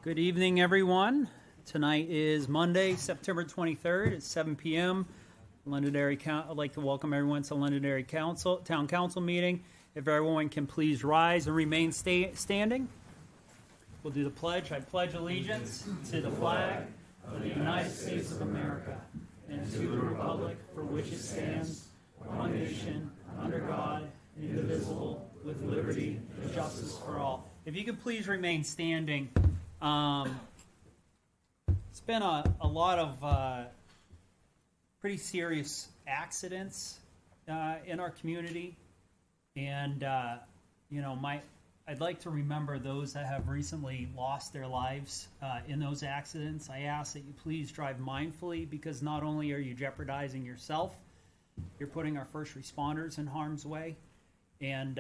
Good evening, everyone. Tonight is Monday, September 23rd at 7 p.m. I'd like to welcome everyone to Londonderry Town Council meeting. If everyone can please rise and remain standing. We'll do the pledge. I pledge allegiance to the flag of the United States of America and to the republic for which it stands, one nation, under God, indivisible, with liberty and justice for all. If you could please remain standing. It's been a lot of pretty serious accidents in our community, and I'd like to remember those that have recently lost their lives in those accidents. I ask that you please drive mindfully, because not only are you jeopardizing yourself, you're putting our first responders in harm's way, and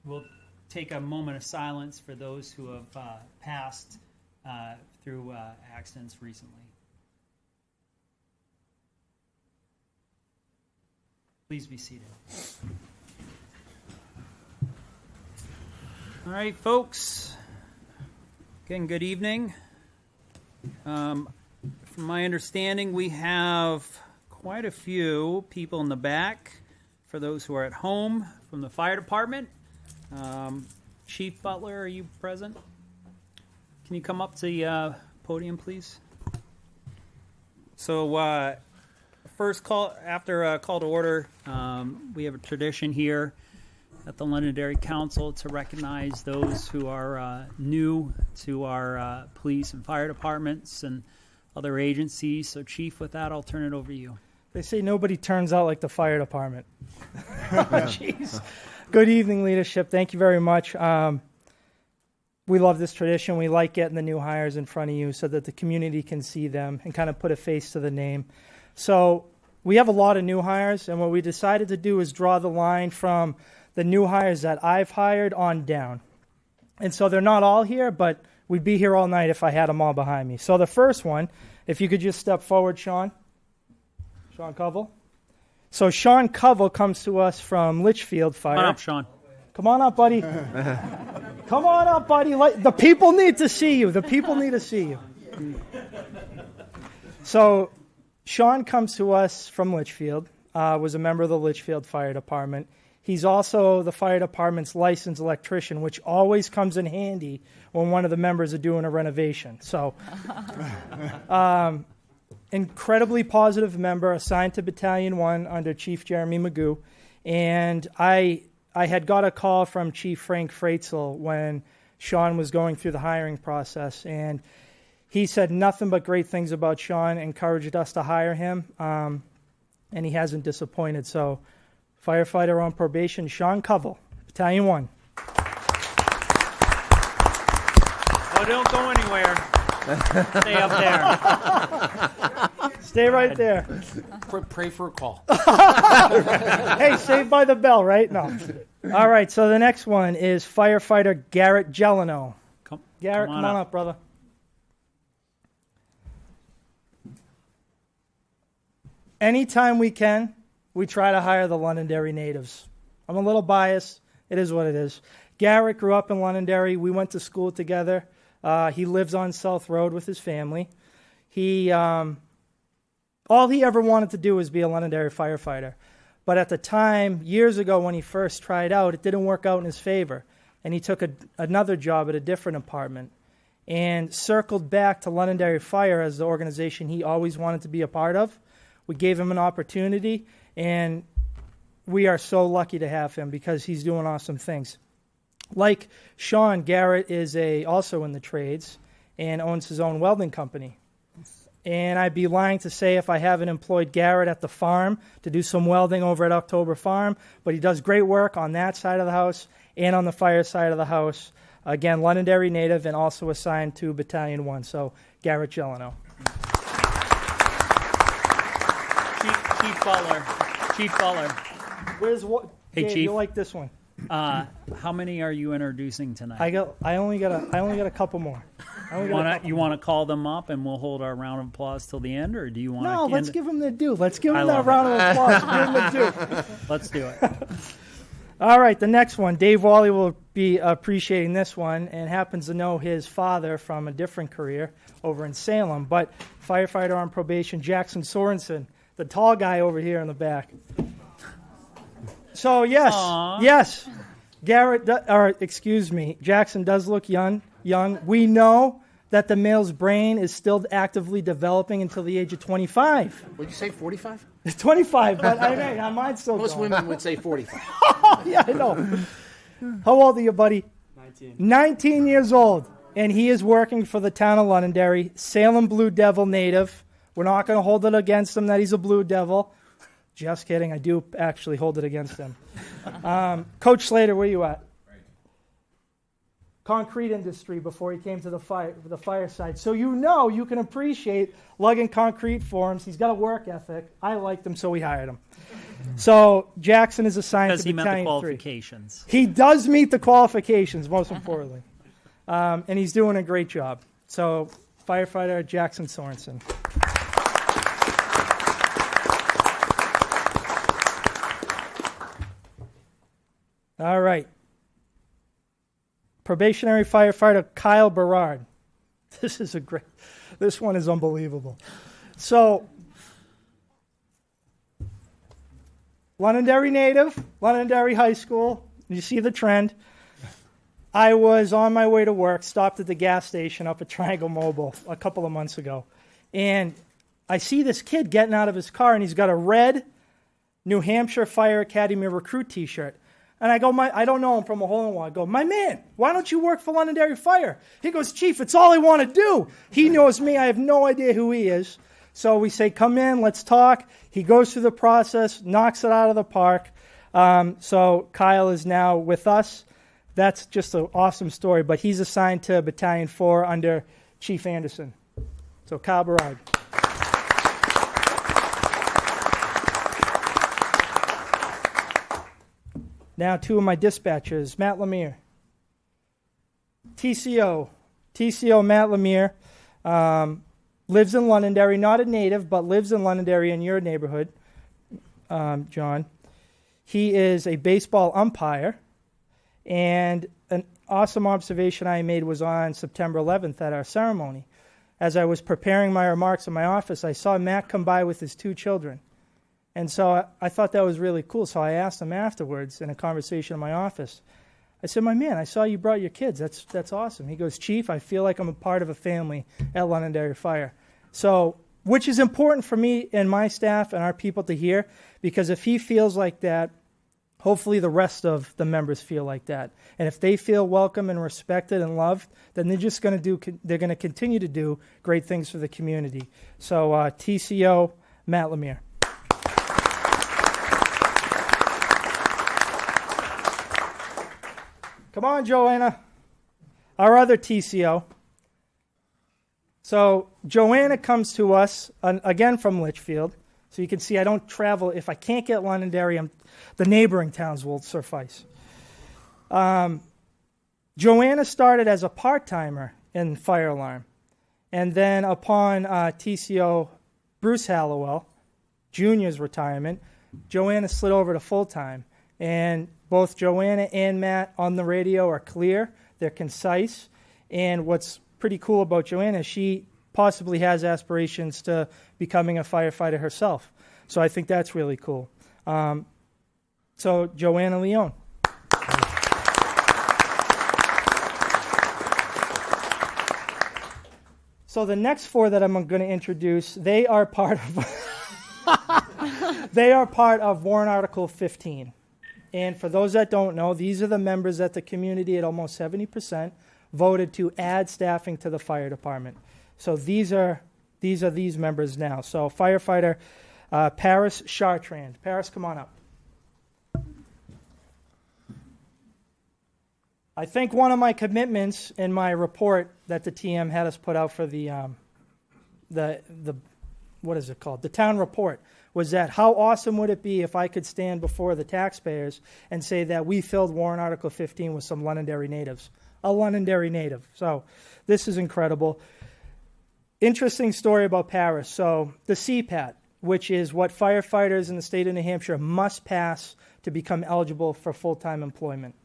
we'll take a moment of silence for those who have passed through accidents recently. Please be seated. All right, folks. Again, good evening. From my understanding, we have quite a few people in the back. For those who are at home, from the fire department. Chief Butler, are you present? Can you come up to the podium, please? So, first call after a call to order, we have a tradition here at the Londonderry Council to recognize those who are new to our police and fire departments and other agencies. So, Chief, with that, I'll turn it over to you. They say nobody turns out like the fire department. Jeez. Good evening, leadership. Thank you very much. We love this tradition. We like getting the new hires in front of you so that the community can see them and kind of put a face to the name. So we have a lot of new hires, and what we decided to do is draw the line from the new hires that I've hired on down. And so they're not all here, but we'd be here all night if I had them all behind me. So the first one, if you could just step forward, Sean Covell. So Sean Covell comes to us from Litchfield Fire. Come on up, Sean. Come on up, buddy. Come on up, buddy. The people need to see you. The people need to see you. So Sean comes to us from Litchfield, was a member of the Litchfield Fire Department. He's also the fire department's licensed electrician, which always comes in handy when one of the members are doing a renovation. So incredibly positive member, assigned to Battalion 1 under Chief Jeremy Magoo. And I had got a call from Chief Frank Freitzel when Sean was going through the hiring process. And he said nothing but great things about Sean, encouraged us to hire him, and he hasn't disappointed. So firefighter on probation, Sean Covell, Battalion 1. Oh, don't go anywhere. Stay up there. Stay right there. Pray for a call. Hey, saved by the bell, right? No. All right, so the next one is firefighter Garrett Gelano. Garrett, come on up, brother. Anytime we can, we try to hire the Londonderry natives. I'm a little biased. It is what it is. Garrett grew up in Londonderry. We went to school together. He lives on South Road with his family. All he ever wanted to do was be a Londonderry firefighter. But at the time, years ago when he first tried out, it didn't work out in his favor. And he took another job at a different department and circled back to Londonderry Fire as the organization he always wanted to be a part of. We gave him an opportunity, and we are so lucky to have him because he's doing awesome things. Like Sean, Garrett is also in the trades and owns his own welding company. And I'd be lying to say if I haven't employed Garrett at the farm to do some welding over at October Farm, but he does great work on that side of the house and on the fire side of the house. Again, Londonderry native and also assigned to Battalion 1. So, Garrett Gelano. Chief Butler. Where's what? Hey, Dave, Chief. you like this one? How many are you introducing tonight? I only got a couple more. You want to call them up and we'll hold our round of applause till the end, or do you want to? No, let's give them their due. Let's give them that round of applause. Give them their due. Let's do it. All right, the next one. Dave Wally will be be appreciating this one and happens to know his father from a different career over in Salem. But firefighter on probation, Jackson Sorensen, the tall guy over here in the back. So yes, Aww. yes, Jackson does look young. We know that the male's brain is still actively developing until the age of 25. Would you say 45? It's 25, but I mine's still Most going. women would say 45. Yeah, I know. How old are you, buddy? 19. 19 years old, and he is working for the town of Londonderry, Salem Blue Devil native. We're not going to hold it against him that he's a Blue Devil. Just kidding. I do actually hold it against him. Coach Slater, where you at? Concrete industry before he came to the fireside. So you can appreciate lugging concrete for him. He's got a work ethic. I liked him, so we hired him. So Jackson is assigned Because to he met the Battalion 3. qualifications. He does meet the qualifications, most importantly. And he's doing a great job. So firefighter Jackson Sorensen. All right. Probationary firefighter Kyle Berard. This one is unbelievable. So, Londonderry native, Londonderry High School. You see the trend. I was on my way to work, stopped at the gas station up at Triangle Mobile a couple of months ago. And I see this kid getting out of his car, and he's got a red New Hampshire Fire Academy recruit t-shirt. And I go, I don't know him from a hole in one. I go, my man, why don't you work for Londonderry Fire? He goes, Chief, it's all I want to do. He knows me. I have no idea who he is. So we say, come in, let's talk. He goes through the process, knocks it out of the park. So Kyle is now with us. That's just an awesome story. But he's assigned to Battalion 4 under Chief Anderson. So Kyle Berard. Now, two of my dispatchers, Matt Lemire. TCO Matt Lemire lives in Londonderry, not a native, but lives in Londonderry in your neighborhood, John. He is a baseball umpire, and an awesome observation I made was on September 11th at our ceremony. As I was preparing my remarks in my office, I saw Matt come by with his two children. And so I thought that was really cool. So I asked him afterwards in a conversation in my office. I said, my man, I saw you brought your kids. That's awesome. He goes, Chief, I feel like I'm a part of a family at Londonderry Fire. So, which is important for me and my staff and our people to hear, because if he feels like that, hopefully the rest of the members feel like that. And if they feel welcome and respected and loved, then they're going to continue to do great things for the community. So TCO, Matt Lemire. Come on, Joanna. Our other TCO. So Joanna comes to us, again from Litchfield. So you can see I don't travel. If I can't get Londonderry, the neighboring towns will suffice. Joanna started as a part-timer in fire alarm. And then upon TCO Bruce Hallowell, Jr.'s retirement, Joanna slid over to full-time. And both Joanna and Matt on the radio are clear. They're concise. And what's pretty cool about Joanna is she possibly has aspirations to becoming a firefighter herself. So I think that's really cool. So Joanna Leone. So the next four that I'm going to introduce, they are part of Warrant Article 15. And for those that don't know, these are the members that the community at almost 70% voted to add staffing to the fire department. So these are these members now. So firefighter Paris Chartrand. Paris, come on up. I think one of my commitments in my report that the TM had us put out for the what is it called? The town report, was that how awesome would it be if I could stand before the taxpayers and say that we filled Warrant Article 15 with some Londonderry natives, a Londonderry native. So this is incredible. Interesting story about Paris. So the CPAT, which is what firefighters in the state of New Hampshire must pass to become eligible for full-time employment.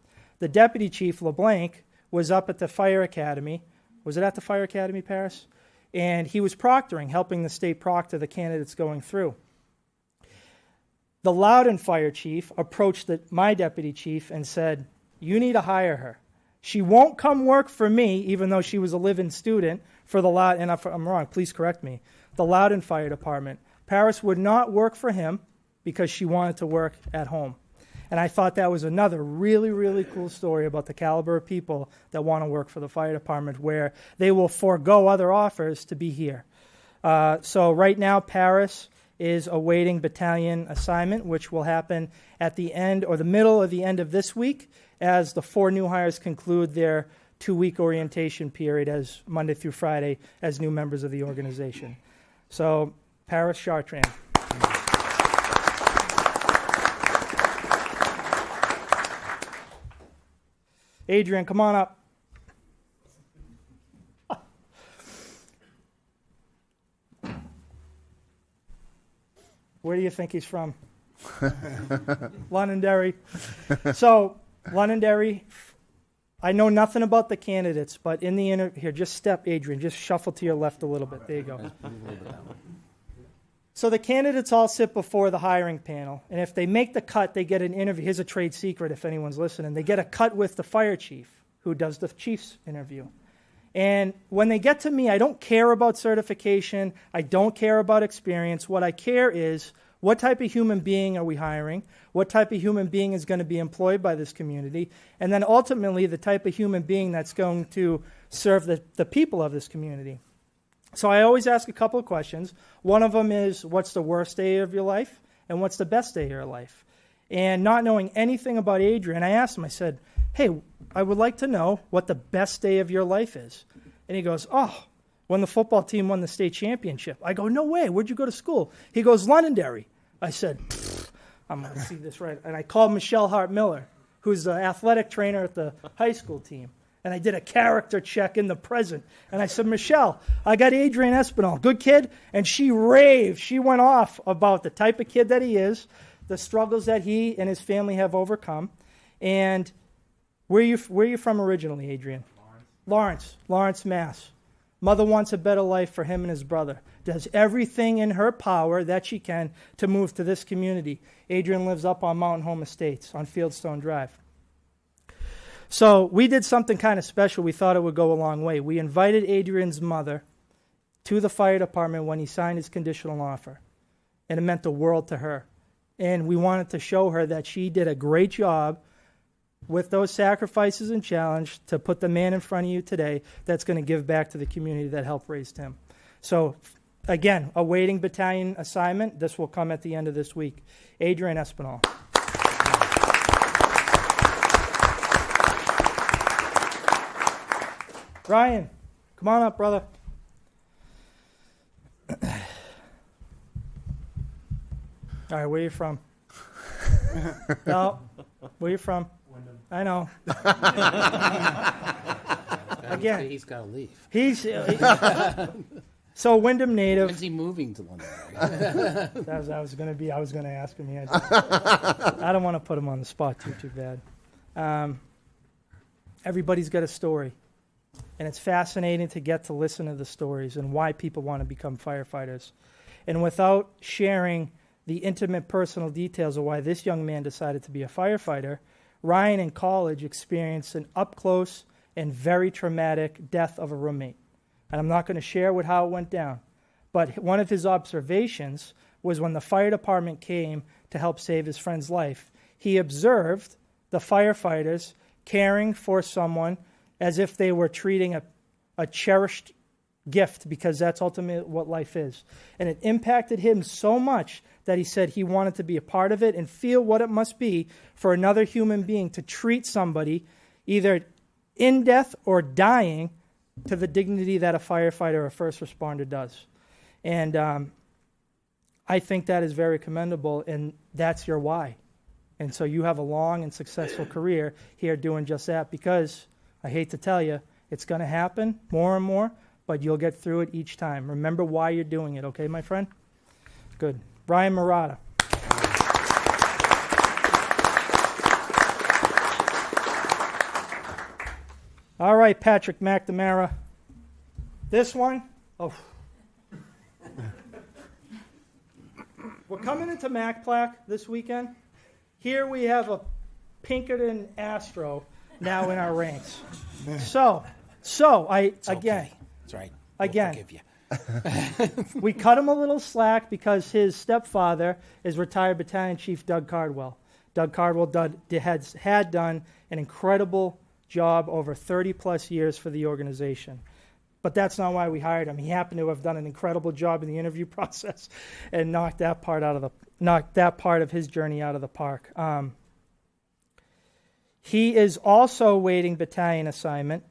the deputy chief, LeBlanc, was up at the fire academy. Was it at the fire academy, Paris? And he was proctoring, helping the state proctor the candidates going through. The Loudon fire chief approached my deputy chief and said, "You need to hire her. She won't come work for me, even though she was a live-in student for the Loudon," and if I'm wrong, please correct me, the Loudon Fire Department. Paris would not work for him because she wanted to work at home. And I thought that was another really, really cool story about the caliber of people that want to work for the fire department, where they will forego other offers to be here. So right now, Paris is awaiting battalion assignment, which will happen at the end or the middle of the end of this week as the 4 new hires conclude their 2-week orientation period as Monday through Friday as new members of the organization. So Paris Chartrand. Adrian, come on up. Where do you think he's from? Londonderry. So, Londonderry, I know nothing about the candidates, but in the interview, here, just step, Adrian, just shuffle to your left a little bit. There you go. So the candidates all sit before the hiring panel, and if they make the cut, they get an interview. Here's a trade secret if anyone's listening. They get a cut with the fire chief, who does the chief's interview. And when they get to me, I don't care about certification. I don't care about experience. What I care is, what type of human being are we hiring? What type of human being is going to be employed by this community? And then ultimately, the type of human being that's going to serve the people of this community. So I always ask a couple of questions. One of them is, what's the worst day of your life? And what's the best day of your life? And not knowing anything about Adrian, I asked him, I said, "Hey, I would like to know what the best day of your life is." And he goes, "Oh, when the football team won the state championship." I go, "No way, where'd you go to school?" He goes, "Londonderry." I said, I'm going to see this right. And I called Michelle Hart Miller, who's the athletic trainer at the high school team. And I did a character check in the present. And I said, "Michelle, I got Adrian Espinal, good kid." And she raved. She went off about the type of kid that he is, the struggles that he and his family have overcome. And where are you from originally, Adrian? Lawrence, Mass. Mother wants a better life for him and his brother. Does everything in her power that she can to move to this community. Adrian lives up on Mountain Home Estates on Fieldstone Drive. So we did something kind of special. We thought it would go a long way. We invited Adrian's mother to the fire department when he signed his conditional offer. And it meant the world to her. And we wanted to show her that she did a great job with those sacrifices and challenge to put the man in front of you today that's going to give back to the community that helped raise him. So, again, awaiting battalion assignment. This will come at the end of this week. Adrian Espinal. Ryan, come on up, brother. All right, where are you from? No, where are you from? Wyndham. I know. Again, He's got to leave. he's so Wyndham native. When's he moving to London? I was going to ask him. I don't want to put him on the spot too bad. Everybody's got a story, and it's fascinating to get to listen to the stories and why people want to become firefighters. And without sharing the intimate personal details of why this young man decided to be a firefighter, Ryan in college experienced an up-close and very traumatic death of a roommate. And I'm not going to share how it went down. But one of his observations was when the fire department came to help save his friend's life, he observed the firefighters caring for someone as if they were treating a cherished gift, because that's ultimately what life is. And it impacted him so much that he said he wanted to be a part of it and feel what it must be for another human being to treat somebody either in death or dying to the dignity that a firefighter or a first responder does. And I think that is very commendable, and that's your why. And so you have a long and successful career here doing just that, because I hate to tell you, it's going to happen more and more, but you'll get through it each time. Remember why you're doing it, okay, my friend? Good. Brian Murata. All right, Patrick McNamara. This one, oh. We're coming into MacPlac this weekend. Here we have a Pinkerton Astro now in our ranks. So again, That's right. Again. We'll forgive you. we cut him a little slack because his stepfather is retired Battalion Chief Doug Cardwell. Doug Cardwell had done an incredible job over 30-plus years for the organization. But that's not why we hired him. He happened to have done an incredible job in the interview process and knocked that part of his journey out of the park. He is also waiting battalion assignment,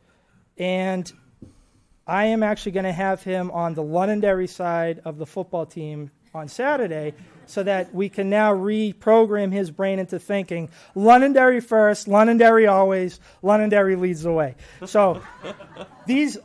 and I am actually going to have him on the Londonderry side of the football team on Saturday so that we can now reprogram his brain into thinking Londonderry first, Londonderry always, Londonderry leads the way. So these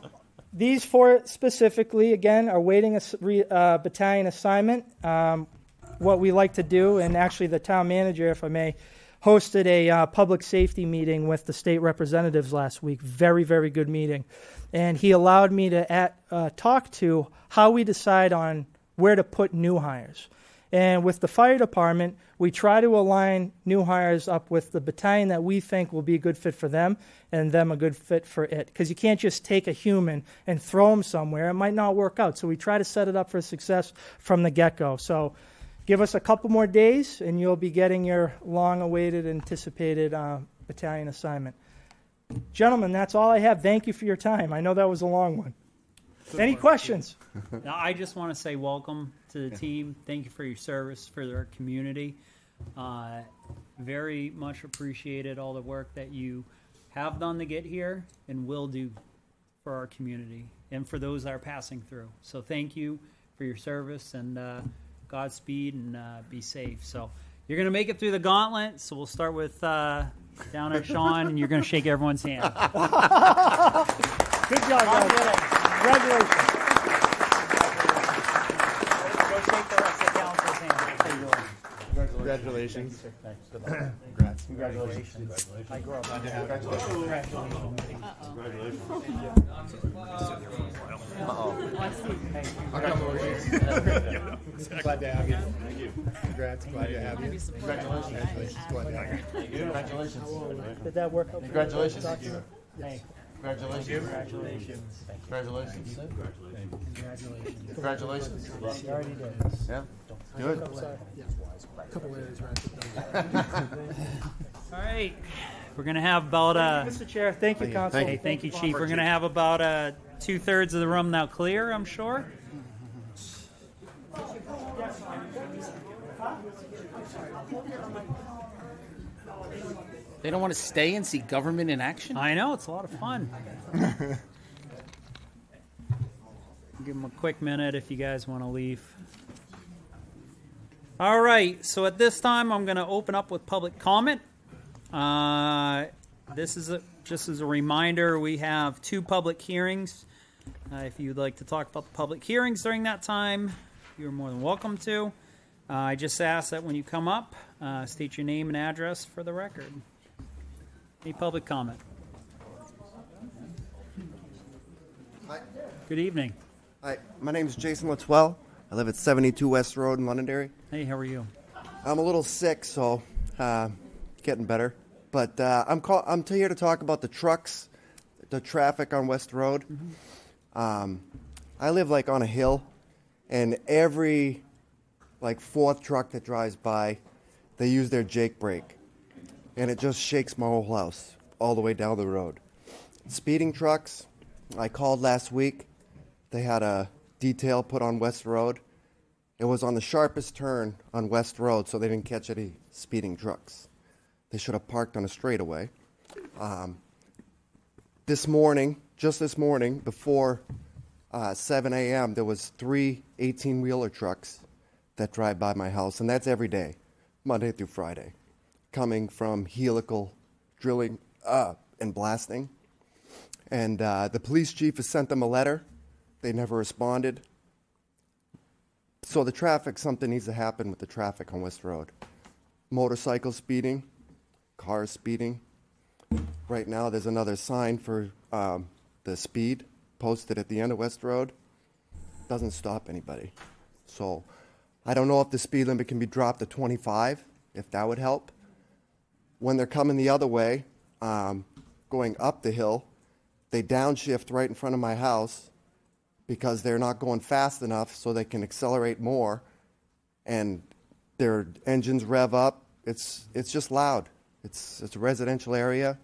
four specifically, again, are waiting a battalion assignment. What we like to do, and actually the town manager, if I may, hosted a public safety meeting with the state representatives last week. Very, very good meeting. And he allowed me to talk to how we decide on where to put new hires. And with the fire department, we try to align new hires up with the battalion that we think will be a good fit for them and them a good fit for it. Because you can't just take a human and throw them somewhere. It might not work out. So we try to set it up for success from the get-go. So give us a couple more days, and you'll be getting your long-awaited, anticipated battalion assignment. Gentlemen, that's all I have. Thank you for your time. I know that was a long one. Any questions? Now, I just want to say welcome to the team. Thank you for your service for our community. Very much appreciated all the work that you have done to get here and will do for our community and for those that are passing through. So thank you for your service, and Godspeed, and be safe. So you're going to make it through the gauntlet. So we'll start with down at Sean, and you're going to shake everyone's hand. Good job, guys. Congratulations. Go shake the rest of the council's hand. Congratulations. Congrats. Congratulations. I grew up. Congratulations. Glad to have you. Thank you. Congrats. Glad to have you. Congratulations. Glad to have you. Congratulations. Did that work out? Congratulations. Hey, Congratulations. congratulations. Congratulations. Congratulations. Congratulations. You already did. Yeah. Good. All right. We're going to have about Mr. Chair, thank you, Council. Hey, thank you, Chief. We're going to have about 2/3 of the room now clear, I'm sure. They don't want to stay and see government in action? I know, it's a lot of fun. Give them a quick minute if you guys want to leave. All right, so at this time, I'm going to open up with public comment. This is just as a reminder, we have 2 public hearings. If you'd like to talk about the public hearings during that time, you're more than welcome to. I just ask that when you come up, state your name and address for the record. Any public comment? Hi. Good evening. Hi, my name is Jason Latwell. I live at 72 West Road in Londonderry. Hey, how are you? I'm a little sick, so getting better. But I'm here to talk about the trucks, the traffic on West Road. I live like on a hill, and every like 4th truck that drives by, they use their Jake brake, and it just shakes my whole house all the way down the road. Speeding trucks, I called last week. They had a detail put on West Road. It was on the sharpest turn on West Road, so they didn't catch any speeding trucks. They should have parked on a straightaway. This morning, before 7 a.m., there was 3 18-wheeler trucks that drive by my house, and that's every day, Monday through Friday, coming from helical drilling and blasting. And the police chief has sent them a letter. They never responded. So the traffic, something needs to happen with the traffic on West Road. Motorcycle speeding, cars speeding. right now, there's another sign for the speed posted at the end of West Road. Doesn't stop anybody. So I don't know if the speed limit can be dropped to 25, if that would help. When they're coming the other way, going up the hill, they downshift right in front of my house because they're not going fast enough so they can accelerate more, and their engines rev up. It's just loud. It's a residential area.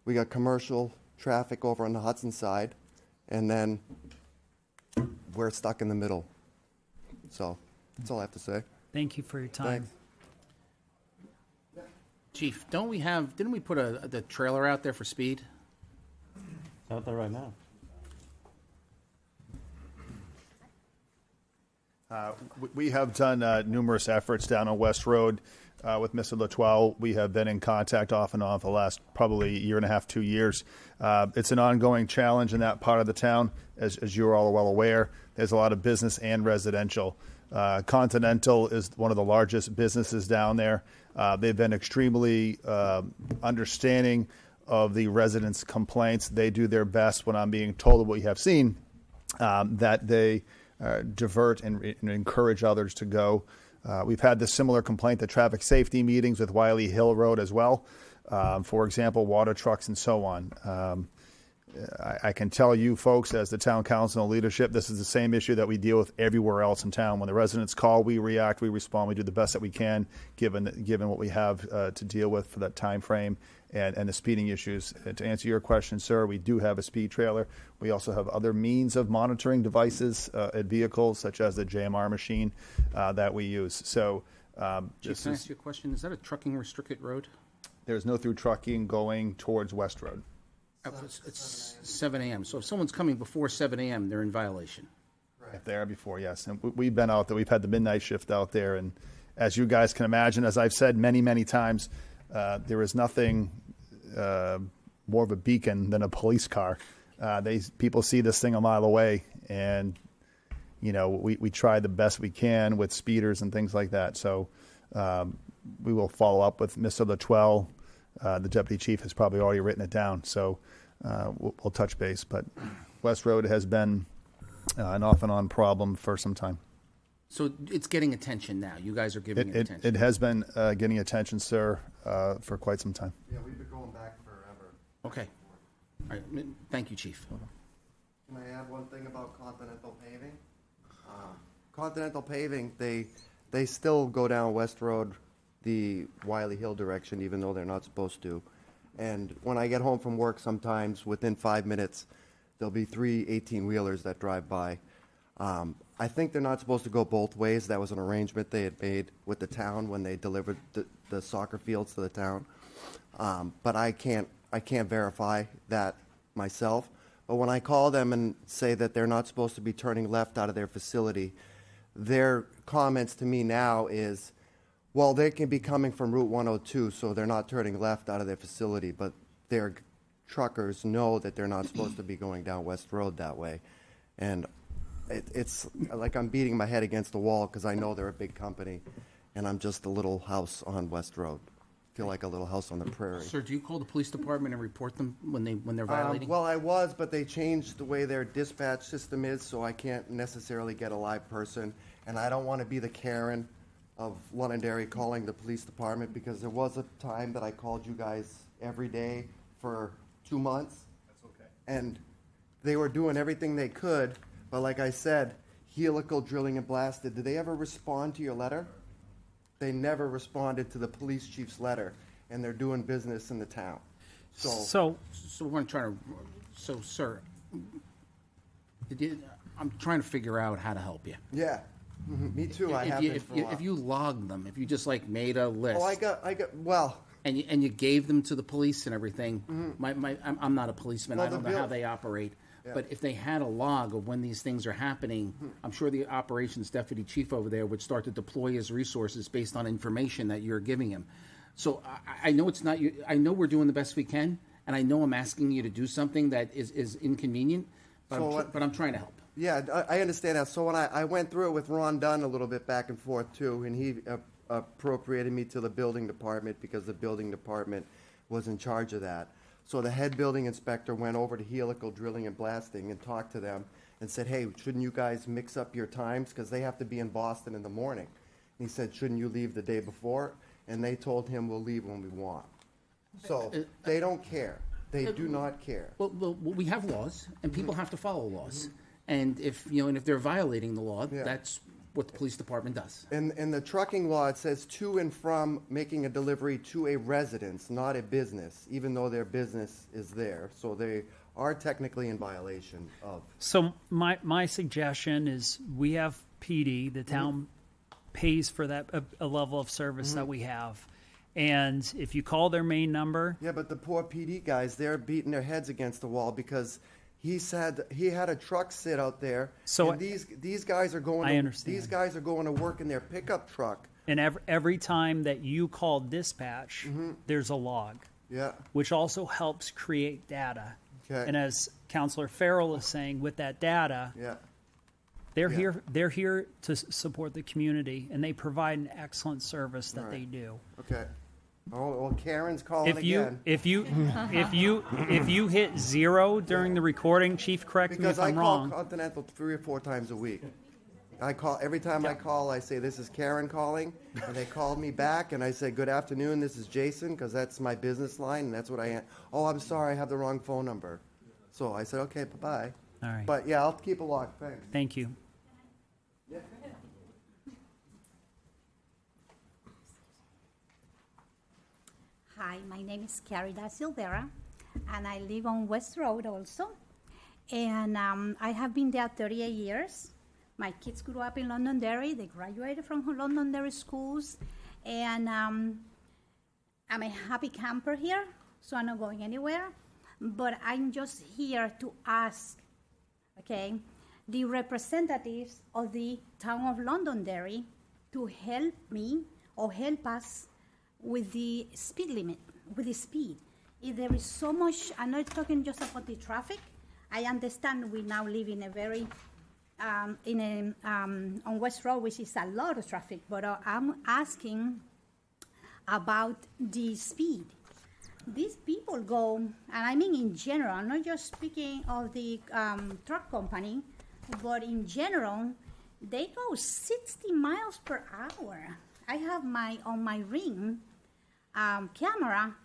We got commercial traffic over on the Hudson side, and then we're stuck in the middle. So that's all I have to say. Thank you for your time. Thanks. Chief, didn't we put the trailer out there for speed? It's out there right now. We have done numerous efforts down on West Road with Mr. Latoile. We have been in contact off and on for the last probably year and a half, 2 years. It's an ongoing challenge in that part of the town, as you're all well aware. There's a lot of business and residential. Continental is one of the largest businesses down there. They've been extremely understanding of the residents' complaints. They do their best when I'm being told of what you have seen, that they divert and encourage others to go. We've had this similar complaint at traffic safety meetings with Wiley Hill Road as well. For example, water trucks and so on. I can tell you folks, as the town council and leadership, this is the same issue that we deal with everywhere else in town. When the residents call, we react, we respond, we do the best that we can, given what we have to deal with for that time frame and the speeding issues. To answer your question, sir, we do have a speed trailer. We also have other means of monitoring devices at vehicles, such as the JMR machine that we use. So Chief, can I ask you a question? Is that a trucking restricted road? there's no through trucking going towards West Road. It's 7 a.m. So if someone's coming before 7 a.m., they're in violation. If there before, yes. And we've been out there. We've had the midnight shift out there. And as you guys can imagine, as I've said many, many times, there is nothing more of a beacon than a police car. People see this thing a mile away, and we try the best we can with speeders and things like that. So we will follow up with Mr. Latoile. The deputy chief has probably already written it down, so we'll touch base. But West Road has been an off and on problem for some time. So it's getting attention now. You guys are giving it attention. It has been getting attention, sir, for quite some time. Yeah, we've been going back forever. Okay. All right. Thank you, Chief. Can I add one thing about Continental Paving? Continental Paving, they still go down West Road, the Wiley Hill direction, even though they're not supposed to. And when I get home from work sometimes, within 5 minutes, there'll be 3 18-wheelers that drive by. I think they're not supposed to go both ways. That was an arrangement they had made with the town when they delivered the soccer fields to the town. But I can't verify that myself. But when I call them and say that they're not supposed to be turning left out of their facility, their comments to me now is, well, they can be coming from Route 102, so they're not turning left out of their facility, but their truckers know that they're not supposed to be going down West Road that way. And it's like I'm beating my head against the wall because I know they're a big company, and I'm just a little house on West Road. Feel like a little house on the prairie. Sir, do you call the police department and report them when they're violating? Well, I was, but they changed the way their dispatch system is, so I can't necessarily get a live person. And I don't want to be the Karen of Londonderry calling the police department, because there was a time that I called you guys every day for 2 months. That's okay. And they were doing everything they could, but like I said, helical drilling and blasted. Did they ever respond to your letter? They never responded to the police chief's letter, and they're doing business in the town. So So we're trying to. So, sir, I'm trying to figure out how to help you. Yeah, me too. I have been for a while. If you logged them, if you just made a list. Oh, I got. Well, And you gave them to the police and everything. I'm not a policeman. Well, I don't the know how bill- they operate. Yeah. But if they had a log of when these things are happening, I'm sure the operations deputy chief over there would start to deploy his resources based on information that you're giving him. So I know it's not you. I know we're doing the best we can, and I know I'm asking you to do something that is inconvenient, but, So but I'm trying to help. yeah, I understand that. So when I went through it with Ron Dunn a little bit back and forth too, and he appropriated me to the building department because the building department was in charge of that. So the head building inspector went over to Helical Drilling and Blasting and talked to them and said, hey, shouldn't you guys mix up your times? Because they have to be in Boston in the morning. And he said, shouldn't you leave the day before? And they told him, we'll leave when we want. So they don't care. They do not care. Well, we have laws, and people have to follow laws. And if they're violating the law, Yeah. that's what the police department does. In the trucking law, it says to and from making a delivery to a residence, not a business, even though their business is there. So they are technically in violation of. So my suggestion is we have PD, the town pays for that, a level of service that we have. And if you call their main number, Yeah, but the poor PD guys, they're beating their heads against the wall because he said he had a truck sit out there. So and these guys are going. I to, understand. These guys are going to work in their pickup truck. and every time that you call dispatch, there's a log, Yeah. which also helps create data. Okay. And as Counselor Farrell is saying, with that data, Yeah. they're here to support the community, and they provide an excellent service that they do. Okay. Oh, well, Karen's calling If you again. if you hit 0 during the recording, Chief, correct me Because if I I'm call wrong. Continental 3 or 4 times a week. I call every time I call. I say this is Karen calling, and they called me back, and I say good afternoon. This is Jason, because that's my business line, and that's what I. Oh, I'm sorry, I have the wrong phone number. So I said okay, bye bye. All right. But yeah, I'll keep a log. Thanks. Thank you. Hi, my name is Carrie Da Silvera, and I live on West Road also. And I have been there 38 years. My kids grew up in Londonderry. They graduated from Londonderry schools. And I'm a happy camper here, so I'm not going anywhere. But I'm just here to ask, okay, the representatives of the town of Londonderry to help me or help us with the speed limit, with the speed. If there is so much, I'm not talking just about the traffic. I understand we now live in a very, on West Road, which is a lot of traffic, but I'm asking about the speed. These people go, and I mean in general, I'm not just speaking of the truck company, but in general, they go 60 miles per hour. I have on my Ring camera,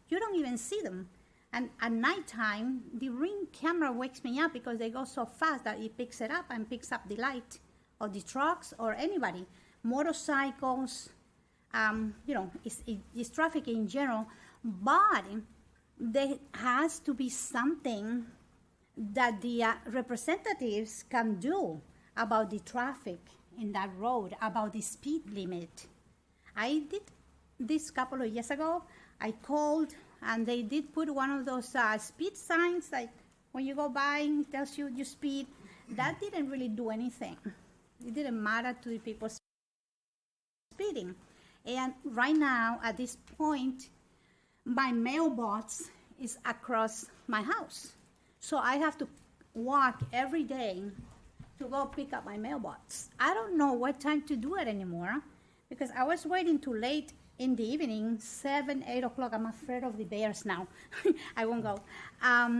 you don't even see them. And at nighttime, the Ring camera wakes me up because they go so fast that it picks it up and picks up the light of the trucks or anybody. Motorcycles, it's traffic in general. But there has to be something that the representatives can do about the traffic in that road, about the speed limit. I did this couple of years ago. I called, and they did put one of those speed signs, like when you go by, it tells you your speed. That didn't really do anything. It didn't matter to the people speeding. And right now, at this point, my mailbox is across my house. So I have to walk every day to go pick up my mailbox. I don't know what time to do it anymore because I was waiting too late in the evening, 7, 8 o'clock. I'm afraid of the bears now. I won't go. At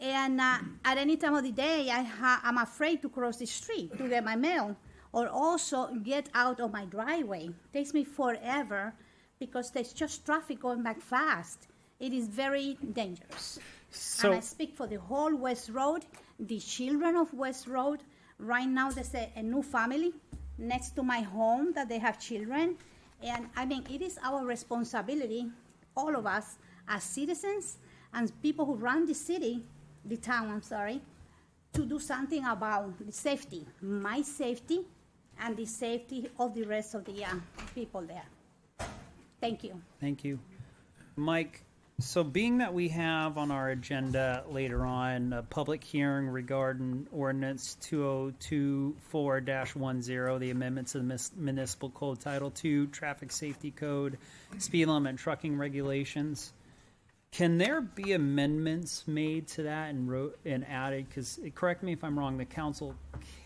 any time of the day, I'm afraid to cross the street to get my mail or also get out of my driveway. It takes me forever because there's just traffic going back fast. It is very dangerous. So- And I speak for the whole West Road, the children of West Road. Right now, there's a new family next to my home that they have children. And I mean, it is our responsibility, all of us, as citizens and people who run the city, the town, I'm sorry, to do something about the safety, my safety, and the safety of the rest of the people there. Thank you. Thank you. Mike, so being that we have on our agenda later on a public hearing regarding ordinance 2024-10, the amendments to the Municipal Code Title II, Traffic Safety Code, Speed Limit and Trucking Regulations, can there be amendments made to that and added? Because, correct me if I'm wrong, the council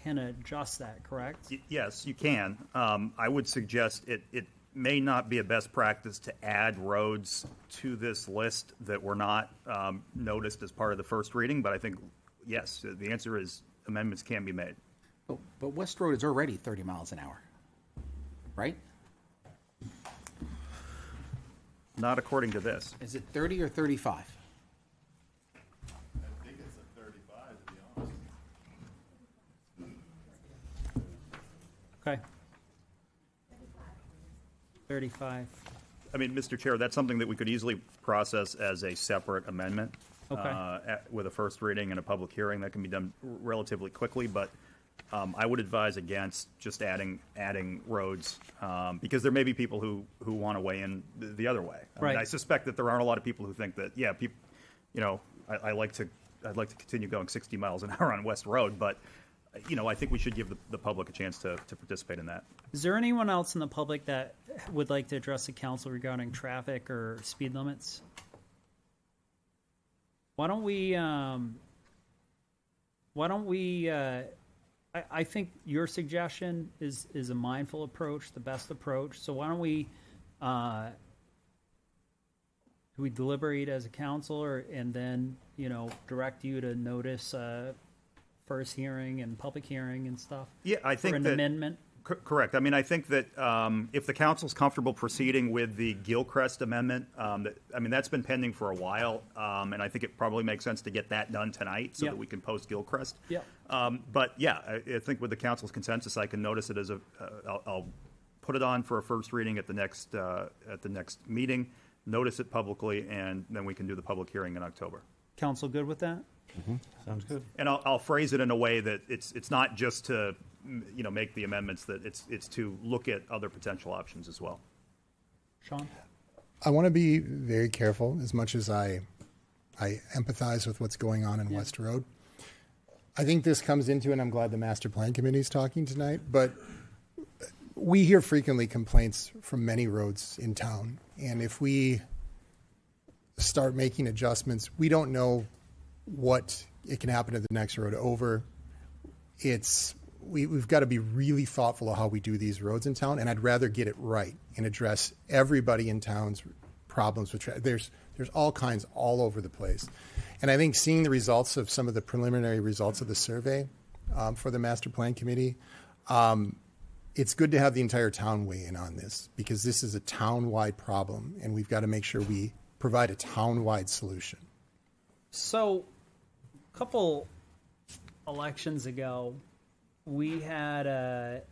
can adjust that, correct? Yes, you can. I would suggest it may not be a best practice to add roads to this list that were not noticed as part of the first reading, but I think, yes, the answer is amendments can be made. But West Road is already 30 miles an hour, right? Not according to this. Is it 30 or 35? I think it's a 35, to be honest. Okay. 35. I mean, Mr. Chair, that's something that we could easily process as a separate amendment. Okay. With a first reading and a public hearing. That can be done relatively quickly, but I would advise against just adding roads, because there may be people who want to weigh in the other way. I mean, Right. I suspect that there aren't a lot of people who think that, yeah, people, I'd like to continue going 60 miles an hour on West Road, but, I think we should give the public a chance to participate in that. Is there anyone else in the public that would like to address the council regarding traffic or speed limits? Why don't we, I think your suggestion is a mindful approach, the best approach. So why don't we, do we deliberate as a council and then, direct you to notice, first hearing and public hearing and stuff? Yeah, I think for an that amendment? Correct. I mean, I think that if the council's comfortable proceeding with the Gilchrist amendment, that's been pending for a while, and I think it probably makes sense to get that done tonight so Yep. that we can post Gilchrist. Yep. But yeah, I think with the council's consensus, I can notice it as I'll put it on for a first reading at the next meeting, notice it publicly, and then we can do the public hearing in October. Council good with that? Sounds good. And I'll phrase it in a way that it's not just to make the amendments, that it's to look at other potential options as well. Sean? I want to be very careful as much as I empathize with what's going on in West Road. I think this comes into, and I'm glad the Master Plan Committee is talking tonight, but we hear frequently complaints from many roads in town. And if we start making adjustments, we don't know what it can happen to the next road over. We've got to be really thoughtful of how we do these roads in town, and I'd rather get it right and address everybody in town's problems with traffic. There's all kinds all over the place. And I think seeing the results of some of the preliminary results of the survey for the Master Plan Committee, it's good to have the entire town weigh in on this, because this is a town-wide problem, and we've got to make sure we provide a town-wide solution. So, a couple elections ago, we had a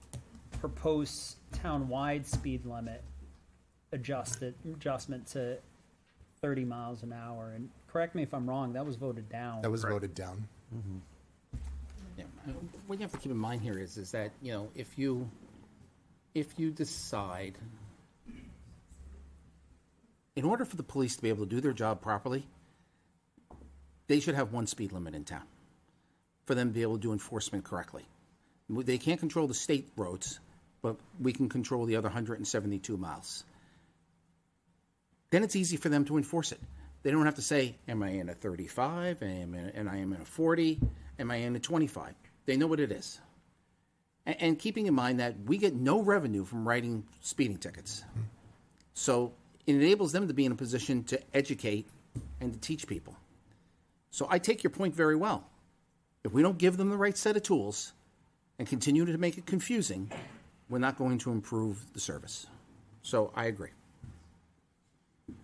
proposed town-wide speed limit adjustment to 30 miles an hour. And correct me if I'm wrong, that was voted down. That was voted down. Yeah. What you have to keep in mind here is that, if you decide, in order for the police to be able to do their job properly, they should have one speed limit in town for them to be able to do enforcement correctly. They can't control the state roads, but we can control the other 172 miles. Then it's easy for them to enforce it. They don't have to say, am I in a 35, and I am in a 40, am I in a 25? They know what it is. And keeping in mind that we get no revenue from writing speeding tickets. So it enables them to be in a position to educate and to teach people. So I take your point very well. If we don't give them the right set of tools and continue to make it confusing, we're not going to improve the service. So I agree.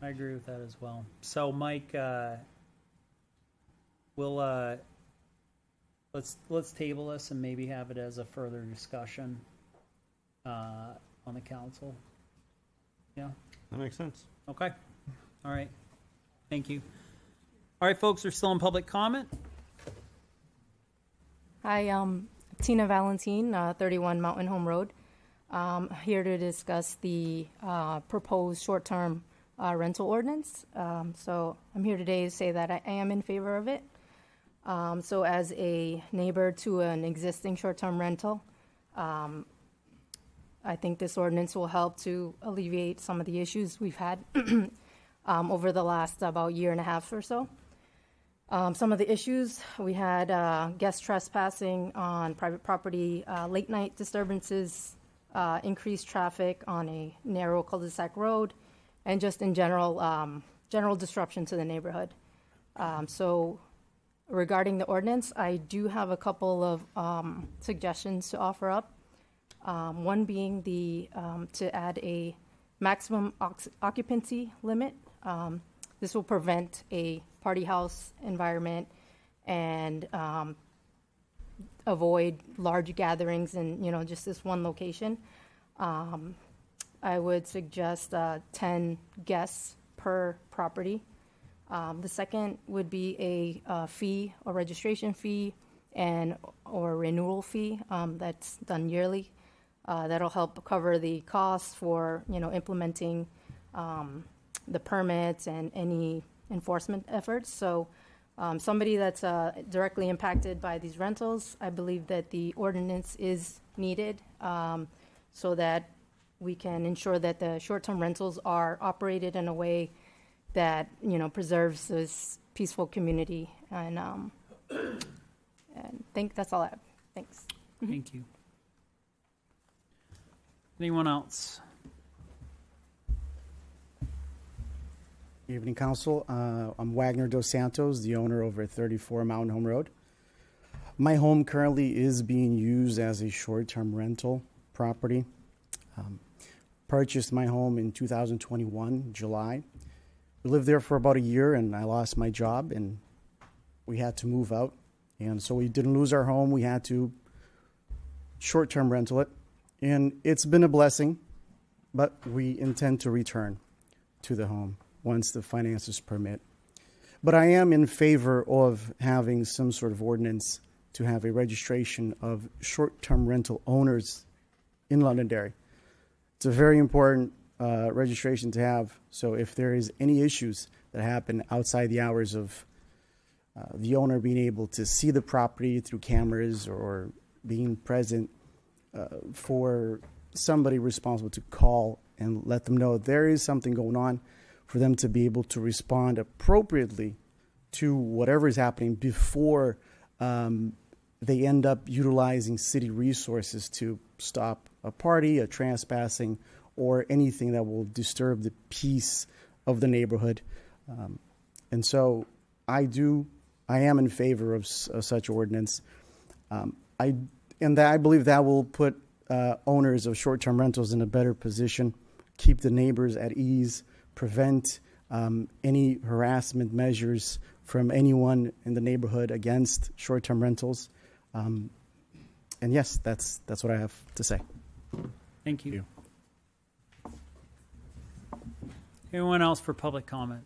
I agree with that as well. So, Mike, we'll let's table this and maybe have it as a further discussion on the council. Yeah. That makes sense. Okay. All right. Thank you. All right, folks, we're still in public comment. Hi, Tina Valentine, 31 Mountain Home Road. Here to discuss the proposed short-term rental ordinance. So I'm here today to say that I am in favor of it. So as a neighbor to an existing short-term rental, I think this ordinance will help to alleviate some of the issues we've had over the last about year and a half or so. Some of the issues, we had guest trespassing on private property, late night disturbances, increased traffic on a narrow cul-de-sac road, and just in general disruption to the neighborhood. So regarding the ordinance, I do have a couple of suggestions to offer up. One being to add a maximum occupancy limit. This will prevent a party house environment and avoid large gatherings in, just this one location. I would suggest 10 guests per property. The second would be a fee, a registration fee, or renewal fee that's done yearly. That'll help cover the costs for implementing the permits and any enforcement efforts. So somebody that's directly impacted by these rentals, I believe that the ordinance is needed so that we can ensure that the short-term rentals are operated in a way that preserves this peaceful community. And think that's all I have. Thanks. Thank you. Anyone else? Evening, Council. I'm Wagner Dos Santos, the owner over at 34 Mountain Home Road. My home currently is being used as a short-term rental property. Purchased my home in 2021, July. We lived there for about a year, and I lost my job, and we had to move out. And so we didn't lose our home. We had to short-term rental it. And it's been a blessing, but we intend to return to the home once the finances permit. But I am in favor of having some sort of ordinance to have a registration of short-term rental owners in Londonderry. It's a very important registration to have. So if there is any issues that happen outside the hours of the owner being able to see the property through cameras or being present, for somebody responsible to call and let them know there is something going on, for them to be able to respond appropriately to whatever is happening before they end up utilizing city resources to stop a party, a trespassing, or anything that will disturb the peace of the neighborhood. And so I am in favor of such ordinance. I believe that will put owners of short-term rentals in a better position, keep the neighbors at ease, prevent any harassment measures from anyone in the neighborhood against short-term rentals. And yes, that's what I have to say. Thank you. Anyone else for public comment?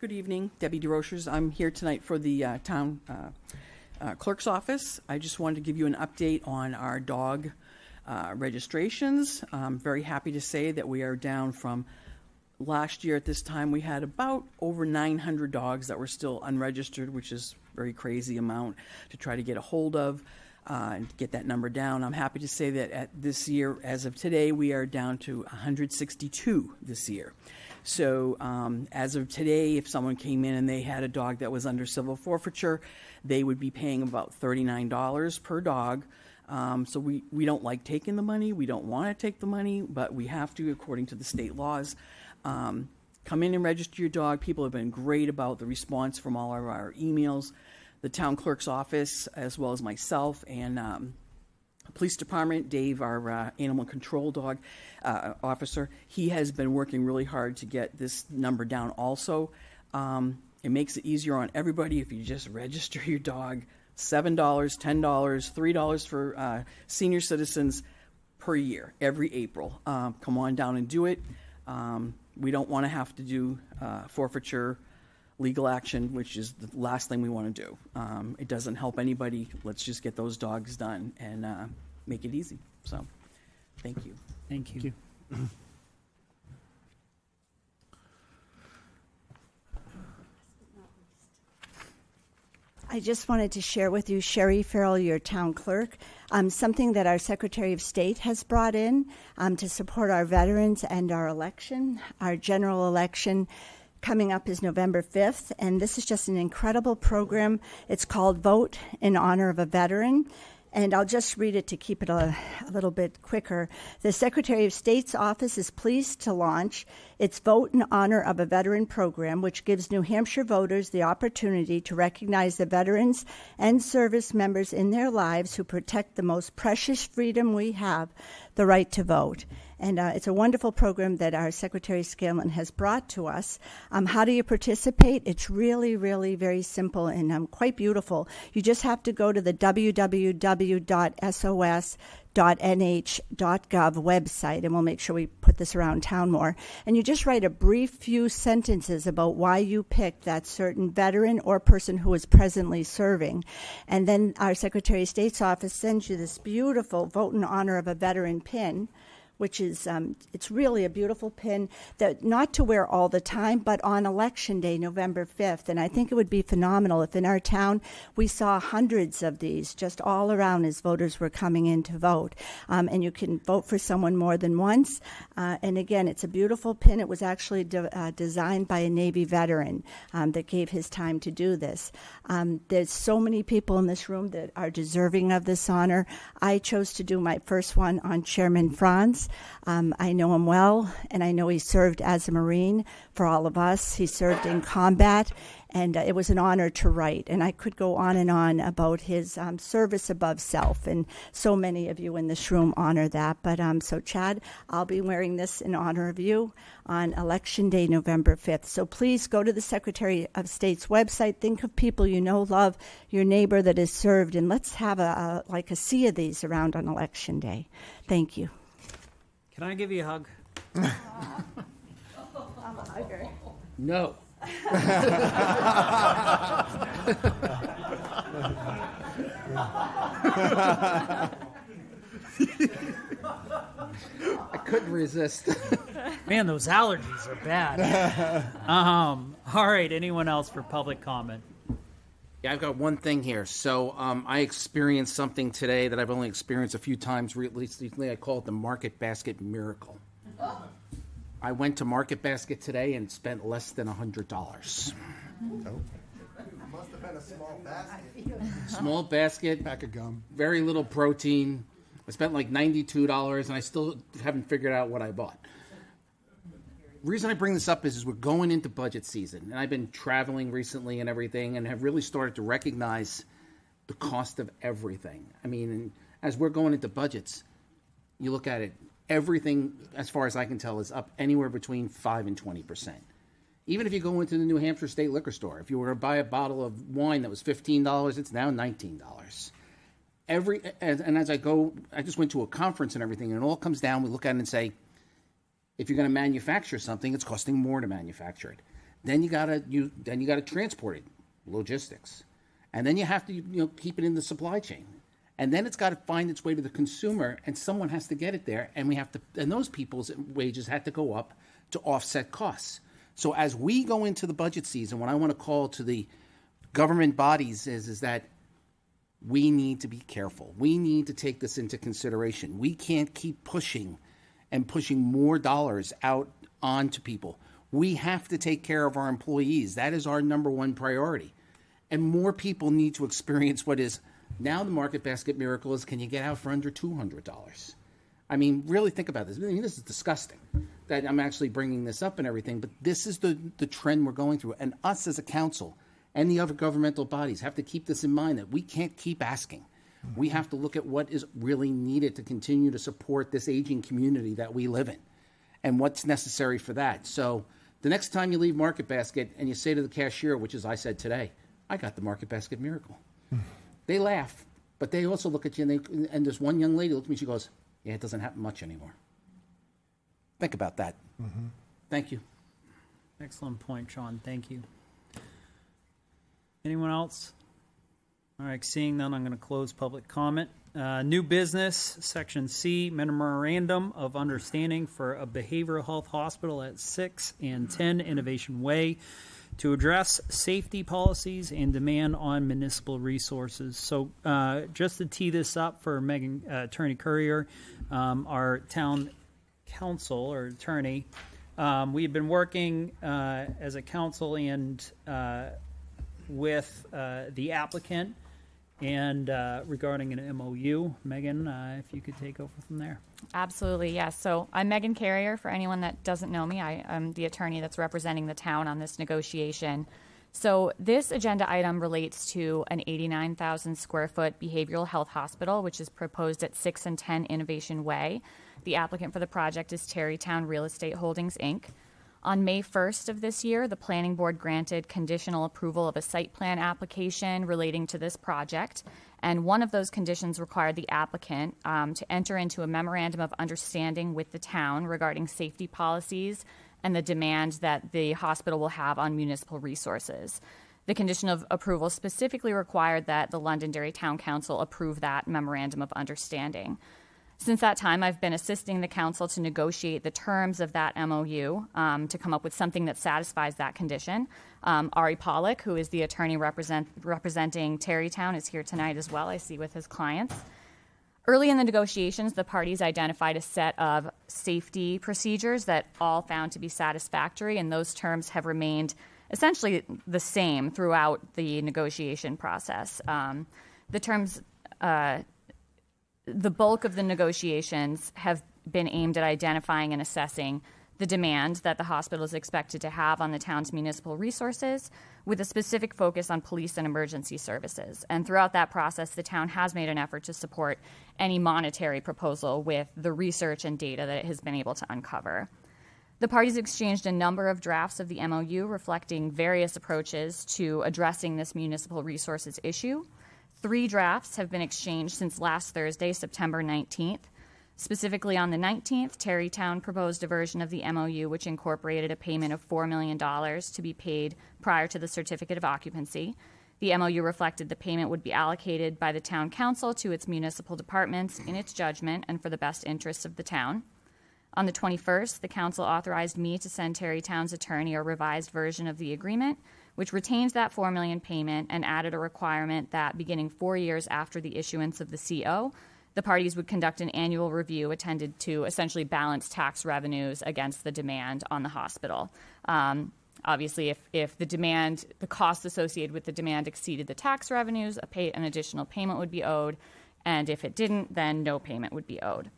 Good evening, Debbie DeRochers. I'm here tonight for the town clerk's office. I just wanted to give you an update on our dog registrations. I'm very happy to say that we are down from last year at this time. We had about over 900 dogs that were still unregistered, which is a very crazy amount to try to get a hold of and get that number down. I'm happy to say that at this year, as of today, we are down to 162 this year. So as of today, if someone came in and they had a dog that was under civil forfeiture, they would be paying about $39 per dog. So we don't like taking the money. We don't want to take the money, but we have to according to the state laws. Come in and register your dog. People have been great about the response from all of our emails. The town clerk's office, as well as myself and police department, Dave, our animal control dog officer, he has been working really hard to get this number down also. It makes it easier on everybody if you just register your dog. $7, $10, $3 for senior citizens per year, every April. Come on down and do it. We don't want to have to do forfeiture, legal action, which is the last thing we want to do. It doesn't help anybody. Let's just get those dogs done and make it easy. So, thank you. Thank you. I just wanted to share with you, Sherry Farrell, your town clerk, something that our Secretary of State has brought in to support our veterans and our election, our general election. coming up is November 5th, and this is just an incredible program. It's called Vote in Honor of a Veteran. And I'll just read it to keep it a little bit quicker. The Secretary of State's office is pleased to launch its Vote in Honor of a Veteran program, which gives New Hampshire voters the opportunity to recognize the veterans and service members in their lives who protect the most precious freedom we have, the right to vote. And it's a wonderful program that our Secretary Scanlon has brought to us. How do you participate? It's really, really very simple and quite beautiful. You just have to go to the www.sos.nh.gov website, and we'll make sure we put this around town more. And you just write a brief few sentences about why you picked that certain veteran or person who is presently serving. And then our Secretary of State's office sends you this beautiful Vote in Honor of a Veteran pin, which is, it's really a beautiful pin that not to wear all the time, but on Election Day, November 5th. And I think it would be phenomenal if in our town we saw hundreds of these just all around as voters were coming in to vote. And you can vote for someone more than once. And again, it's a beautiful pin. It was actually designed by a Navy veteran that gave his time to do this. There's so many people in this room that are deserving of this honor. I chose to do my first one on Chairman Franz. I know him well, and I know he served as a Marine for all of us. He served in combat, and it was an honor to write. And I could go on and on about his service above self, and so many of you in this room honor that. But so, Chad, I'll be wearing this in honor of you on Election Day, November 5th. So please go to the Secretary of State's website. Think of people you know, love, your neighbor that has served, and let's have a sea of these around on Election Day. Thank you. Can I give you a hug? I'm a hugger. No. I couldn't resist. Man, those allergies are bad. All right, anyone else for public comment? Yeah, I've got one thing here. So I experienced something today that I've only experienced a few times recently. I call it the Market Basket Miracle. I went to Market Basket today and spent less than $100. Must have been a small basket. Small basket. Pack of gum. Very little protein. I spent like $92, and I still haven't figured out what I bought. The reason I bring this up is we're going into budget season, and I've been traveling recently and everything, and have really started to recognize the cost of everything. I mean, as we're going into budgets, you look at it, everything, as far as I can tell, is up anywhere between 5 and 20%. Even if you go into the New Hampshire State Liquor Store, if you were to buy a bottle of wine that was $15, it's now $19. And as I go, I just went to a conference and everything, and it all comes down, we look at it and say, if you're going to manufacture something, it's costing more to manufacture it. Then you got to transport it, logistics, and then you have to keep it in the supply chain, and then it's got to find its way to the consumer, and someone has to get it there, and those people's wages had to go up to offset costs. So as we go into the budget season, what I want to call to the government bodies is that we need to be careful. We need to take this into consideration. We can't keep pushing more dollars out onto people. We have to take care of our employees. That is our number one priority. And more people need to experience what is now the Market Basket Miracle is, can you get out for under $200? I mean, really think about this. I mean, this is disgusting that I'm actually bringing this up and everything, but this is the trend we're going through. And us as a council and the other governmental bodies have to keep this in mind, that we can't keep asking. We have to look at what is really needed to continue to support this aging community that we live in and what's necessary for that. So the next time you leave Market Basket and you say to the cashier, which is I said today, I got the Market Basket Miracle. They laugh, but they also look at you and there's one young lady looked at me, she goes, yeah, it doesn't happen much anymore. Think about that. Mm-hmm. Thank you. Excellent point, Sean. Thank you. Anyone else? All right, seeing none, I'm going to close public comment. New business, Section C, memorandum of understanding for a behavioral health hospital at 6 and 10 Innovation Way to address safety policies and demand on municipal resources. So just to tee this up for Megan, Attorney Currier, our town council or attorney we've been working as a council and with the applicant and regarding an MOU. Megan, if you could take over from there. Absolutely, yes. So I'm Megan Carrier. For anyone that doesn't know me, I'm the attorney that's representing the town on this negotiation. So this agenda item relates to an 89,000 square foot behavioral health hospital, which is proposed at 6 and 10 Innovation Way. The applicant for the project is Terrytown Real Estate Holdings, Inc. On May 1st of this year, the planning board granted conditional approval of a site plan application relating to this project. And one of those conditions required the applicant to enter into a memorandum of understanding with the town regarding safety policies and the demand that the hospital will have on municipal resources. The condition of approval specifically required that the Londonderry Town Council approve that memorandum of understanding. Since that time, I've been assisting the council to negotiate the terms of that MOU to come up with something that satisfies that condition. Ari Pollock, who is the attorney representing Terrytown, is here tonight as well, I see, with his clients. Early in the negotiations, the parties identified a set of safety procedures that all found to be satisfactory, and those terms have remained essentially the same throughout the negotiation process. The terms... The bulk of the negotiations have been aimed at identifying and assessing the demand that the hospital is expected to have on the town's municipal resources, with a specific focus on police and emergency services. And throughout that process, the town has made an effort to support any monetary proposal with the research and data that it has been able to uncover. The parties exchanged a number of drafts of the MOU reflecting various approaches to addressing this municipal resources issue. 3 drafts have been exchanged since last Thursday, September 19th. Specifically on the 19th, Terrytown proposed a version of the MOU which incorporated a payment of $4 million to be paid prior to the certificate of occupancy. The MOU reflected the payment would be allocated by the town council to its municipal departments in its judgment and for the best interests of the town. On the 21st, the council authorized me to send Terrytown's attorney a revised version of the agreement, which retains that $4 million payment and added a requirement that beginning 4 years after the issuance of the CO, the parties would conduct an annual review intended to essentially balance tax revenues against the demand on the hospital. Obviously, if the costs associated with the demand exceeded the tax revenues, an additional payment would be owed, and if it didn't, then no payment would be owed.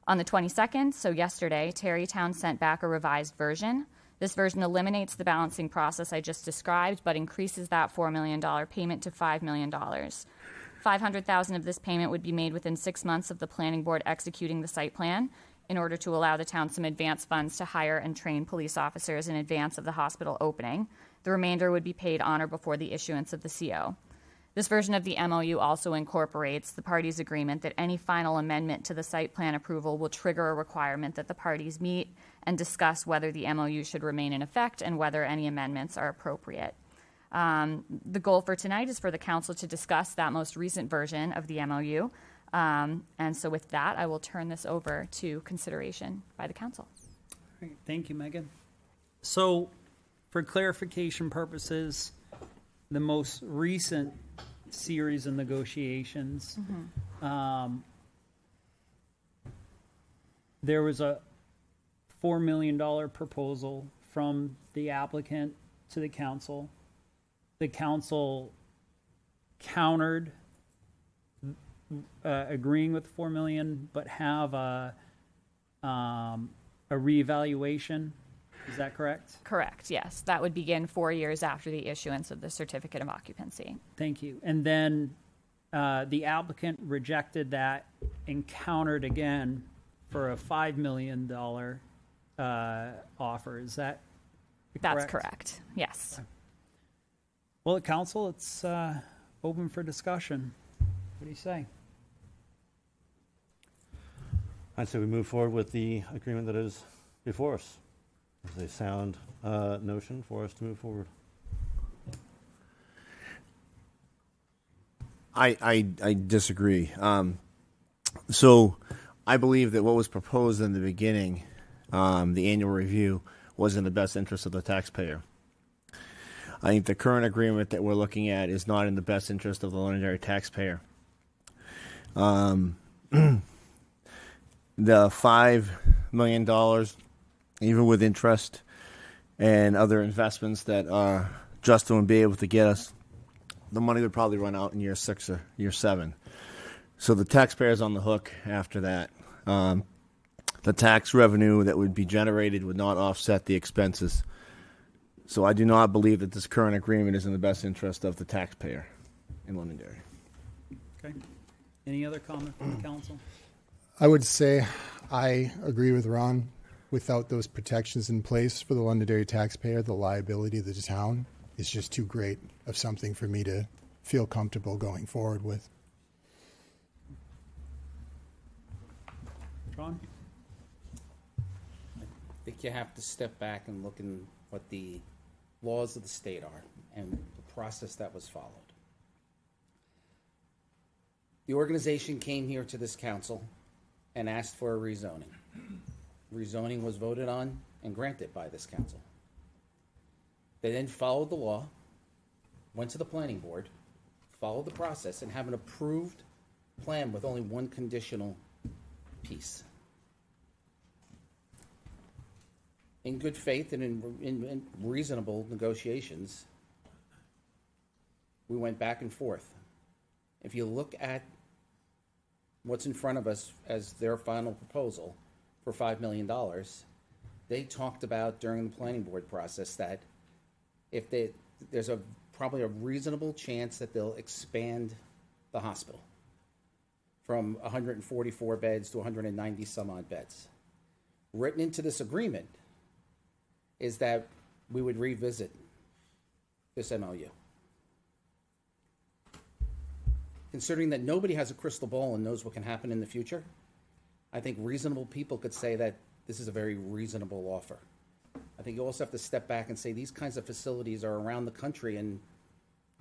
On the 22nd, so yesterday, Terrytown sent back a revised version. This version eliminates the balancing process I just described, but increases that $4 million payment to $5 million. $500,000 of this payment would be made within 6 months of the planning board executing the site plan in order to allow the town some advance funds to hire and train police officers in advance of the hospital opening. The remainder would be paid on or before the issuance of the CO. This version of the MOU also incorporates the parties' agreement that any final amendment to the site plan approval will trigger a requirement that the parties meet and discuss whether the MOU should remain in effect and whether any amendments are appropriate. The goal for tonight is for the council to discuss that most recent version of the MOU. And so with that, I will turn this over to consideration by the council. All right, thank you, Megan. So for clarification purposes, the most recent series of negotiations, there was a $4 million proposal from the applicant to the council. The council countered agreeing with $4 million, but have a reevaluation. Is that correct? Correct, yes. That would begin 4 years after the issuance of the certificate of occupancy. Thank you. And then the applicant rejected that and countered again for a $5 million offer. Is that correct? That's correct, yes. Okay. Well, at council, it's open for discussion. What do you say? I'd say we move forward with the agreement that is before us. It's a sound notion for us to move forward. I disagree. So I believe that what was proposed in the beginning, the annual review, was in the best interest of the taxpayer. I think the current agreement that we're looking at is not in the best interest of the Londonderry taxpayer. The $5 million even with interest and other investments that Justin would be able to get us, the money would probably run out in year 6 or year 7. So the taxpayer's on the hook after that. The tax revenue that would be generated would not offset the expenses. So I do not believe that this current agreement is in the best interest of the taxpayer in Londonderry. Okay. Any other comment from the council? I would say I agree with Ron. Without those protections in place for the Londonderry taxpayer, the liability of the town is just too great of something for me to feel comfortable going forward with. Ron? I think you have to step back and look in what the laws of the state are and the process that was followed. The organization came here to this council and asked for a rezoning. Rezoning was voted on and granted by this council. They then followed the law, went to the planning board, followed the process, and have an approved plan with only one conditional piece. In good faith and in reasonable negotiations, we went back and forth. If you look at what's in front of us as their final proposal for $5 million, they talked about during the planning board process that if there's probably a reasonable chance that they'll expand the hospital from 144 beds to 190 some odd beds. Written into this agreement is that we would revisit this MOU. Considering that nobody has a crystal ball and knows what can happen in the future, I think reasonable people could say that this is a very reasonable offer. I think you also have to step back and say these kinds of facilities are around the country and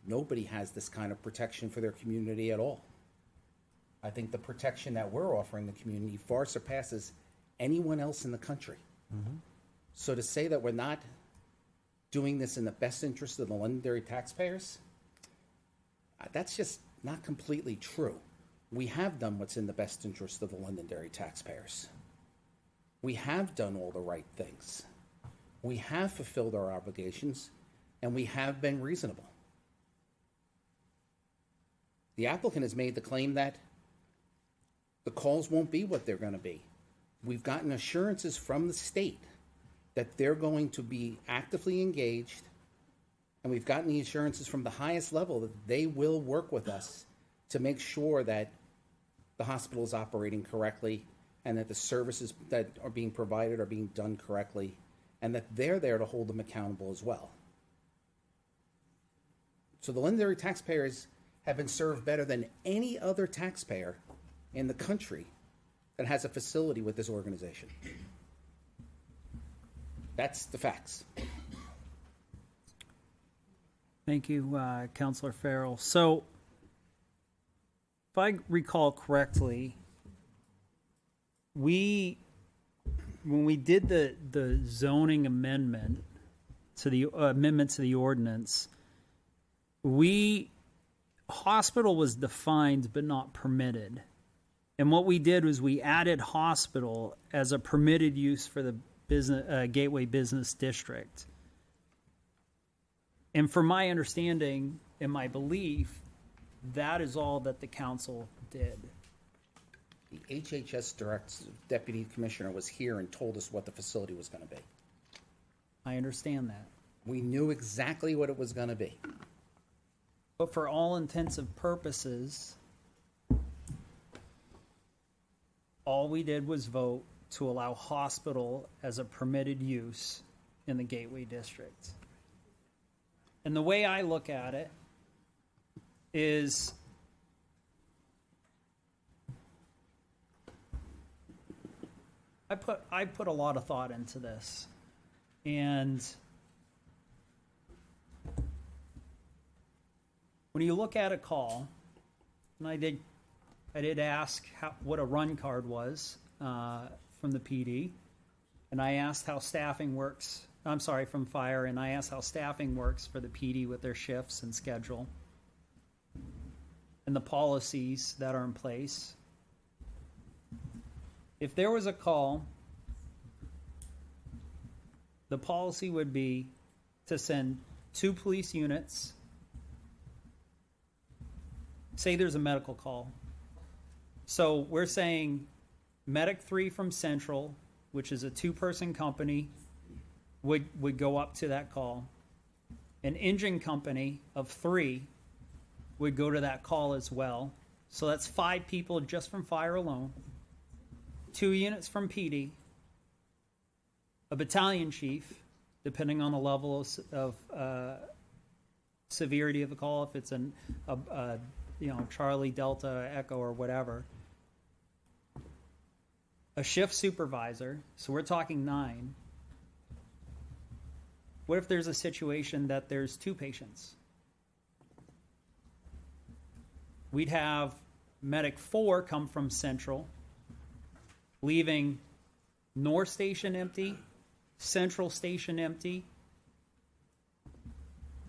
nobody has this kind of protection for their community at all. I think the protection that we're offering the community far surpasses anyone else in the country. Mm-hmm. So to say that we're not doing this in the best interest of the Londonderry taxpayers, that's just not completely true. We have done what's in the best interest of the Londonderry taxpayers. We have done all the right things. We have fulfilled our obligations, and we have been reasonable. The applicant has made the claim that the calls won't be what they're going to be. We've gotten assurances from the state that they're going to be actively engaged, and we've gotten the assurances from the highest level that they will work with us to make sure that the hospital is operating correctly and that the services that are being provided are being done correctly, and that they're there to hold them accountable as well. So the Londonderry taxpayers have been served better than any other taxpayer in the country that has a facility with this organization. That's the facts. Thank you, Councillor Farrell. So, if I recall correctly, when we did the zoning amendment to the ordinance, hospital was defined but not permitted. And what we did was we added hospital as a permitted use for the Gateway Business District. And from my understanding and my belief, that is all that the council did. The HHS deputy commissioner was here and told us what the facility was going to be. I understand that. We knew exactly what it was going to be. But for all intents and purposes, all we did was vote to allow hospital as a permitted use in the Gateway District. And the way I look at it is I put a lot of thought into this. And when you look at a call, and I did ask what a run card was from the PD, and I asked how staffing works. I'm sorry, from fire, and I asked how staffing works for the PD with their shifts and schedule, and the policies that are in place. If there was a call the policy would be to send 2 police units. Say there's a medical call. So we're saying Medic 3 from Central, which is a 2-person company, would go up to that call. An engine company of 3 would go to that call as well. So that's 5 people just from fire alone. 2 units from PD. A battalion chief, depending on the level of severity of the call, if it's Charlie, Delta, Echo, or whatever. A shift supervisor, so we're talking 9. What if there's a situation that there's 2 patients? We'd have Medic 4 come from Central, leaving North Station empty, Central Station empty,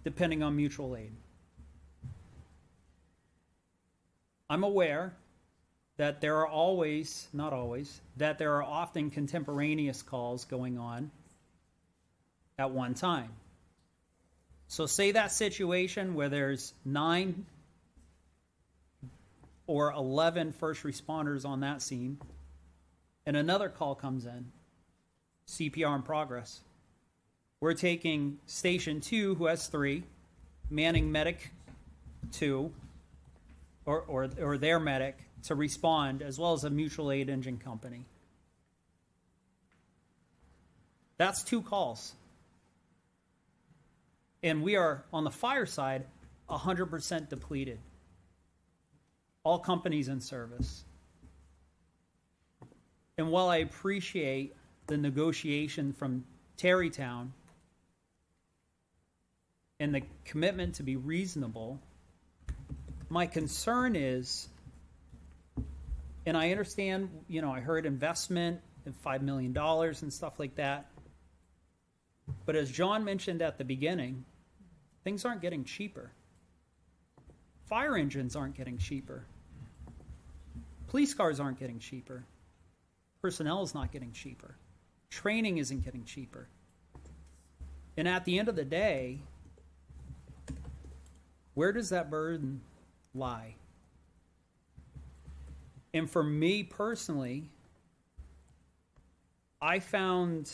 depending on mutual aid. I'm aware that there are always, not always, that there are often contemporaneous calls going on at one time. So say that situation where there's 9 or 11 first responders on that scene, and another call comes in, CPR in progress. We're taking Station 2, who has 3, manning Medic 2, or their medic, to respond, as well as a mutual aid engine company. That's 2 calls. And we are, on the fire side, 100% depleted. All companies in service. And while I appreciate the negotiation from Terrytown and the commitment to be reasonable, my concern is, and I understand, I heard investment in $5 million and stuff like that. But as John mentioned at the beginning, things aren't getting cheaper. Fire engines aren't getting cheaper. Police cars aren't getting cheaper. Personnel is not getting cheaper. Training isn't getting cheaper. And at the end of the day, where does that burden lie? And for me personally, I found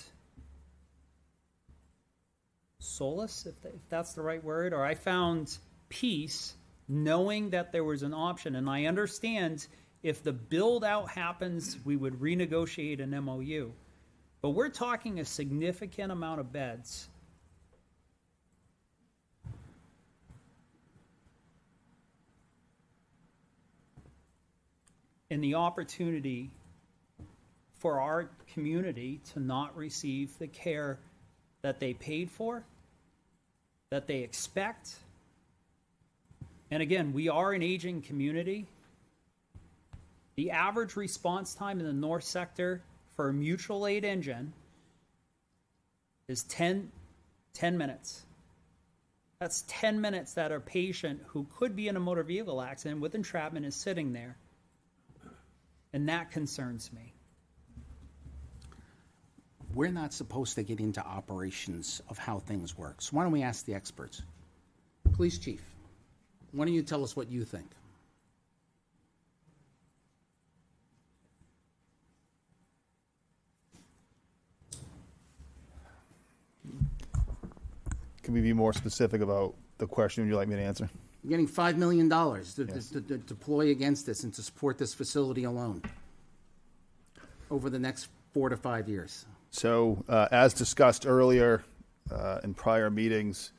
solace, if that's the right word, or I found peace knowing that there was an option. And I understand if the build out happens, we would renegotiate an MOU. But we're talking a significant amount of beds. And the opportunity for our community to not receive the care that they paid for, that they expect. And again, we are an aging community. The average response time in the north sector for a mutual aid engine is 10 minutes. That's 10 minutes that a patient who could be in a motor vehicle accident with entrapment is sitting there. And that concerns me. We're not supposed to get into operations of how things work. So why don't we ask the experts? Police Chief, why don't you tell us what you think? Can we be more specific about the question you'd like me to answer? You're getting $5 million to deploy against this and to support this facility alone over the next 4 to 5 years. So, as discussed earlier in prior meetings,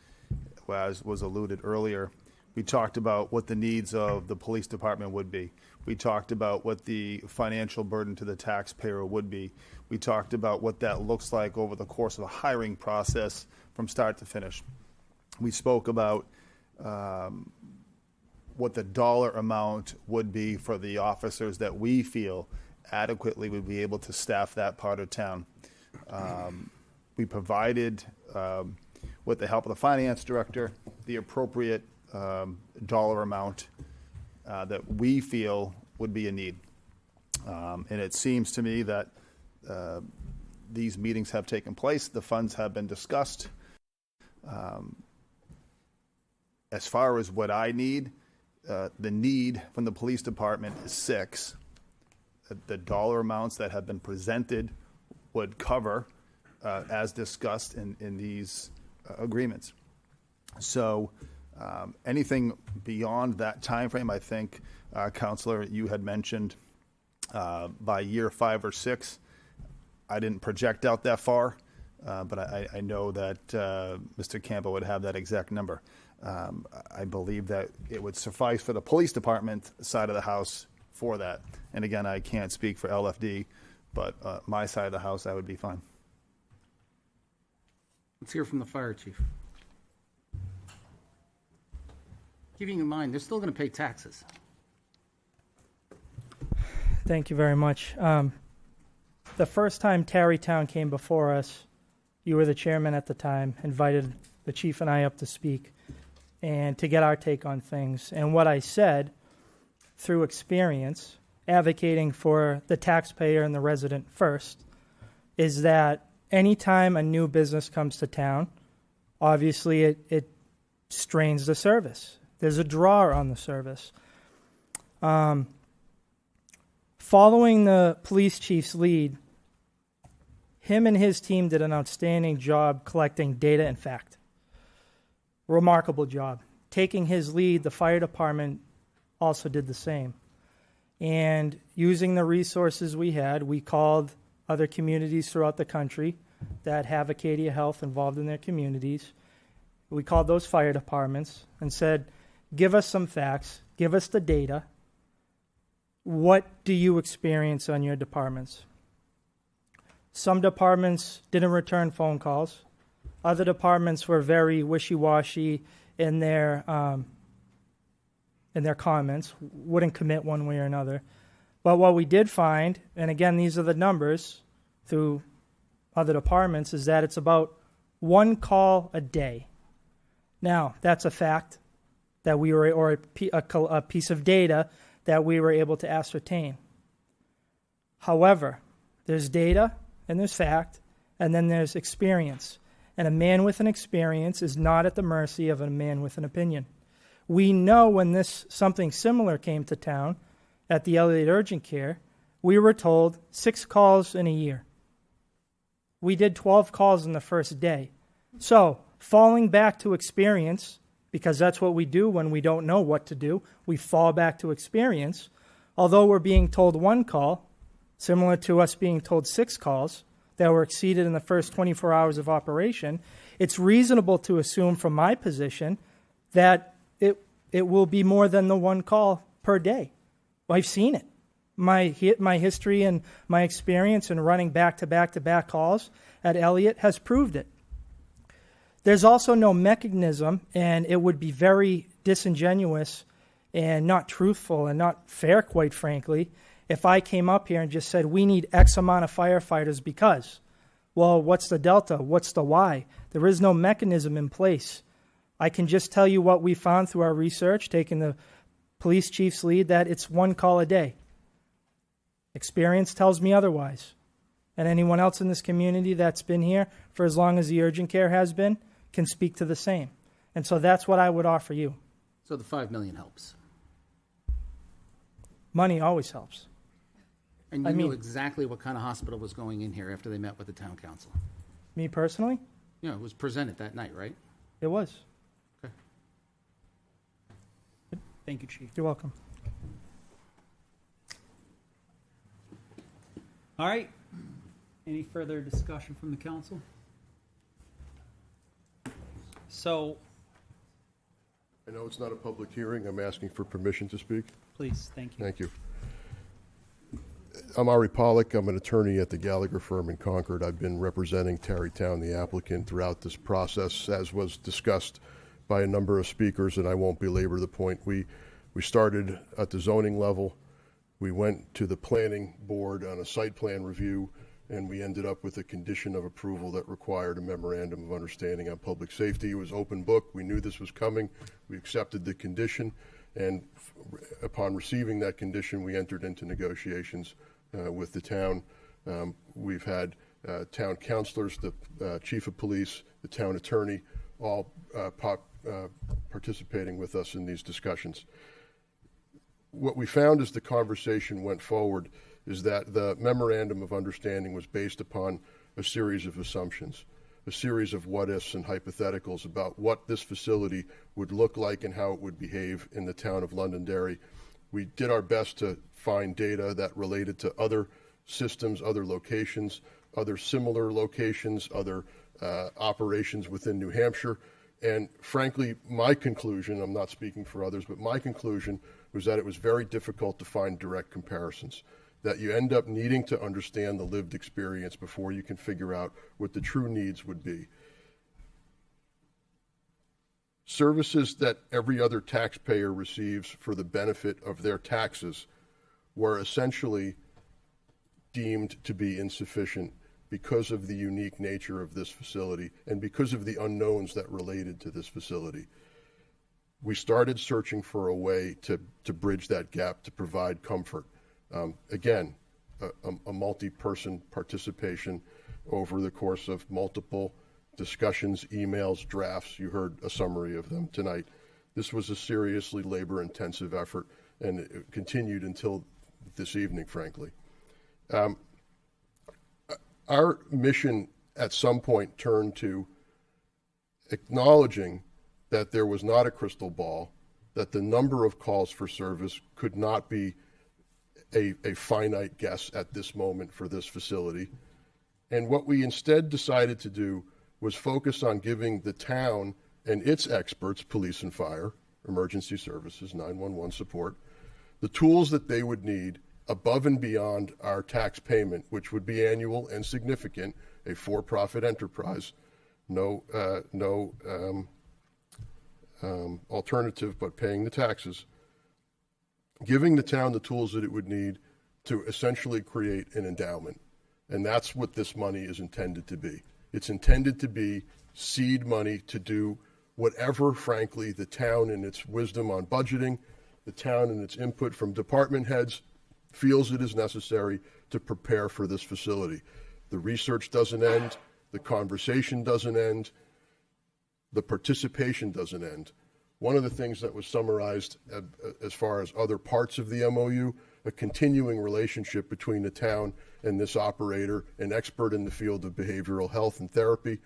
as was alluded earlier, we talked about what the needs of the police department would be. We talked about what the financial burden to the taxpayer would be. We talked about what that looks like over the course of a hiring process from start to finish. We spoke about what the dollar amount would be for the officers that we feel adequately would be able to staff that part of town. We provided, with the help of the finance director, the appropriate dollar amount that we feel would be a need. And it seems to me that these meetings have taken place. The funds have been discussed. As far as what I need, the need from the police department is 6. The dollar amounts that have been presented would cover, as discussed in these agreements. So anything beyond that time frame, I think, Counselor, you had mentioned by year 5 or 6. I didn't project out that far, but I know that Mr. Campbell would have that exact number. I believe that it would suffice for the police department side of the house for that. And again, I can't speak for LFD, but my side of the house, that would be fine. Let's hear from the fire chief. Keeping in mind, they're still going to pay taxes. Thank you very much. The first time Tarrytown came before us, you were the chairman at the time, invited the chief and I up to speak and to get our take on things. And what I said, through experience, advocating for the taxpayer and the resident first, is that anytime a new business comes to town, obviously it strains the service. There's a draw on the service. Following the police chief's lead, him and his team did an outstanding job collecting data and fact. Remarkable job. Taking his lead, the fire department also did the same. And using the resources we had, we called other communities throughout the country that have Acadia Health involved in their communities. We called those fire departments and said, give us some facts, give us the data. What do you experience on your departments? Some departments didn't return phone calls. Other departments were very wishy-washy in their comments, wouldn't commit one way or another. But what we did find, and again, these are the numbers through other departments, is that it's about 1 call a day. Now, that's a fact that we were, or a piece of data that we were able to ascertain. However, there's data and there's fact, and then there's experience. And a man with an experience is not at the mercy of a man with an opinion. We know when something similar came to town at the Elliott Urgent Care, we were told 6 calls in a year. We did 12 calls in the first day. So, falling back to experience, because that's what we do when we don't know what to do, we fall back to experience. Although we're being told 1 call, similar to us being told 6 calls that were exceeded in the first 24 hours of operation, it's reasonable to assume from my position that it will be more than the 1 call per day. I've seen it. My history and my experience in running back-to-back-to-back calls at Elliott has proved it. There's also no mechanism, and it would be very disingenuous and not truthful and not fair, quite frankly, if I came up here and just said, we need X amount of firefighters because, well, what's the delta? What's the why? There is no mechanism in place. I can just tell you what we found through our research, taking the police chief's lead, that it's 1 call a day. Experience tells me otherwise. And anyone else in this community that's been here for as long as the urgent care has been can speak to the same. And so that's what I would offer you. So the $5 million helps. Money always helps. And you knew exactly what kind of hospital was going in here after they met with the town council. Me personally? Yeah, it was presented that night, right? It was. Okay. Thank you, Chief. You're welcome. All right. Any further discussion from the council? So, I know it's not a public hearing. I'm asking for permission to speak. please, thank you. Thank you. I'm Ari Pollack. I'm an attorney at the Gallagher firm in Concord. I've been representing Tarrytown, the applicant, throughout this process, as was discussed by a number of speakers, and I won't belabor the point. We started at the zoning level. We went to the planning board on a site plan review, and we ended up with a condition of approval that required a memorandum of understanding on public safety. It was open book. We knew this was coming. We accepted the condition, and upon receiving that condition, we entered into negotiations with the town. We've had town councilors, the chief of police, the town attorney, all participating with us in these discussions. What we found as the conversation went forward is that the memorandum of understanding was based upon a series of assumptions, a series of what-ifs and hypotheticals about what this facility would look like and how it would behave in the town of Londonderry. We did our best to find data that related to other systems, other locations, other similar locations, other operations within New Hampshire. And frankly, my conclusion, I'm not speaking for others, but my conclusion was that it was very difficult to find direct comparisons, that you end up needing to understand the lived experience before you can figure out what the true needs would be. Services that every other taxpayer receives for the benefit of their taxes were essentially deemed to be insufficient because of the unique nature of this facility and because of the unknowns that related to this facility. We started searching for a way to bridge that gap, to provide comfort. Again, a multi-person participation over the course of multiple discussions, emails, drafts. You heard a summary of them tonight. This was a seriously labor-intensive effort, and it continued until this evening, frankly. Our mission at some point turned to acknowledging that there was not a crystal ball, that the number of calls for service could not be a finite guess at this moment for this facility. And what we instead decided to do was focus on giving the town and its experts, police and fire, emergency services, 911 support, the tools that they would need above and beyond our tax payment, which would be annual and significant, a for-profit enterprise, no alternative but paying the taxes, giving the town the tools that it would need to essentially create an endowment. And that's what this money is intended to be. It's intended to be seed money to do whatever, frankly, the town in its wisdom on budgeting, the town in its input from department heads feels it is necessary to prepare for this facility. The research doesn't end, the conversation doesn't end, the participation doesn't end. One of the things that was summarized as far as other parts of the MOU, a continuing relationship between the town and this operator, an expert in the field of behavioral health and therapy,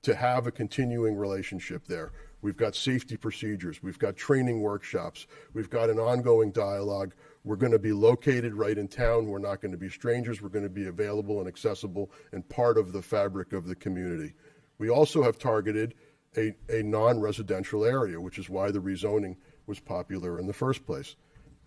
to have a continuing relationship there. We've got safety procedures, we've got training workshops, we've got an ongoing dialogue. We're going to be located right in town. We're not going to be strangers. We're going to be available and accessible and part of the fabric of the community. We also have targeted a non-residential area, which is why the rezoning was popular in the first place.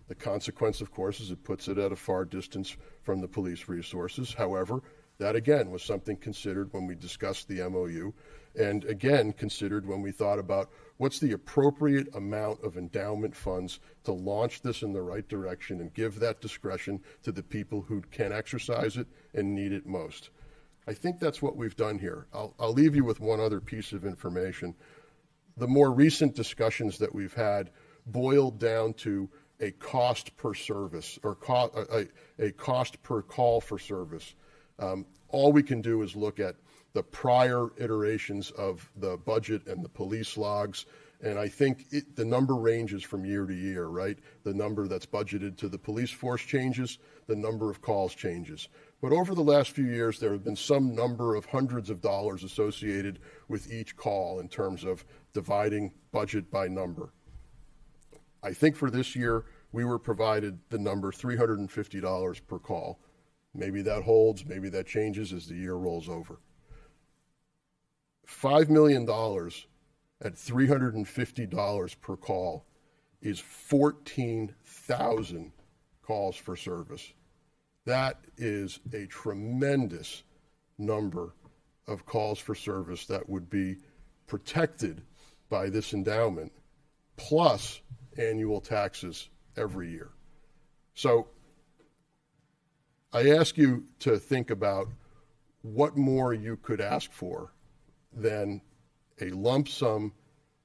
The consequence, of course, is it puts it at a far distance from the police resources. However, that again was something considered when we discussed the MOU, and again considered when we thought about what's the appropriate amount of endowment funds to launch this in the right direction and give that discretion to the people who can exercise it and need it most. I think that's what we've done here. I'll leave you with one other piece of information. The more recent discussions that we've had boiled down to a cost per service or a cost per call for service. All we can do is look at the prior iterations of the budget and the police logs, and I think the number ranges from year to year, right? The number that's budgeted to the police force changes, the number of calls changes. But over the last few years, there have been some number of hundreds of dollars associated with each call in terms of dividing budget by number. I think for this year, we were provided the number $350 per call. Maybe that holds, maybe that changes as the year rolls over. $5 million at $350 per call is 14,000 calls for service. That is a tremendous number of calls for service that would be protected by this endowment, plus annual taxes every year. So I ask you to think about what more you could ask for than a lump sum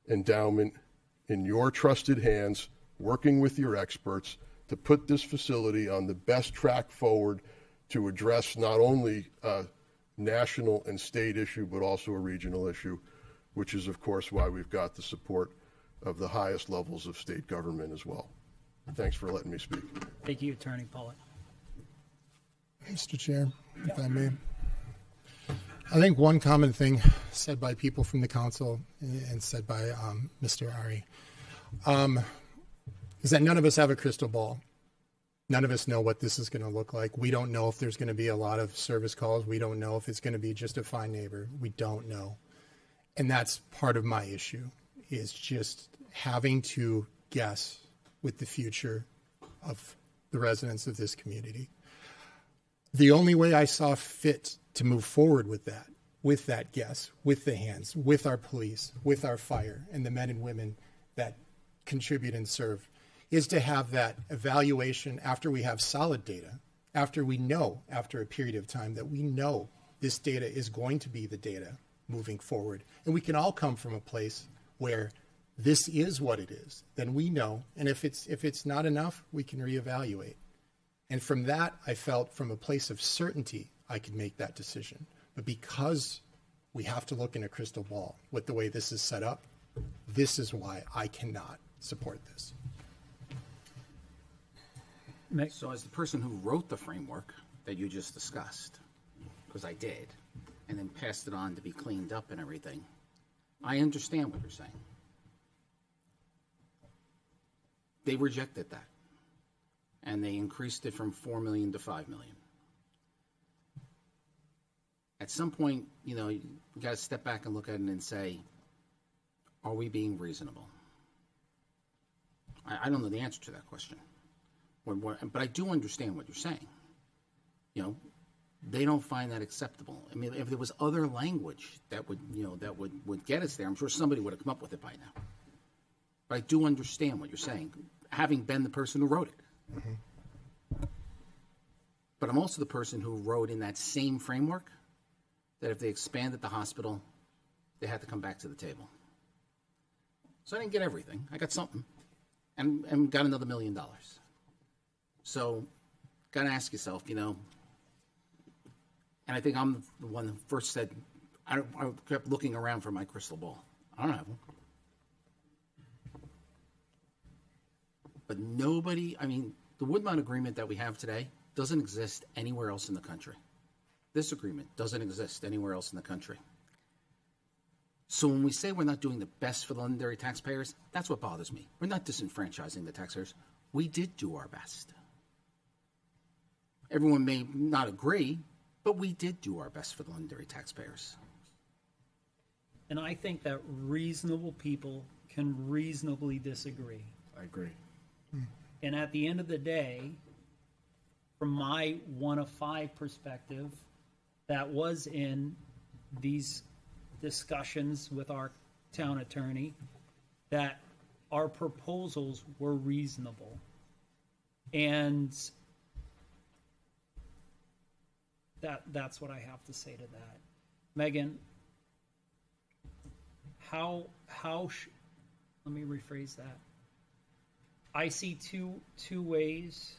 endowment in your trusted hands, working with your experts to put this facility on the best track forward to address not only national and state issue, but also a regional issue, which is, of course, why we've got the support of the highest levels of state government as well. Thanks for letting me speak. Thank you, Attorney Pollock. Mr. Chair, if I may. I think one common thing said by people from the council and said by Mr. Ari is that none of us have a crystal ball. None of us know what this is going to look like. We don't know if there's going to be a lot of service calls. We don't know if it's going to be just a fine neighbor. We don't know. And that's part of my issue, is just having to guess with the future of the residents of this community. The only way I saw fit to move forward with that guess, with the hands, with our police, with our fire, and the men and women that contribute and serve, is to have that evaluation after we have solid data, after we know, after a period of time, that we know this data is going to be the data moving forward. And we can all come from a place where this is what it is. Then we know, and if it's not enough, we can reevaluate. And from that, I felt from a place of certainty, I could make that decision. But because we have to look in a crystal ball with the way this is set up, this is why I cannot support this. So as the person who wrote the framework that you just discussed, because I did, and then passed it on to be cleaned up and everything, I understand what you're saying. They rejected that, and they increased it from 4 million to 5 million. At some point, you got to step back and look at it and say, are we being reasonable? I don't know the answer to that question. But I do understand what you're saying. They don't find that acceptable. I mean, if there was other language that would get us there, I'm sure somebody would have come up with it by now. But I do understand what you're saying, having been the person who wrote it. Mm-hmm. But I'm also the person who wrote in that same framework that if they expanded the hospital, they had to come back to the table. So I didn't get everything. I got something, and got another $1 million. So, got to ask yourself, and I think I'm the one who first said, I kept looking around for my crystal ball. I don't have one. But nobody, the Woodmont agreement that we have today doesn't exist anywhere else in the country. This agreement doesn't exist anywhere else in the country. So when we say we're not doing the best for the Londonderry taxpayers, that's what bothers me. We're not disenfranchising the taxpayers. We did do our best. Everyone may not agree, but we did do our best for the Londonderry taxpayers. And I think that reasonable people can reasonably disagree. I agree. And at the end of the day, from my 1 of 5 perspective, that was in these discussions with our town attorney, that our proposals were reasonable. And that's what I have to say to that. Megan, let me rephrase that. I see two ways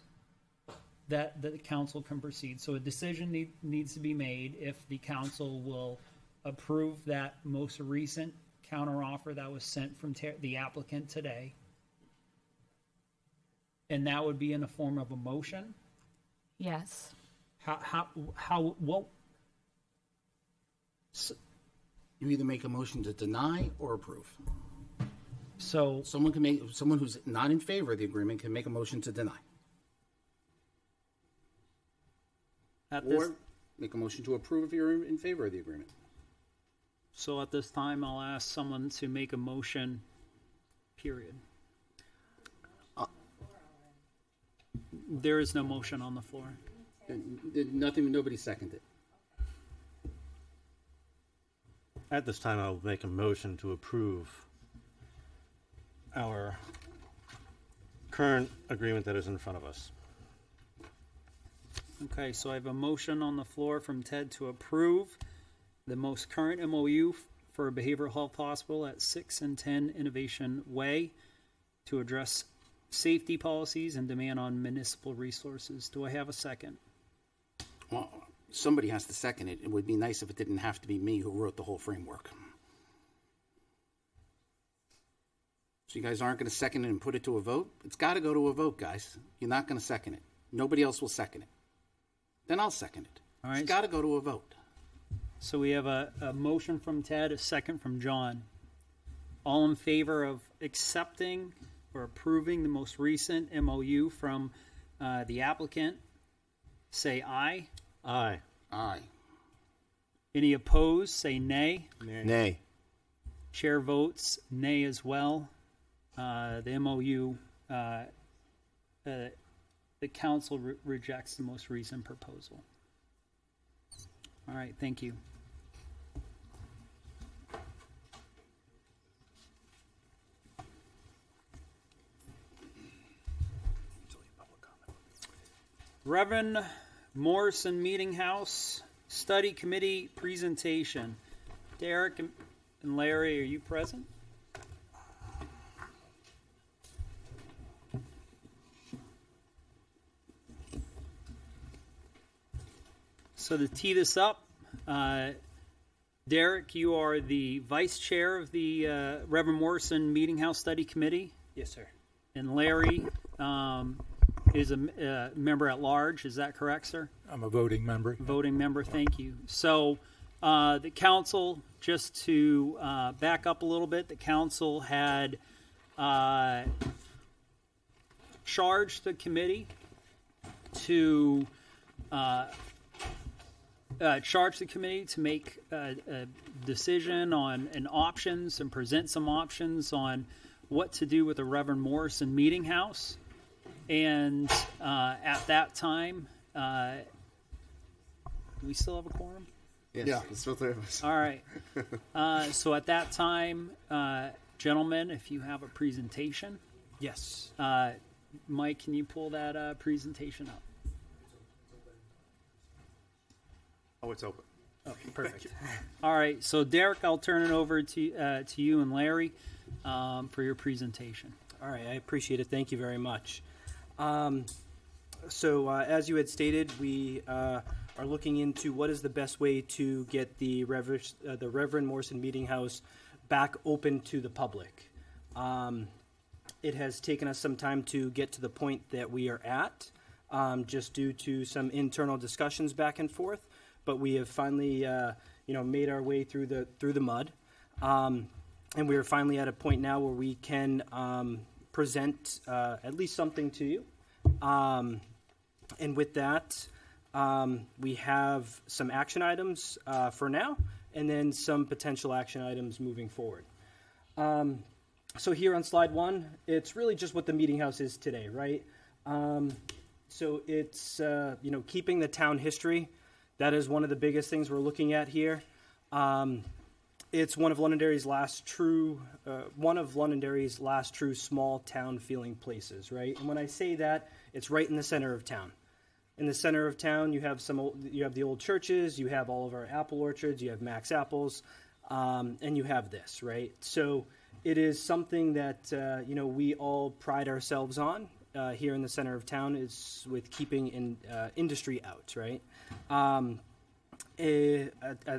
that the council can proceed. So a decision needs to be made if the council will approve that most recent counteroffer that was sent from the applicant today. And that would be in the form of a motion. Yes. You either make a motion to deny or approve. So someone who's not in favor of the agreement can make a motion to deny. Or make a motion to approve if you're in favor of the agreement. So at this time, I'll ask someone to make a motion, period. There is no motion on the floor. Nobody seconded. At this time, I'll make a motion to approve our current agreement that is in front of us. Okay, so I have a motion on the floor from Ted to approve the most current MOU for a behavioral health hospital at 6 and 10 Innovation Way to address safety policies and demand on municipal resources. Do I have a second? Well, somebody has to second it. It would be nice if it didn't have to be me who wrote the whole framework. So you guys aren't going to second it and put it to a vote? It's got to go to a vote, guys. You're not going to second it. Nobody else will second it. Then I'll second it. All right. It's got to go to a vote. So we have a motion from Ted, a second from John. All in favor of accepting or approving the most recent MOU from the applicant, say aye. Aye. Aye. Any opposed, say nay. Nay. Chair votes nay as well. The MOU, the council rejects the most recent proposal. All right, thank you. Reverend Morrison Meeting House Study Committee presentation. Derek and Larry, are you present? So to tee this up, Derek, you are the vice chair of the Reverend Morrison Meeting House Study Committee. Yes, sir. And Larry is a member at large. Is that correct, sir? I'm a voting member. Voting member, thank you. So the council, just to back up a little bit, the council had charged the committee to make a decision on options and present some options on what to do with the Reverend Morrison Meeting House. And at that time, we still have a quorum? Yes, yeah, it's still 3 of us. All right. So at that time, gentlemen, if you have a presentation. Yes. Mike, can you pull that presentation up? Oh, it's open. Okay, perfect. All right. So Derek, I'll turn it over to you and Larry for your presentation. All right. I appreciate it. Thank you very much. So as you had stated, we are looking into what is the best way to get the Reverend Morrison Meeting House back open to the public. It has taken us some time to get to the point that we are at, just due to some internal discussions back and forth. But we have finally, made our way through the mud, and we are finally at a point now where we can present at least something to you. And with that, we have some action items for now, and then some potential action items moving forward. So here on slide 1, it's really just what the meeting house is today, right? So it's keeping the town history. That is one of the biggest things we're looking at here. It's one of Londonderry's last true small town feeling places, right? And when I say that, it's right in the center of town. In the center of town, you have the old churches, you have all of our apple orchards, you have Max Apples, and you have this, right? So it is something that we all pride ourselves on here in the center of town, is with keeping industry out, right? On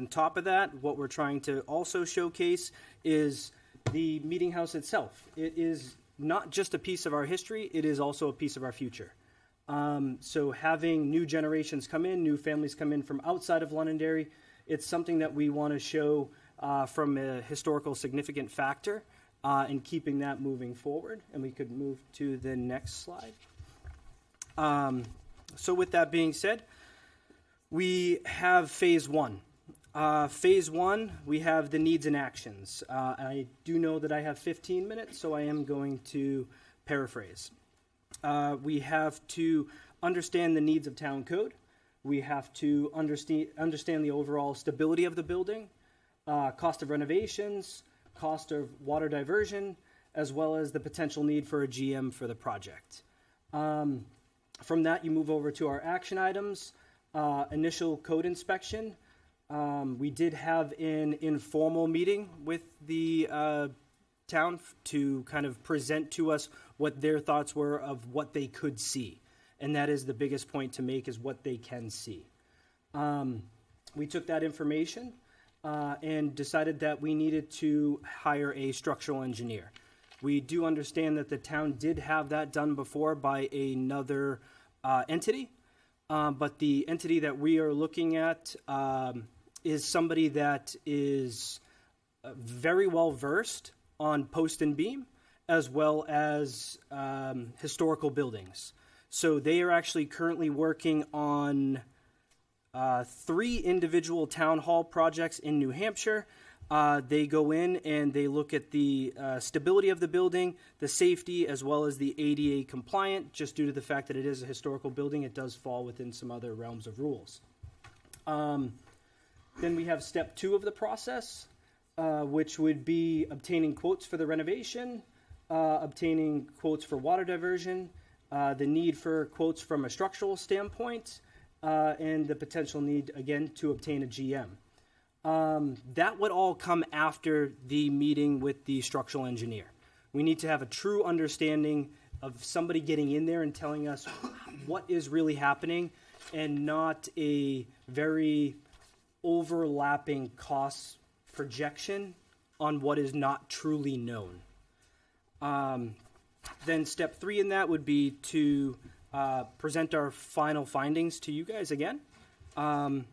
top of that, what we're trying to also showcase is the meeting house itself. It is not just a piece of our history, it is also a piece of our future. So having new generations come in, new families come in from outside of Londonderry, it's something that we want to show from a historical significant factor in keeping that moving forward. And we could move to the next slide. So with that being said, we have phase 1. Phase 1, we have the needs and actions. I do know that I have 15 minutes, so I am going to paraphrase. We have to understand the needs of town code. We have to understand the overall stability of the building, cost of renovations, cost of water diversion, as well as the potential need for a GM for the project. From that, you move over to our action items. Initial code inspection. We did have an informal meeting with the town to kind of present to us what their thoughts were of what they could see. And that is the biggest point to make, is what they can see. We took that information and decided that we needed to hire a structural engineer. We do understand that the town did have that done before by another entity, but the entity that we are looking at is somebody that is very well versed on post and beam, as well as historical buildings. So they are actually currently working on 3 individual town hall projects in New Hampshire. They go in and they look at the stability of the building, the safety, as well as the ADA compliant. Just due to the fact that it is a historical building, it does fall within some other realms of rules. Then we have step 2 of the process, which would be obtaining quotes for the renovation, obtaining quotes for water diversion, the need for quotes from a structural standpoint, and the potential need, again, to obtain a GM. That would all come after the meeting with the structural engineer. We need to have a true understanding of somebody getting in there and telling us what is really happening, and not a very overlapping cost projection on what is not truly known. Then step 3 in that would be to present our final findings to you guys again, and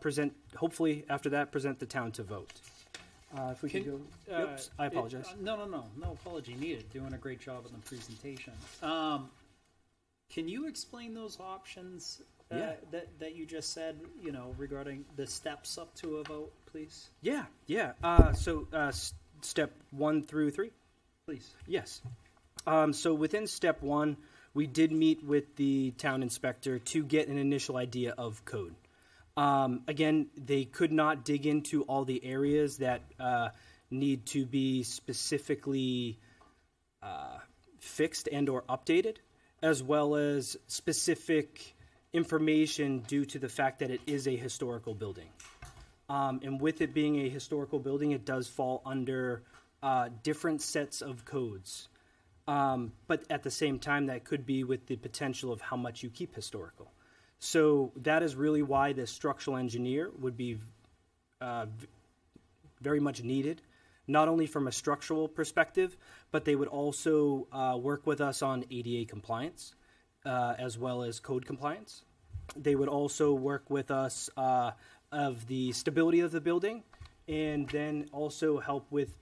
present, hopefully after that, present the town to vote. If we could go, oops, I apologize. No apology needed. Doing a great job on the presentation. Can you explain those options that you just said, regarding the steps up to a vote, please? Yeah. Step 1 through 3? Please. Yes. So within step 1, we did meet with the town inspector to get an initial idea of code. Again, they could not dig into all the areas that need to be specifically fixed and or updated, as well as specific information due to the fact that it is a historical building. And with it being a historical building, it does fall under different sets of codes. But at the same time, that could be with the potential of how much you keep historical. So that is really why this structural engineer would be very much needed, not only from a structural perspective, but they would also work with us on ADA compliance, as well as code compliance. They would also work with us of the stability of the building, and then also help with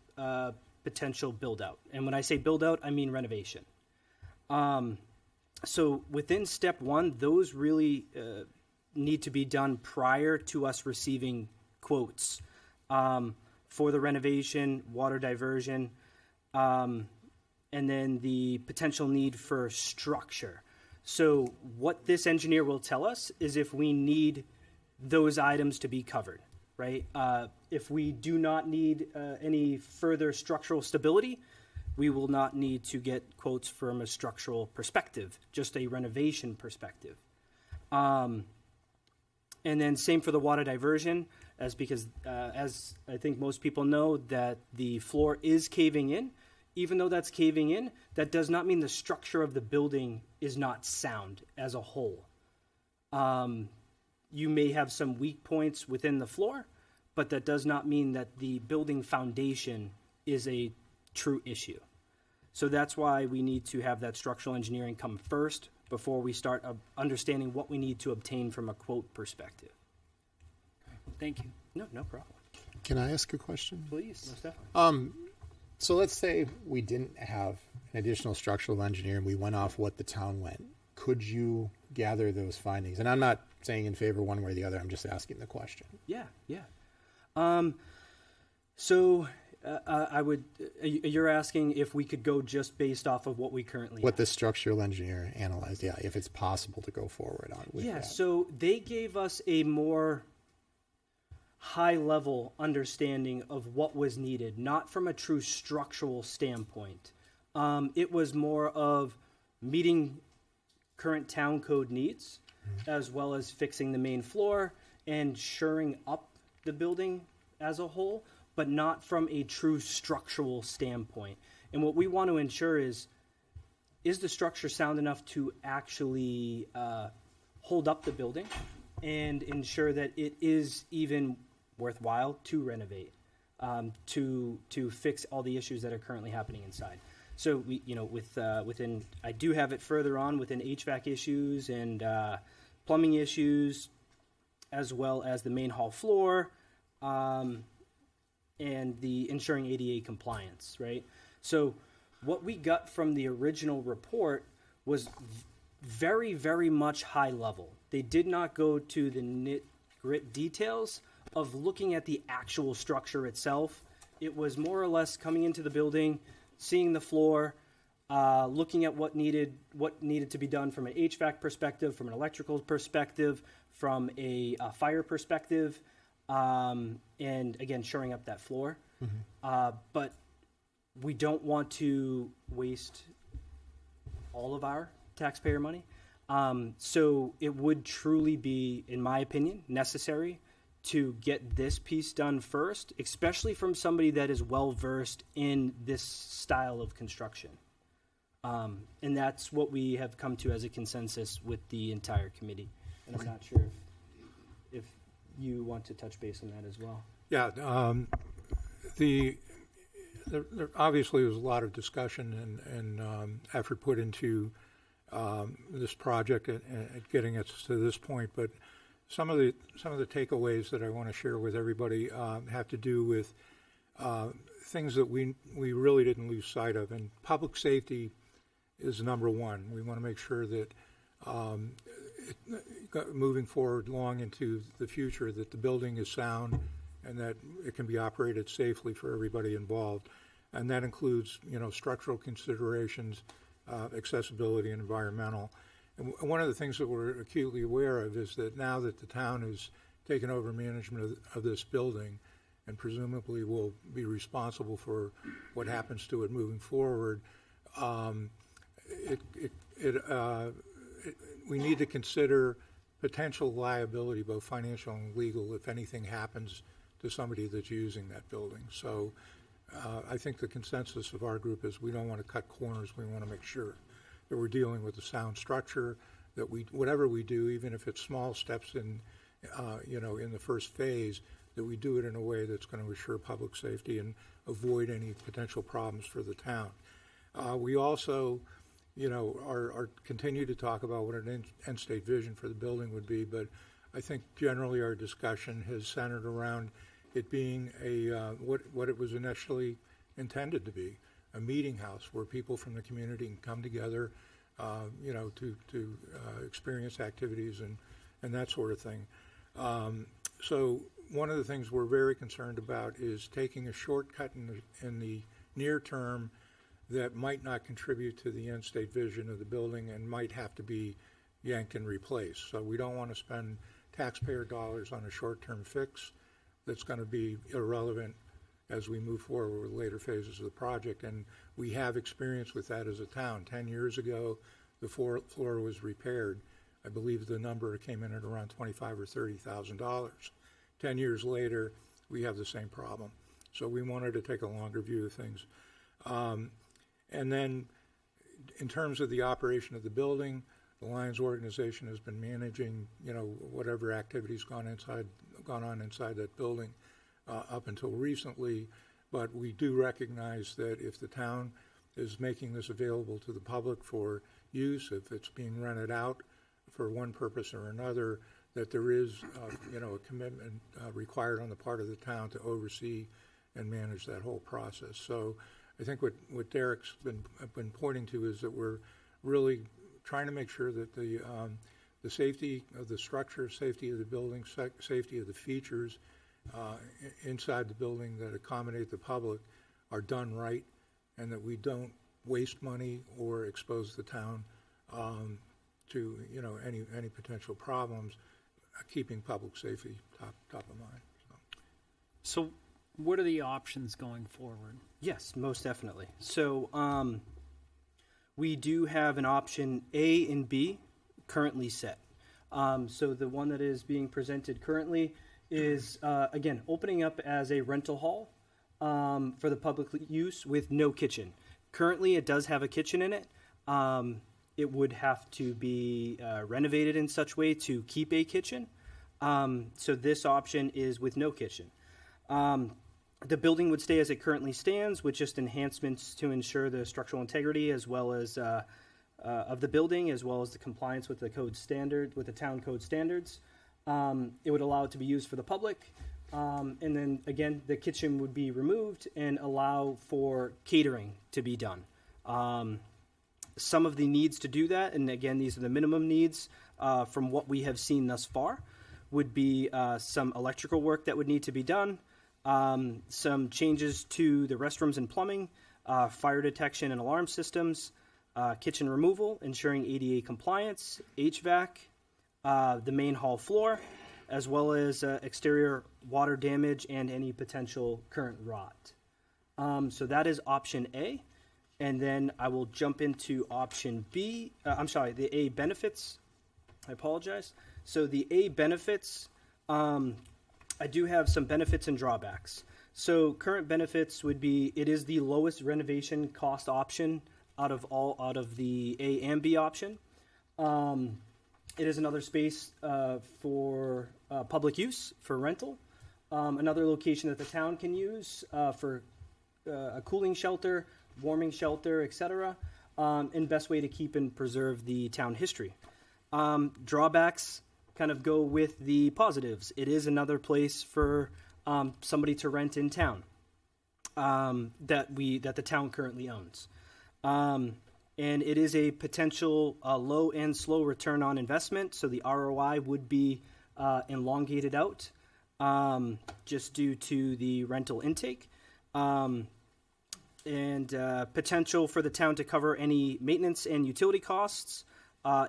potential build out. And when I say build out, I mean renovation. So within step 1, those really need to be done prior to us receiving quotes for the renovation, water diversion, and then the potential need for structure. So what this engineer will tell us is if we need those items to be covered, right? If we do not need any further structural stability, we will not need to get quotes from a structural perspective, just a renovation perspective. And then same for the water diversion, because as I think most people know, that the floor is caving in. Even though that's caving in, that does not mean the structure of the building is not sound as a whole. You may have some weak points within the floor, but that does not mean that the building foundation is a true issue. So that's why we need to have that structural engineering come first before we start understanding what we need to obtain from a quote perspective. Thank you. No problem. Can I ask a question? Please, most definitely. So let's say we didn't have an additional structural engineer and we went off what the town went. Could you gather those findings? And I'm not saying in favor one way or the other. I'm just asking the question. Yeah. I would. You're asking if we could go just based off of what we currently what have. The structural engineer analyzed. Yeah, if it's possible to go forward on with that. So they gave us a more high-level understanding of what was needed, not from a true structural standpoint. It was more of meeting current town code needs, as well as fixing the main floor and shoring up the building as a whole, but not from a true structural standpoint. And what we want to ensure is the structure sound enough to actually hold up the building, and ensure that it is even worthwhile to renovate, to fix all the issues that are currently happening inside. So we, within, I do have it further on within HVAC issues and plumbing issues, as well as the main hall floor, and the ensuring ADA compliance, right? So what we got from the original report was very, very much high level. They did not go to the nit-grit details of looking at the actual structure itself. It was more or less coming into the building, seeing the floor, looking at what needed to be done from an HVAC perspective, from an electrical perspective, from a fire perspective, and again, shoring up that floor. But we don't want to waste all of our taxpayer money. So it would truly be, in my opinion, necessary to get this piece done first, especially from somebody that is well-versed in this style of construction. And that's what we have come to as a consensus with the entire committee. And I'm not sure if you want to touch base on that as well. Yeah, there obviously was a lot of discussion and effort put into this project and getting us to this point, but some of the takeaways that I want to share with everybody have to do with things that we really didn't lose sight of. And public safety is number one. We want to make sure that moving forward long into the future, that the building is sound and that it can be operated safely for everybody involved. And that includes, structural considerations, accessibility, and environmental. And one of the things that we're acutely aware of is that now that the town has taken over management of this building and presumably will be responsible for what happens to it moving forward, we need to consider potential liability, both financial and legal, if anything happens to somebody that's using that building. So I think the consensus of our group is we don't want to cut corners. We want to make sure that we're dealing with a sound structure, that whatever we do, even if it's small steps in the first phase, that we do it in a way that's going to assure public safety and avoid any potential problems for the town. We also, are continue to talk about what an end state vision for the building would be, but I think generally our discussion has centered around it being what it was initially intended to be, a meeting house where people from the community can come together, to experience activities and that sort of thing. So one of the things we're very concerned about is taking a shortcut in the near term that might not contribute to the end state vision of the building and might have to be yanked and replaced. So we don't want to spend taxpayer dollars on a short-term fix that's going to be irrelevant as we move forward with later phases of the project. And we have experience with that as a town. 10 years ago, the floor was repaired. I believe the number came in at around $25,000 or $30,000. 10 years later, we have the same problem. So we wanted to take a longer view of things. And then in terms of the operation of the building, the Lions organization has been managing, whatever activities gone on inside that building up until recently. But we do recognize that if the town is making this available to the public for use, if it's being rented out for one purpose or another, that there is, a commitment required on the part of the town to oversee and manage that whole process. So I think what Derek's been pointing to is that we're really trying to make sure that the safety of the structure, safety of the building, safety of the features inside the building that accommodate the public are done right, and that we don't waste money or expose the town to any potential problems, keeping public safety top of mind. So what are the options going forward? Yes, most definitely. So we do have an option A and B currently set. So the one that is being presented currently is, again, opening up as a rental hall for the public use with no kitchen. Currently, it does have a kitchen in it. It would have to be renovated in such way to keep a kitchen. So this option is with no kitchen. The building would stay as it currently stands with just enhancements to ensure the structural integrity as well as of the building, as well as the compliance with the town code standards. It would allow it to be used for the public. And then again, the kitchen would be removed and allow for catering to be done. Some of the needs to do that, and again, these are the minimum needs from what we have seen thus far, would be some electrical work that would need to be done, some changes to the restrooms and plumbing, fire detection and alarm systems, kitchen removal, ensuring ADA compliance, HVAC, the main hall floor, as well as exterior water damage and any potential current rot. So that is option A. And then I will jump into option B. The A benefits. I apologize. So the A benefits, I do have some benefits and drawbacks. So current benefits would be, it is the lowest renovation cost option out of the A and B option. It is another space for public use, for rental. Another location that the town can use for a cooling shelter, warming shelter, etc. And best way to keep and preserve the town history. Drawbacks kind of go with the positives. It is another place for somebody to rent in town that the town currently owns. And it is a potential low and slow return on investment, so the ROI would be elongated out just due to the rental intake. And potential for the town to cover any maintenance and utility costs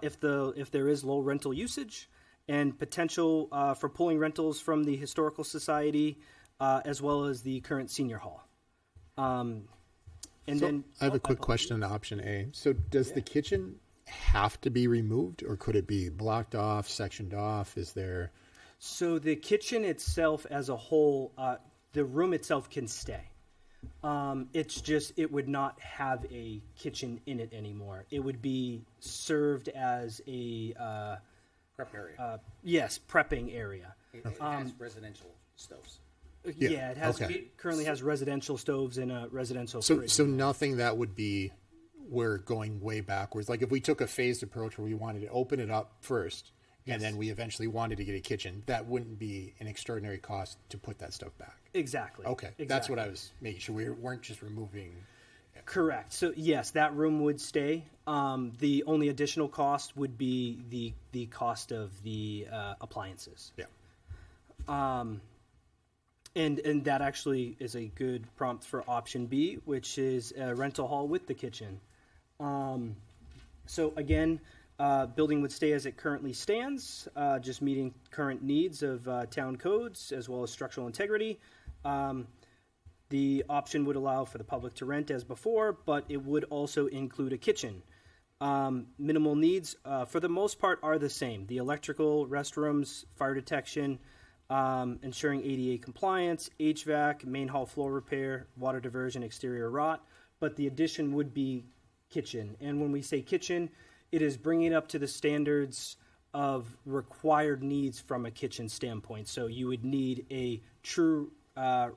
if there is low rental usage, and potential for pulling rentals from the Historical Society as well as the current senior hall. And So then I have a quick question on option A. So does the kitchen have to be removed, or could it be blocked off, sectioned off? Is there... So the kitchen itself as a whole, the room itself can stay. It's just, it would not have a kitchen in it anymore. It would be served as a... Prep area. Yes, prepping area. It has residential stoves. Yeah, it has. It currently has residential stoves and a residential fridge. So nothing that would be we're going way backwards. Like if we took a phased approach where we wanted to open it up first, and then we eventually wanted to get a kitchen, that wouldn't be an extraordinary cost to put that stuff back. Exactly. Okay, Exactly. that's what I was making sure. We weren't just removing... Correct. So yes, that room would stay. The only additional cost would be the cost of the appliances. Yeah. And that actually is a good prompt for option B, which is a rental hall with the kitchen. So again, building would stay as it currently stands, just meeting current needs of town codes as well as structural integrity. The option would allow for the public to rent as before, but it would also include a kitchen. Minimal needs, for the most part, are the same. The electrical, restrooms, fire detection, ensuring ADA compliance, HVAC, main hall floor repair, water diversion, exterior rot, but the addition would be kitchen. And when we say kitchen, it is bringing it up to the standards of required needs from a kitchen standpoint. So you would need a true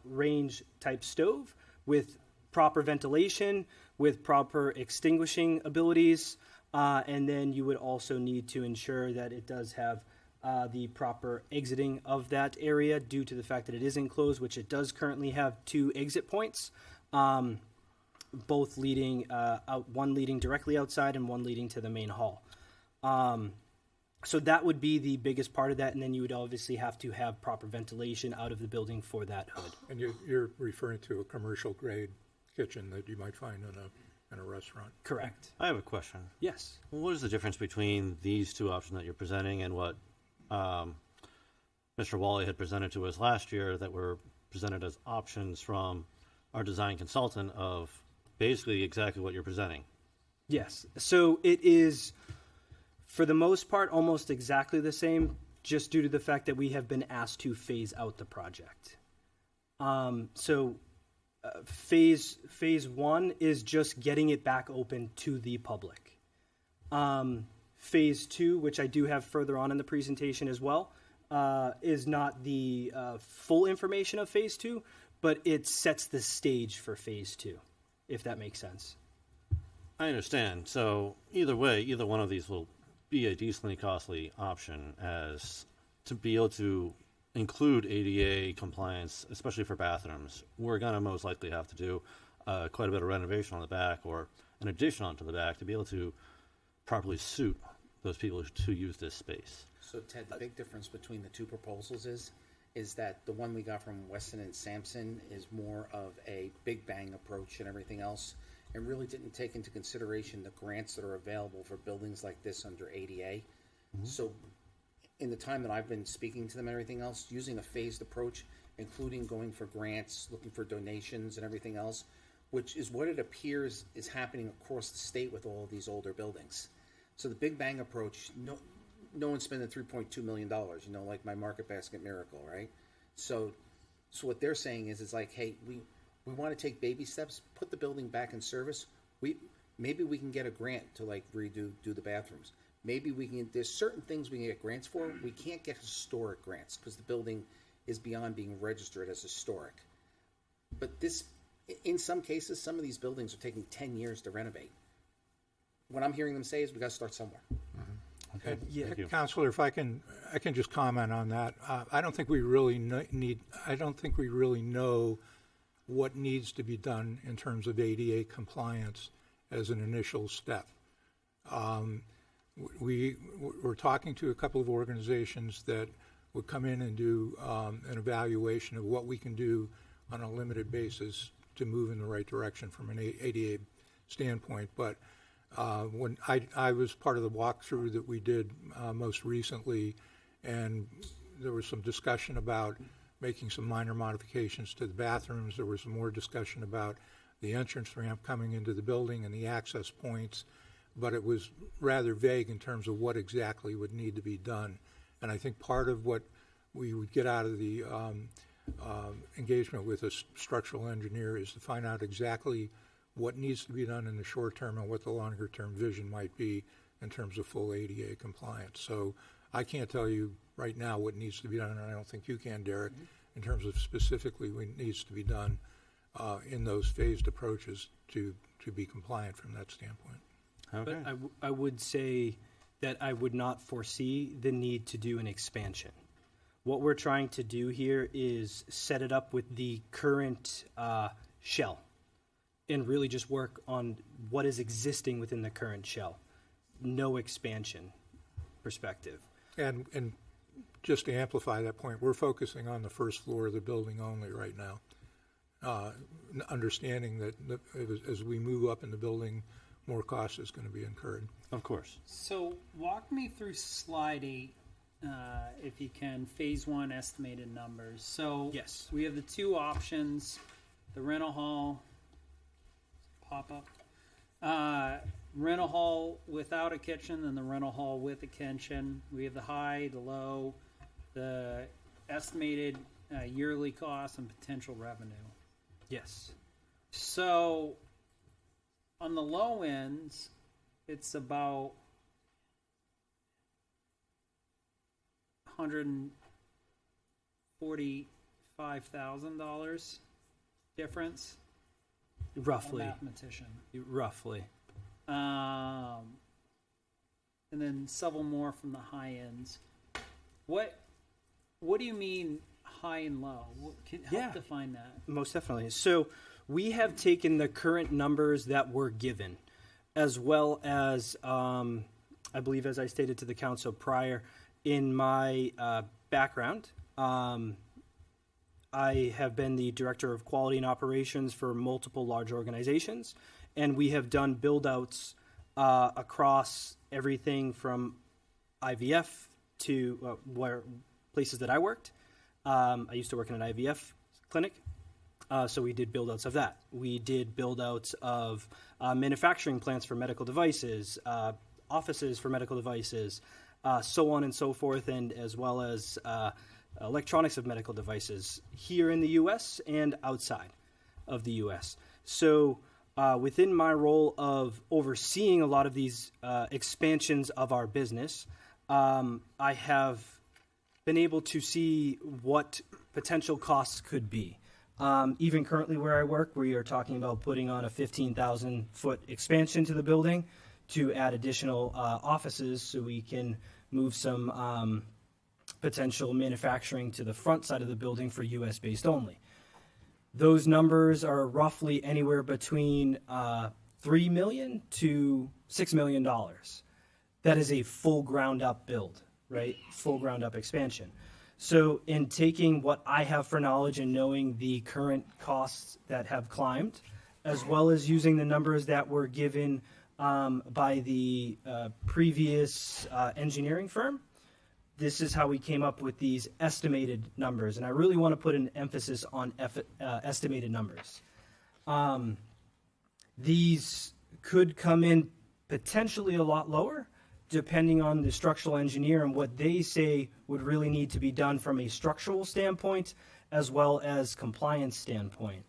range type stove with proper ventilation, with proper extinguishing abilities, and then you would also need to ensure that it does have the proper exiting of that area due to the fact that it is enclosed, which it does currently have 2 exit points, both leading out, one leading directly outside and one leading to the main hall. So that would be the biggest part of that, and then you would obviously have to have proper ventilation out of the building for that hood. And you're referring to a commercial grade kitchen that you might find in a restaurant. Correct. I have a question. Yes. What is the difference between these two options that you're presenting and what Mr. Wally had presented to us last year that were presented as options from our design consultant of basically exactly what you're presenting? Yes. So it is, for the most part, almost exactly the same, just due to the fact that we have been asked to phase out the project. Phase 1 is just getting it back open to the public. Phase 2, which I do have further on in the presentation as well, is not the full information of phase 2, but it sets the stage for phase 2, if that makes sense. I understand. So either way, either one of these will be a decently costly option as to be able to include ADA compliance, especially for bathrooms. We're going to most likely have to do quite a bit of renovation on the back or an addition onto the back to be able to properly suit those people to use this space. So Ted, the big difference between the two proposals is that the one we got from Weston and Sampson is more of a big bang approach and everything else, and really didn't take into consideration the grants that are available for buildings like this under ADA. So in the time that I've been speaking to them and everything else, using a phased approach, including going for grants, looking for donations and everything else, which is what it appears is happening across the state with all of these older buildings. So the big bang approach, no one's spending $3.2 million, like my Market Basket Miracle, right? So what they're saying is, it's like, hey, we want to take baby steps, put the building back in service. Maybe we can get a grant to like do the bathrooms. Maybe we can, there's certain things we can get grants for. We can't get historic grants because the building is beyond being registered as historic. But this, in some cases, some of these buildings are taking 10 years to renovate. What I'm hearing them say is we got to start somewhere. Okay. Yeah, Councilor, if I can just comment on that. I don't think we really know what needs to be done in terms of ADA compliance as an initial step. We're talking to a couple of organizations that would come in and do an evaluation of what we can do on a limited basis to move in the right direction from an ADA standpoint. But when I was part of the walkthrough that we did most recently, and there was some discussion about making some minor modifications to the bathrooms. There was more discussion about the entrance ramp coming into the building and the access points, but it was rather vague in terms of what exactly would need to be done. And I think part of what we would get out of the engagement with a structural engineer is to find out exactly what needs to be done in the short term and what the longer term vision might be in terms of full ADA compliance. So I can't tell you right now what needs to be done, and I don't think you can, Derek, in terms of specifically what needs to be done in those phased approaches to be compliant from that standpoint. Okay. But I would say that I would not foresee the need to do an expansion. What we're trying to do here is set it up with the current shell and really just work on what is existing within the current shell. No expansion perspective. And just to amplify that point, we're focusing on the first floor of the building only right now, understanding that as we move up in the building, more cost is going to be incurred. Of course. So walk me through slide 8, if you can, phase 1 estimated numbers. So yes, we have the two options, the rental hall, pop up, rental hall without a kitchen and the rental hall with a kitchen. We have the high, the low, the estimated yearly cost and potential revenue. Yes. So on the low ends, it's about $145,000 difference. Roughly. I'm a mathematician. Roughly. And then several more from the high ends. What do you mean high and low? Help define that. Most definitely. So we have taken the current numbers that were given, as well as, I believe, as I stated to the council prior, in my background, I have been the director of quality and operations for multiple large organizations, and we have done build-outs across everything from IVF to where places that I worked. I used to work in an IVF clinic, so we did build-outs of that. We did build-outs of manufacturing plants for medical devices, offices for medical devices, so on and so forth, and as well as electronics of medical devices here in the U.S. and outside of the U.S. So within my role of overseeing a lot of these expansions of our business, I have been able to see what potential costs could be. Even currently where I work, we are talking about putting on a 15,000-foot expansion to the building to add additional offices so we can move some potential manufacturing to the front side of the building for U.S.-based only. Those numbers are roughly anywhere between $3 million to $6 million. That is a full ground-up build, right? Full ground-up expansion. So in taking what I have for knowledge and knowing the current costs that have climbed, as well as using the numbers that were given by the previous engineering firm, this is how we came up with these estimated numbers. And I really want to put an emphasis on estimated numbers. These could come in potentially a lot lower, depending on the structural engineer and what they say would really need to be done from a structural standpoint as well as compliance standpoint.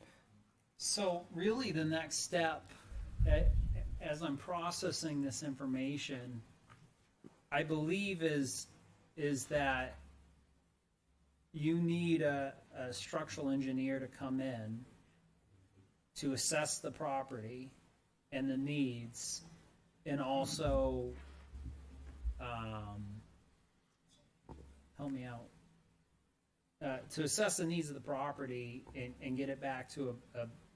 So really the next step, as I'm processing this information, I believe is that you need a structural engineer to come in to assess the property and the needs, and also help me out, to assess the needs of the property and get it back to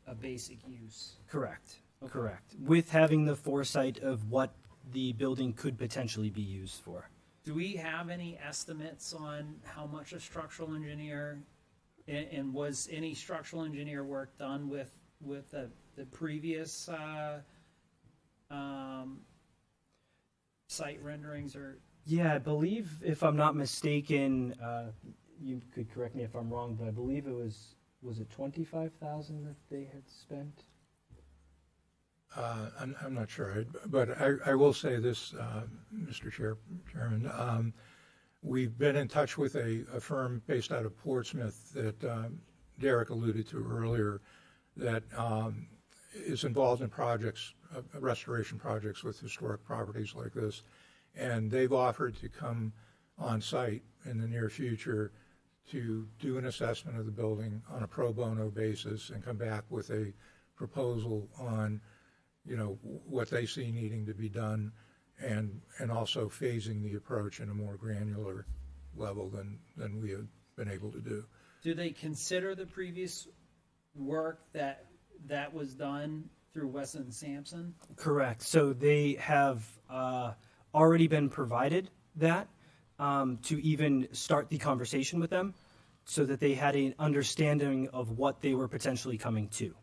a basic use. Correct. Okay. Correct. With having the foresight of what the building could potentially be used for. Do we have any estimates on how much a structural engineer, and was any structural engineer work done with the previous site renderings? Or Yeah, I believe, if I'm not mistaken, you could correct me if I'm wrong, but I believe it was it 25,000 that they had spent? I'm not sure, but I will say this, Mr. Chairman. We've been in touch with a firm based out of Portsmouth that Derek alluded to earlier that is involved in projects, restoration projects with historic properties like this. And they've offered to come on site in the near future to do an assessment of the building on a pro bono basis and come back with a proposal on what they see needing to be done, and also phasing the approach in a more granular level than we have been able to do. do they consider the previous work that was done through Weston and Sampson? Correct. So they have already been provided that to even start the conversation with them, so that they had an understanding of what they were potentially coming to.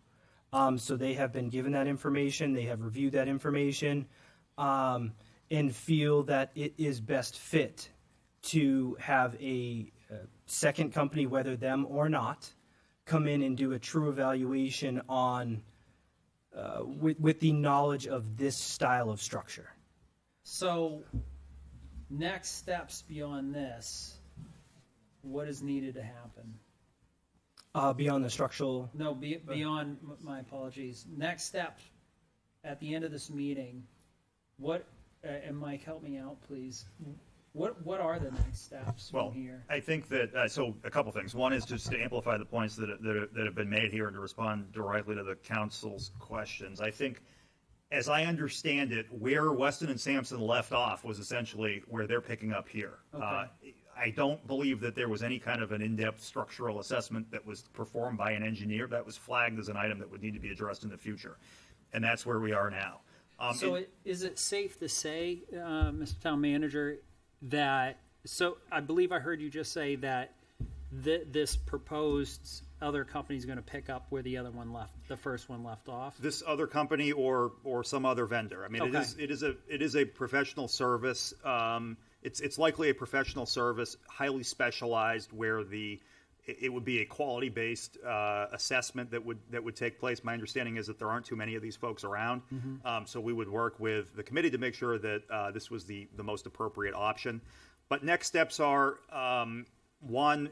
So they have been given that information, they have reviewed that information, and feel that it is best fit to have a second company, whether them or not, come in and do a true evaluation on with the knowledge of this style of structure. So, next steps beyond this, what is needed to happen? Beyond the structural. No, beyond, my apologies. Next step, at the end of this meeting, what, and Mike, help me out, please. What are the next steps from here? I think that, so a couple things. One is just to amplify the points that have been made here and to respond directly to the council's questions. I think, as I understand it, where Weston and Sampson left off was essentially where they're picking up here. Okay. I don't believe that there was any kind of an in-depth structural assessment that was performed by an engineer that was flagged as an item that would need to be addressed in the future. And that's where we are now. Is it safe to say, Mr. Town Manager, that, so I believe I heard you just say that this proposed other company is going to pick up where the other one left, the first one left off? This other company or some other vendor. I mean, Okay. it is a professional service. It's likely a professional service, highly specialized, where it would be a quality-based assessment that would take place. My understanding is that there aren't too many of these folks around, so we would work with the committee to make sure that this was the most appropriate option. But next steps are one,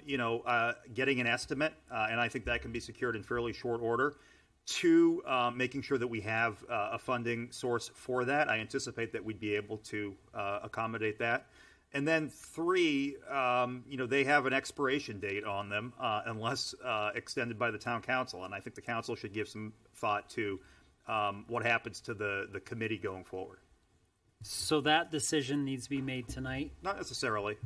getting an estimate, and I think that can be secured in fairly short order. Two, making sure that we have a funding source for that. I anticipate that we'd be able to accommodate that. And then 3, they have an expiration date on them unless extended by the town council. And I think the council should give some thought to what happens to the committee going forward. So that decision needs to be made tonight? Not necessarily.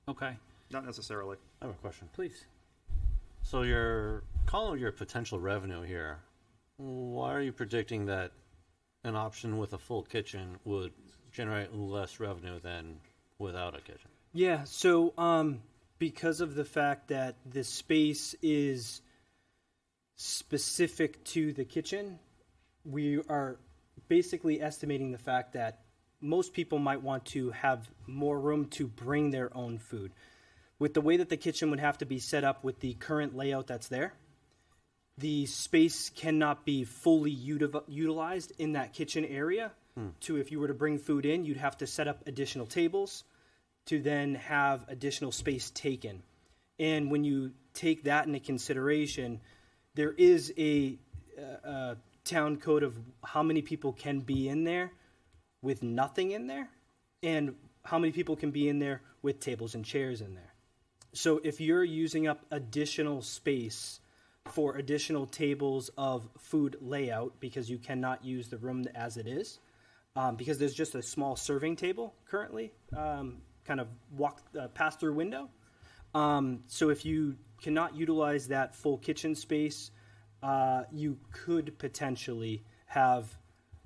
Okay. Not necessarily. I have a question. Please. So you're calling your potential revenue here. Why are you predicting that an option with a full kitchen would generate less revenue than without a kitchen? Yeah, so because of the fact that the space is specific to the kitchen, we are basically estimating the fact that most people might want to have more room to bring their own food. With the way that the kitchen would have to be set up with the current layout that's there, the space cannot be fully utilized in that kitchen area. To if you were to bring food in, you'd have to set up additional tables to then have additional space taken. And when you take that into consideration, there is a town code of how many people can be in there with nothing in there, and how many people can be in there with tables and chairs in there. So if you're using up additional space for additional tables of food layout, because you cannot use the room as it is, because there's just a small serving table currently, kind of pass-through window. So if you cannot utilize that full kitchen space, you could potentially have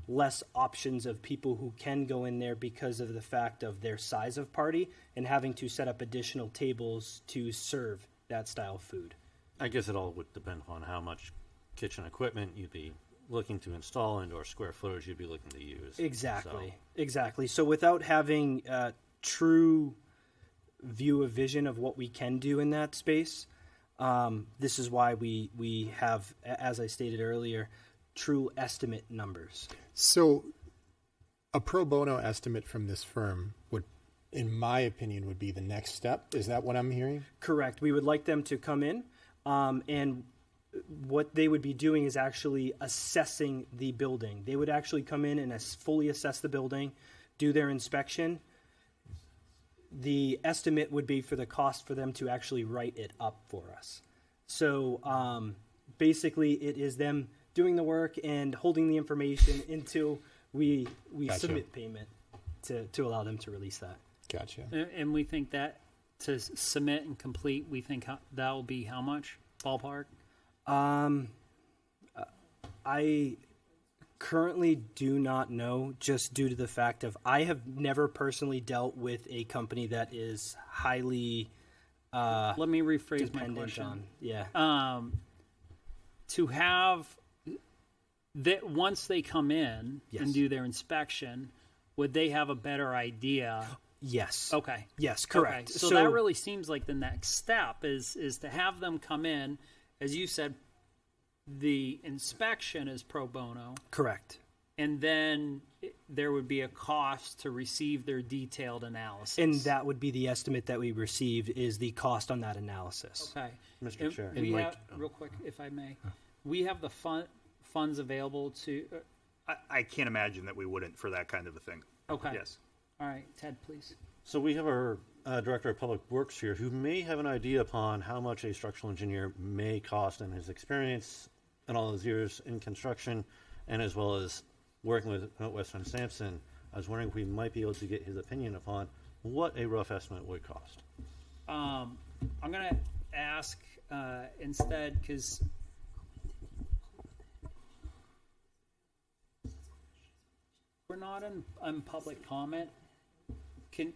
less options of people who can go in there because of the fact of their size of party and having to set up additional tables to serve that style of food. I guess it all would depend upon how much kitchen equipment you'd be looking to install and/or square footage you'd be looking to use. Exactly. So without having a true view of vision of what we can do in that space, this is why we have, as I stated earlier, true estimate numbers. So a pro bono estimate from this firm would, in my opinion, would be the next step. Is that what I'm hearing? Correct. We would like them to come in, and what they would be doing is actually assessing the building. They would actually come in and fully assess the building, do their inspection. The estimate would be for the cost for them to actually write it up for us. So basically it is them doing the work and holding the information until we Gotcha. submit payment to allow them to release that. Gotcha. And we think that to submit and complete, we think that will be how much? Ballpark? I currently do not know, just due to the fact of I have never personally dealt with a company that is highly let me rephrase my dependent question. on. Yeah. To have that once they come in Yes. and do their inspection, would they have a better idea? Yes. Okay. Yes, correct. Okay. So that really seems like the next step is to have them come in, as you said, the inspection is pro bono. Correct. And then there would be a cost to receive their detailed analysis. And that would be the estimate that we received is the cost on that analysis. Okay. Mr. And Chair. we have, real quick, if I may, we have the funds available to. I can't imagine that we wouldn't for that kind of a thing. Okay. Yes. All right, Ted, please. So we have our Director of Public Works here who may have an idea upon how much a structural engineer may cost in his experience and all his years in construction, and as well as working with Western Sampson. I was wondering if we might be able to get his opinion upon what a rough estimate would cost. I'm going to ask instead, because we're not in public comment. Can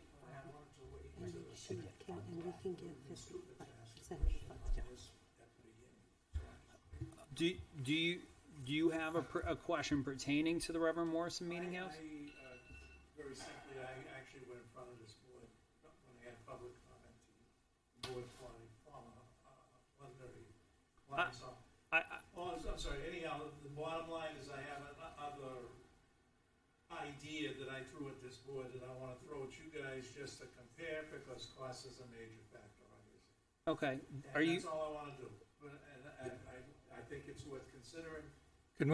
do you have a question pertaining to the Reverend Morrison Meeting House? Very simply, I actually went in front of this board when I had public comment. The board wanted preliminary. I'm sorry. Anyhow, the bottom line is I have another idea that I threw at this board that I want to throw at you guys just to compare because cost is a major factor, obviously. Okay. That's all I want to do. And I think it's worth considering. Can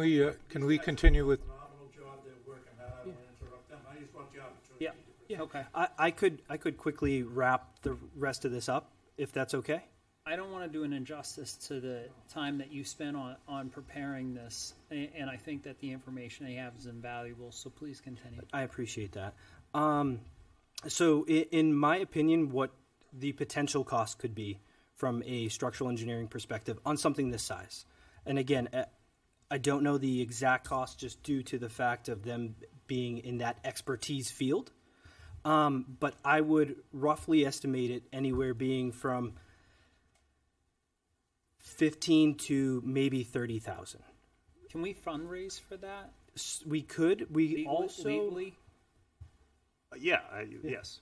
we continue with? Phenomenal job they're working. I don't want to interrupt them. I just want the opportunity Yeah. to present. Yeah. Okay. I could quickly wrap the rest of this up, if that's okay. I don't want to do an injustice to the time that you spent on preparing this, and I think that the information I have is invaluable, so please continue. I appreciate that. So in my opinion, what the potential cost could be from a structural engineering perspective on something this size. And again, I don't know the exact cost just due to the fact of them being in that expertise field. But I would roughly estimate it anywhere being from 15 to maybe 30,000. Can we fundraise for that? We could. We also legally? Yes.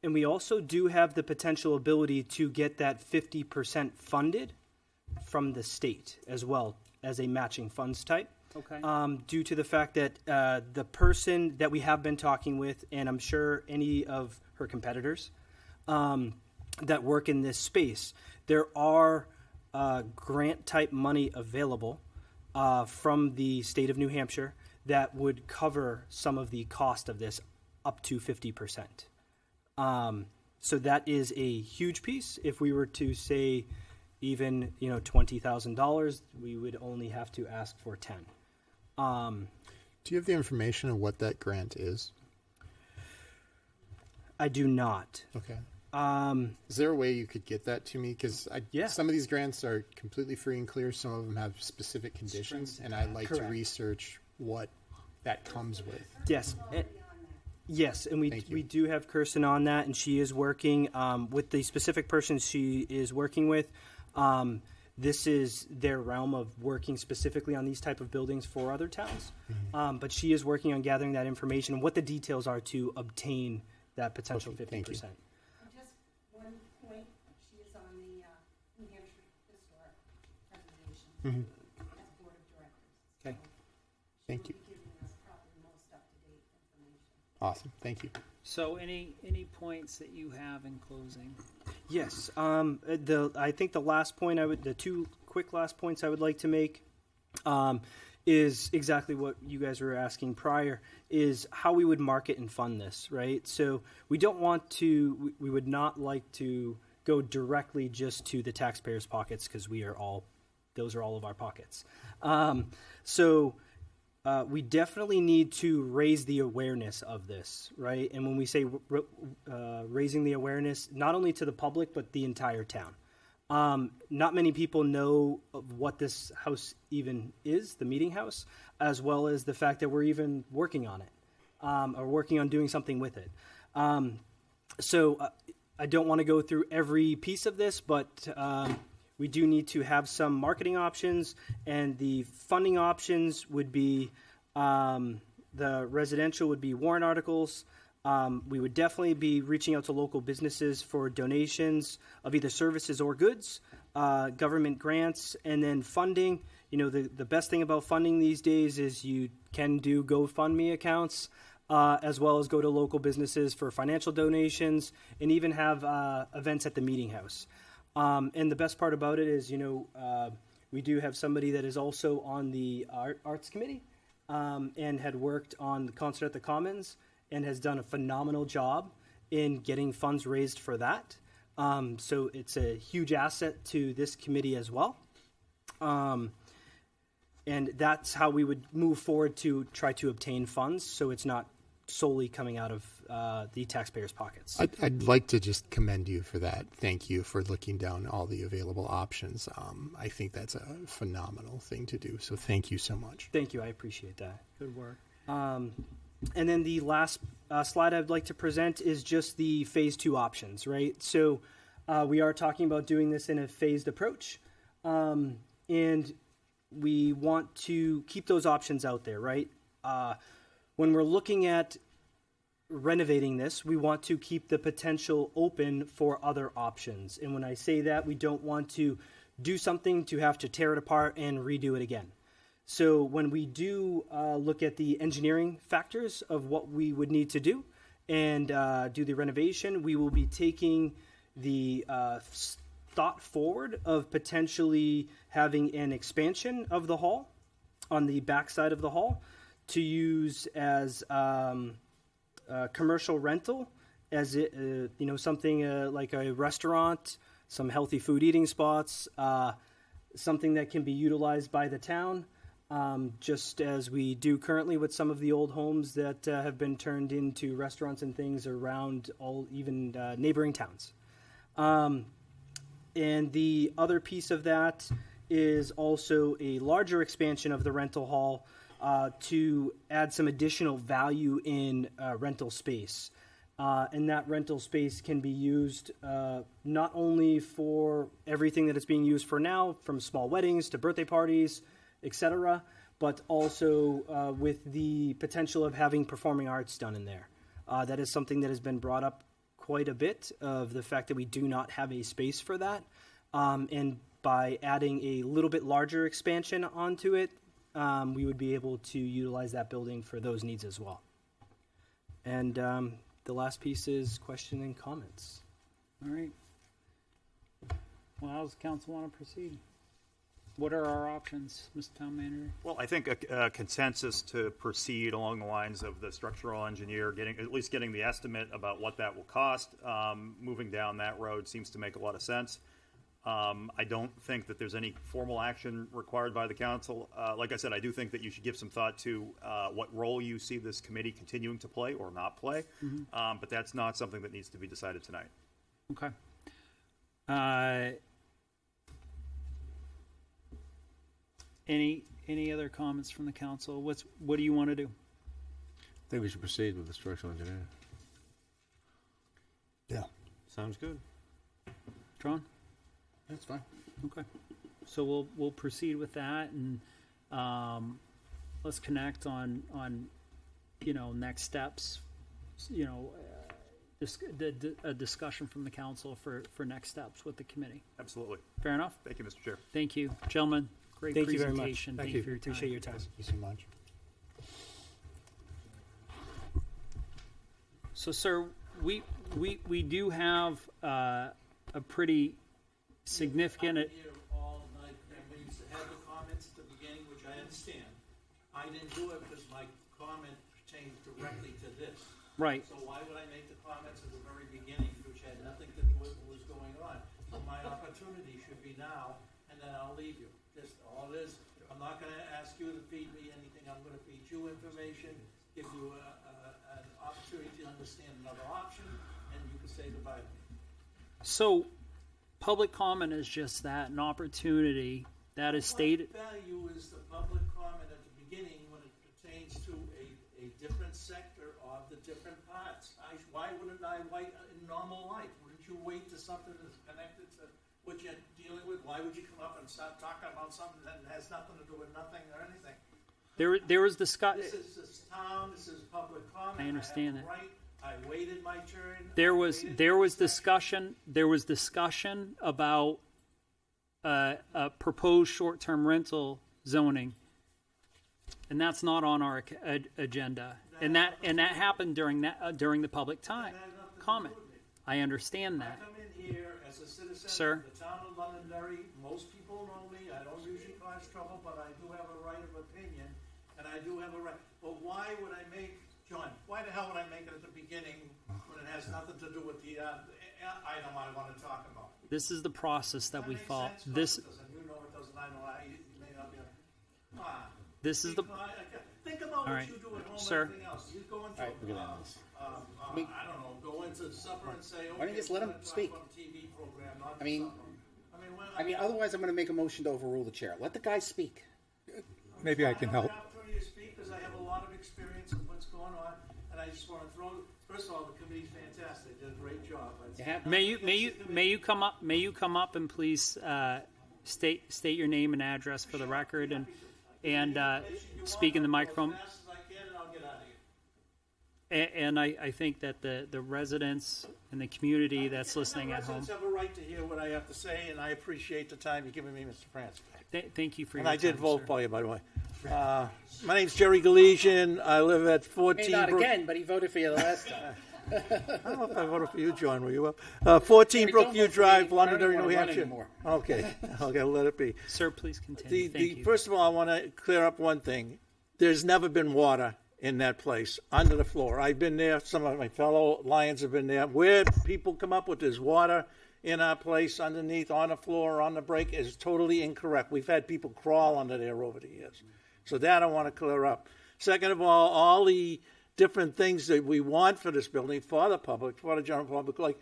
And we also do have the potential ability to get that 50% funded from the state as well as a matching funds type. Okay. Due to the fact that the person that we have been talking with, and I'm sure any of her competitors that work in this space, there are grant type money available from the state of New Hampshire that would cover some of the cost of this up to 50%. So that is a huge piece. If we were to say even, $20,000, we would only have to ask for 10. Do you have the information of what that grant is? I do not. Okay. Is there a way you could get that to me? Because some of these grants are completely free and clear. Some of them have specific conditions, and I'd like to research what that comes with. Yes. Yes, and we do have Kirsten on that, and she is working with the specific person she is working with. This is their realm of working specifically on these type of buildings for other towns. Mm-hmm. But she is working on gathering that information and what the details are to obtain that potential 50%. Just one point, she is on the New Hampshire Historic Preservation as board of directors. Okay. Thank you. She'll be giving us probably the most up-to-date information. Awesome. Thank you. So any points that you have in closing? Yes. I think the two quick last points I would like to make is exactly what you guys were asking prior, is how we would market and fund this, right? So we would not like to go directly just to the taxpayers' pockets, because those are all of our pockets. We definitely need to raise the awareness of this, right? And when we say raising the awareness, not only to the public, but the entire town. Not many people know of what this house even is, the meeting house, as well as the fact that we're even working on it, or working on doing something with it. I don't want to go through every piece of this, but we do need to have some marketing options, and the funding options would be the residential would be warrant articles. We would definitely be reaching out to local businesses for donations of either services or goods, government grants, and then funding. The best thing about funding these days is you can do GoFundMe accounts, as well as go to local businesses for financial donations, and even have events at the meeting house. And the best part about it is, we do have somebody that is also on the arts committee, and had worked on the concert at the Commons, and has done a phenomenal job in getting funds raised for that. So it's a huge asset to this committee as well. And that's how we would move forward to try to obtain funds, so it's not solely coming out of the taxpayers' pockets. I'd like to just commend you for that. Thank you for looking down all the available options. I think that's a phenomenal thing to do, so thank you so much. Thank you. I appreciate that. Good work. And then the last slide I'd like to present is just the phase 2 options, right? So we are talking about doing this in a phased approach, and we want to keep those options out there, right? When we're looking at renovating this, we want to keep the potential open for other options. And when I say that, we don't want to do something to have to tear it apart and redo it again. So when we do look at the engineering factors of what we would need to do and do the renovation, we will be taking the thought forward of potentially having an expansion of the hall on the back side of the hall to use as commercial rental, as it, something like a restaurant, some healthy food eating spots, something that can be utilized by the town, just as we do currently with some of the old homes that have been turned into restaurants and things around even neighboring towns. And the other piece of that is also a larger expansion of the rental hall to add some additional value in rental space. And that rental space can be used not only for everything that it's being used for now, from small weddings to birthday parties, etc., but also with the potential of having performing arts done in there. That is something that has been brought up quite a bit, of the fact that we do not have a space for that. And by adding a little bit larger expansion onto it, we would be able to utilize that building for those needs as well. And the last piece is question and comments. All right. Well, how does the council want to proceed? What are our options, Mr. Town Manager? Well, I think a consensus to proceed along the lines of the structural engineer at least getting the estimate about what that will cost. Moving down that road seems to make a lot of sense. I don't think that there's any formal action required by the council. Like I said, I do think that you should give some thought to what role you see this committee continuing to play or not play. Mm-hmm. But that's not something that needs to be decided tonight. Okay. Any other comments from the council? What do you want to do? I think we should proceed with the structural engineer. Yeah. Sounds good. Tron? That's fine. Okay. So we'll proceed with that, and let's connect on next steps. A discussion from the council for next steps with the committee. Absolutely. Fair enough. Thank you, Mr. Chair. Thank you, gentlemen. Great Thank you presentation. very much. Thank you. For your time. Appreciate your time. Thank you so much. So, sir, we do have a pretty significant. All night, and we used to have the comments at the beginning, which I understand. I didn't do it because my comment pertains directly to this. Right. So why would I make the comments at the very beginning, which had nothing to do with what was going on? So my opportunity should be now, and then I'll leave you. Just all it is. I'm not going to ask you to feed me anything. I'm going to feed you information, give you an opportunity to understand another option, and you can say goodbye to me. So, public comment is just that, an opportunity that is stated. What value is the public comment at the beginning when it pertains to a different sector of the different parts? Why wouldn't I wait in normal life? Wouldn't you wait to something that's connected to what you're dealing with? Why would you come up and start talking about something that has nothing to do with nothing or anything? There was discussion. This town. This is public comment. I understand that. Right. I waited my turn. There was discussion. There was discussion about a proposed short-term rental zoning, and that's not on our agenda. And that happened during the public comment. I understand that. I come in here as a citizen Sir? of the town of Londonderry. Most people know me. I don't usually cause trouble, but I do have a right of opinion, and I do have a right. But why would I make, John, why the hell would I make it at the beginning when it has nothing to do with the item I want to talk about? This is the process that we follow. This. You know it doesn't. I know you may not be. Come on. This is the. Think about All what right. you do at home Sir. and everything else. You go into, All right, we're gonna end this. I don't know, go into supper and say, okay, Why don't you just let him we're gonna talk speak? about a TV program, not I mean, supper. I mean, otherwise I'm going to make a motion to overrule the chair. Let the guy speak. Maybe I can help. I have an opportunity to speak because I have a lot of experience of what's going on, and I just want to throw. First of all, the committee's fantastic; they did a great job. May you come up and please state your name and address for the record and speak in the microphone. As fast as I can, and I'll get out of here. And I think that the residents and the community that's listening at home. Residents have a right to hear what I have to say, and I appreciate the time you're giving me, Mr. France. Thank you for your And I did time, vote sir. for you, by the way. My name's Jerry Galesian. I live at 14. May not again, but he voted for you the last time. I don't know if I voted for you, John. Were you up? 14 Brookview Drive, Londonderry, New run Hampshire. anymore. Okay, I'll let it be. Sir, please continue. Thank you. First of all, I want to clear up one thing. There's never been water in that place, under the floor. I've been there, some of my fellow Lions have been there. Where people come up with this water in our place underneath, on the floor, on the break, is totally incorrect. We've had people crawl under there over the years. So that I want to clear up. Second of all the different things that we want for this building, for the public, for the general public, like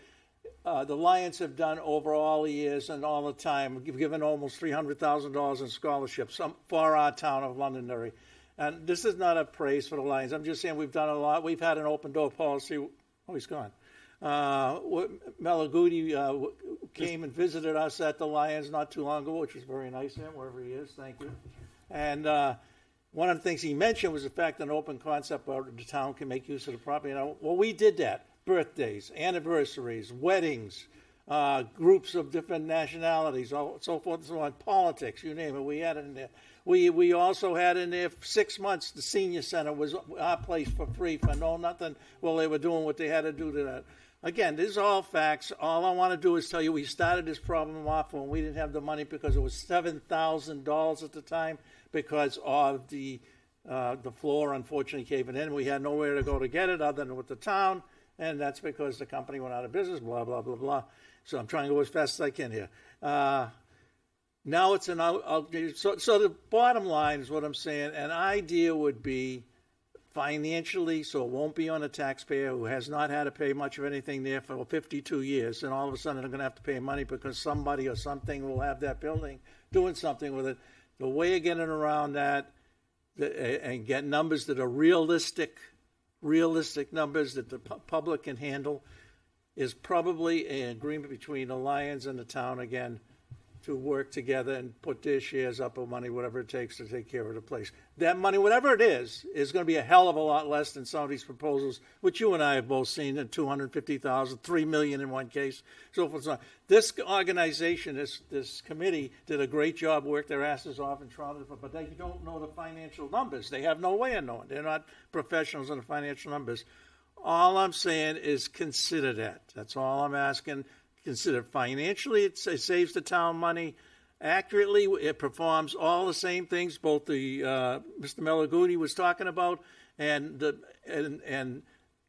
the Lions have done over all the years and all the time. We've given almost $300,000 in scholarships for our town of Londonderry. And this is not a praise for the Lions. I'm just saying we've done a lot. We've had an open door policy. Oh, he's gone. Malaguti came and visited us at the Lions not too long ago, which was very nice of him, wherever he is. Thank you. And one of the things he mentioned was the fact that an open concept where the town can make use of the property. Well, we did that. Birthdays, anniversaries, weddings, groups of different nationalities, so forth and so on, politics, you name it, we had it in there. We also had in there for 6 months, the senior center was our place for free for nothing while they were doing what they had to do to that. Again, these are all facts. All I want to do is tell you we started this problem off when we didn't have the money because it was $7,000 at the time because of the floor unfortunately caving in. We had nowhere to go to get it other than with the town, and that's because the company went out of business, blah, blah, blah, blah. So I'm trying to go as fast as I can here. Now it's so the bottom line is what I'm saying. An idea would be financially, so it won't be on a taxpayer who has not had to pay much of anything there for 52 years, and all of a sudden they're going to have to pay money because somebody or something will have that building doing something with it. The way of getting around that and get numbers that are realistic numbers that the public can handle is probably an agreement between the Lions and the town again to work together and put their shares up of money, whatever it takes to take care of the place. That money, whatever it is going to be a hell of a lot less than some of these proposals, which you and I have both seen, at $250,000, $3 million in one case, so forth and so on. This organization, this committee, did a great job, worked their asses off and tried it, but they don't know the financial numbers. They have no way of knowing. They're not professionals in the financial numbers. All I'm saying is consider that. That's all I'm asking. Consider financially, it saves the town money. Accurately, it performs all the same things both the Mr. Malaguti was talking about, and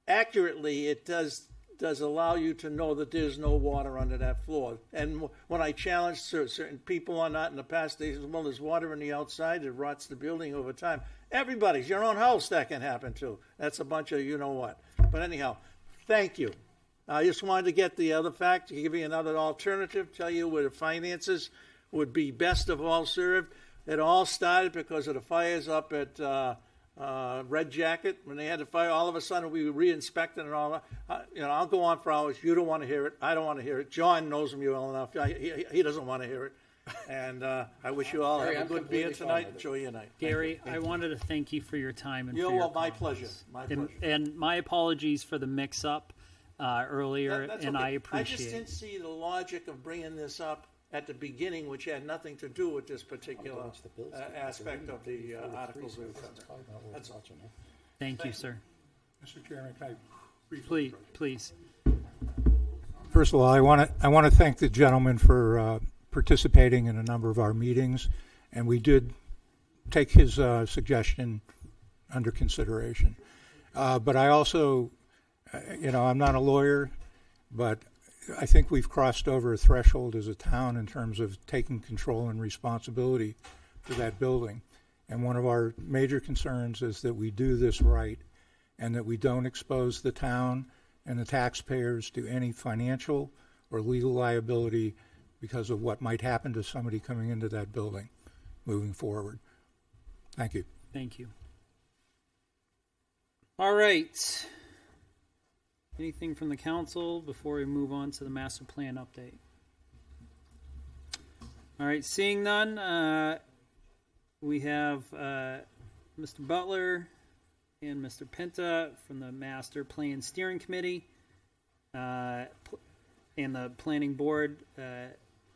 accurately, it does allow you to know that there's no water under that floor. And when I challenged certain people on that in the past, they said, well, there's water on the outside, it rots the building over time. Everybody's your own house, that can happen too. That's a bunch of you know what. But anyhow, thank you. I just wanted to get the other fact, to give you another alternative, tell you where the finances would be best of all served. It all started because of the fires up at Red Jacket. When they had the fire, all of a sudden we re-inspected and all that. I'll go on for hours. You don't want to hear it. I don't want to hear it. John knows me well enough. He doesn't want to hear it. And I wish you all have a good beer tonight. Enjoy your night. Gary, I wanted to thank you for your time and You're for your my comments. pleasure. My pleasure. And my apologies for the mix-up earlier, That's and okay. I appreciate I just didn't it. see the logic of bringing this up at the beginning, which had nothing to do with this particular aspect of the articles. That's all. Thank you, sir. Mr. Chairman, can I briefly? Please. First of all, I want to thank the gentleman for participating in a number of our meetings, and we did take his suggestion under consideration. But I also, I'm not a lawyer, but I think we've crossed over a threshold as a town in terms of taking control and responsibility for that building. And one of our major concerns is that we do this right and that we don't expose the town and the taxpayers to any financial or legal liability because of what might happen to somebody coming into that building moving forward. Thank you. Thank you. All right. Anything from the council before we move on to the master plan update? All right, seeing none, we have Mr. Butler and Mr. Pinta from the Master Plan Steering Committee and the Planning Board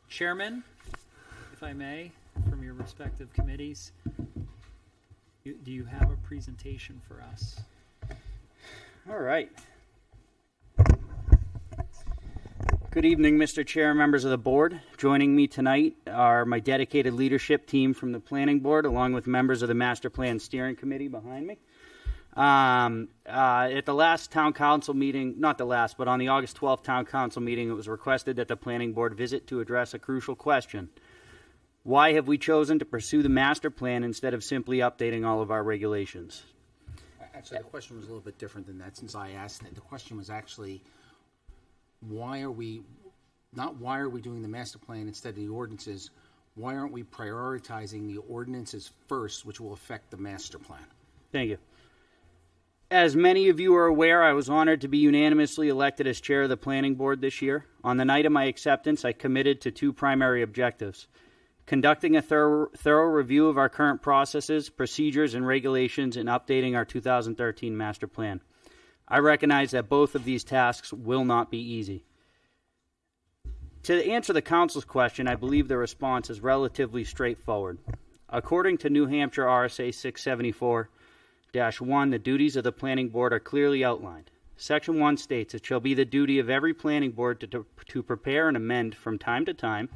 Chairman, if I may, from your respective committees. Do you have a presentation for us? All right. Good evening, Mr. Chair, members of the board. Joining me tonight are my dedicated leadership team from the Planning Board, along with members of the Master Plan Steering Committee behind me. At the last town council meeting, not the last, but on the August 12th town council meeting, it was requested that the planning board visit to address a crucial question. Why have we chosen to pursue the master plan instead of simply updating all of our regulations? Actually, the question was a little bit different than that since I asked it. The question was actually, why are we doing the master plan instead of the ordinances? Why aren't we prioritizing the ordinances first, which will affect the master plan? Thank you. As many of you are aware, I was honored to be unanimously elected as chair of the planning board this year. On the night of my acceptance, I committed to two primary objectives: conducting a thorough review of our current processes, procedures, and regulations, and updating our 2013 master plan. I recognize that both of these tasks will not be easy. To answer the council's question, I believe the response is relatively straightforward. According to New Hampshire RSA 674-1, the duties of the planning board are clearly outlined. Section 1 states, "It shall be the duty of every planning board to prepare and amend from time to time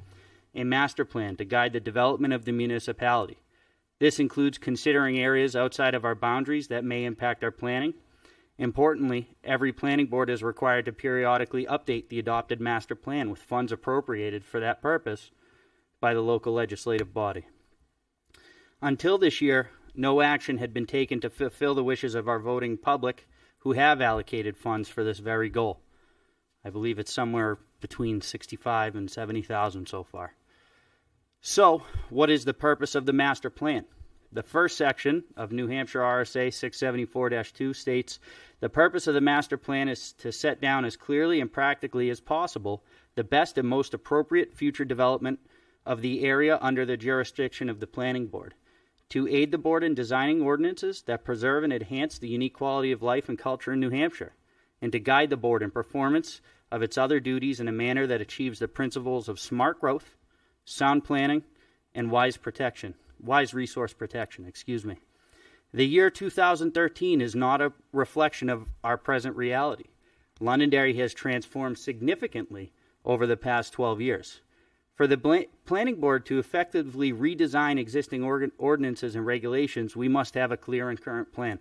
a master plan to guide the development of the municipality. This includes considering areas outside of our boundaries that may impact our planning. Importantly, every planning board is required to periodically update the adopted master plan with funds appropriated for that purpose by the local legislative body." Until this year, no action had been taken to fulfill the wishes of our voting public, who have allocated funds for this very goal. I believe it's somewhere between 65 and 70,000 so far. So, what is the purpose of the master plan? The first section of New Hampshire RSA 674-2 states, "The purpose of the master plan is to set down as clearly and practically as possible the best and most appropriate future development of the area under the jurisdiction of the planning board, to aid the board in designing ordinances that preserve and enhance the unique quality of life and culture in New Hampshire, and to guide the board in performance of its other duties in a manner that achieves the principles of smart growth, sound planning, and wise resource protection. The year 2013 is not a reflection of our present reality. Londonderry has transformed significantly over the past 12 years. For the planning board to effectively redesign existing ordinances and regulations, we must have a clear and current plan.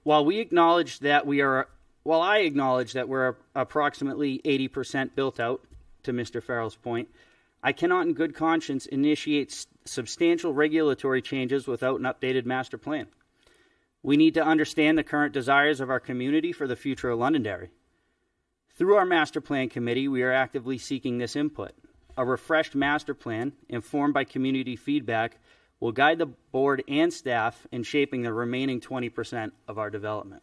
While I acknowledge that we're approximately 80% built out, to Mr. Farrell's point, I cannot in good conscience initiate substantial regulatory changes without an updated master plan. We need to understand the current desires of our community for the future of Londonderry. Through our master plan committee, we are actively seeking this input. A refreshed master plan, informed by community feedback, will guide the board and staff in shaping the remaining 20% of our development.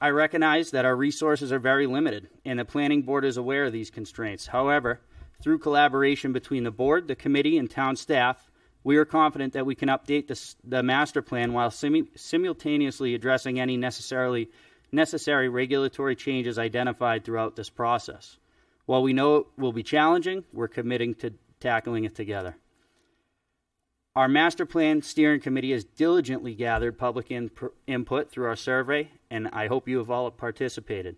I recognize that our resources are very limited, and the planning board is aware of these constraints. However, through collaboration between the board, the committee, and town staff, we are confident that we can update the master plan while simultaneously addressing any necessary regulatory changes identified throughout this process. While we know it will be challenging, we're committing to tackling it together. Our master plan steering committee has diligently gathered public input through our survey, and I hope you have all participated.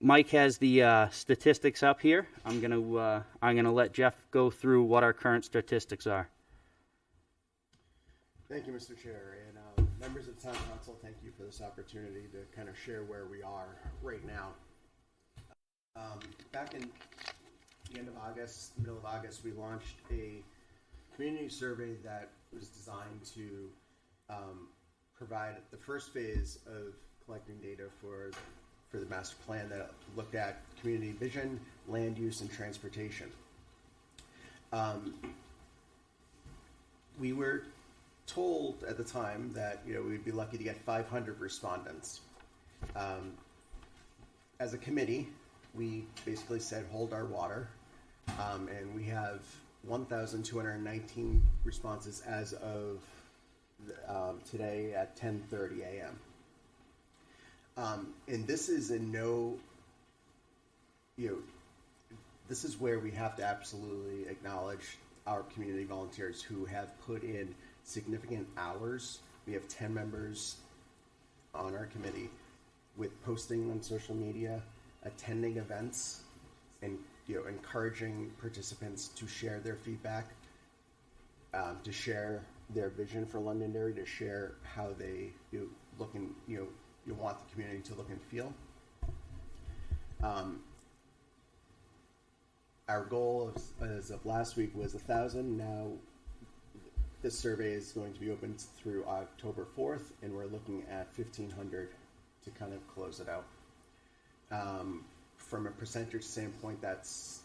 Mike has the statistics up here. I'm gonna let Jeff go through what our current statistics are. Thank you, Mr. Chair, and members of the Town Council. Thank you for this opportunity to kind of share where we are right now. Back in the end of August, middle of August, we launched a community survey that was designed to provide the first phase of collecting data for the master plan that looked at community vision, land use, and transportation. We were told at the time that we'd be lucky to get 500 respondents. As a committee, we basically said hold our water, and we have 1,219 responses as of today at 10:30 a.m. And this is this is where we have to absolutely acknowledge our community volunteers who have put in significant hours. We have 10 members on our committee with posting on social media, attending events, and encouraging participants to share their feedback, to share their vision for Londonderry, to share how they you want the community to look and feel. Our goal as of last week was 1,000. Now this survey is going to be open through October 4th, and we're looking at 1,500 to kind of close it out. From a percentage standpoint, that's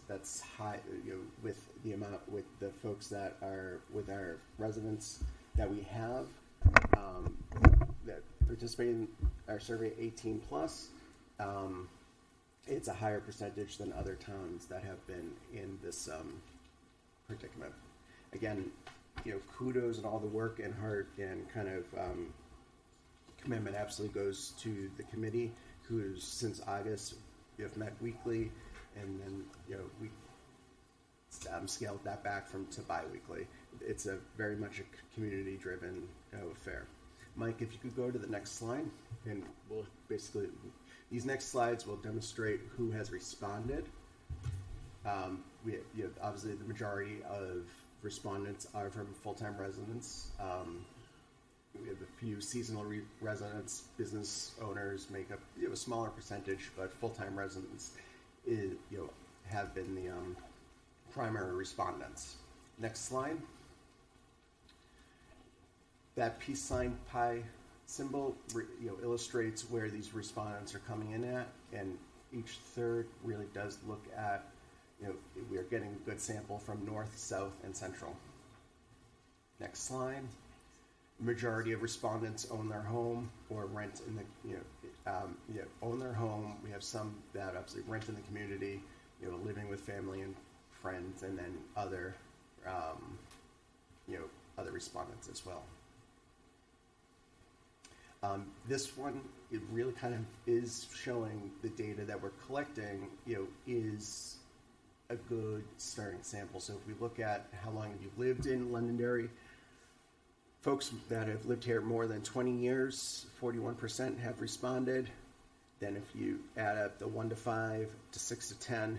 high. With the folks that are with our residents that we have that participate in our survey, 18 plus. It's a higher percentage than other towns that have been in this predicament. Again, kudos and all the work and heart and kind of commitment absolutely goes to the committee, who's since August have met weekly, and then we scaled that back to bi-weekly. It's a very much a community-driven affair. Mike, if you could go to the next slide, and we'll basically. These next slides will demonstrate who has responded. Obviously the majority of respondents are from full-time residents. We have a few seasonal residents, business owners make up a smaller percentage, but full-time residents have been the primary respondents. Next slide. That peace sign pie symbol illustrates where these respondents are coming in at, and each third really does look at, we are getting a good sample from north, south, and central. Next slide. Majority of respondents own their home or rent in the, own their home. We have some that obviously rent in the community, living with family and friends, and then other, other respondents as well. This one, it really kind of is showing the data that we're collecting, is a good starting sample. So if we look at how long have you lived in Londonderry, folks that have lived here more than 20 years, 41% have responded. Then if you add up the 1 to 5 to 6 to 10,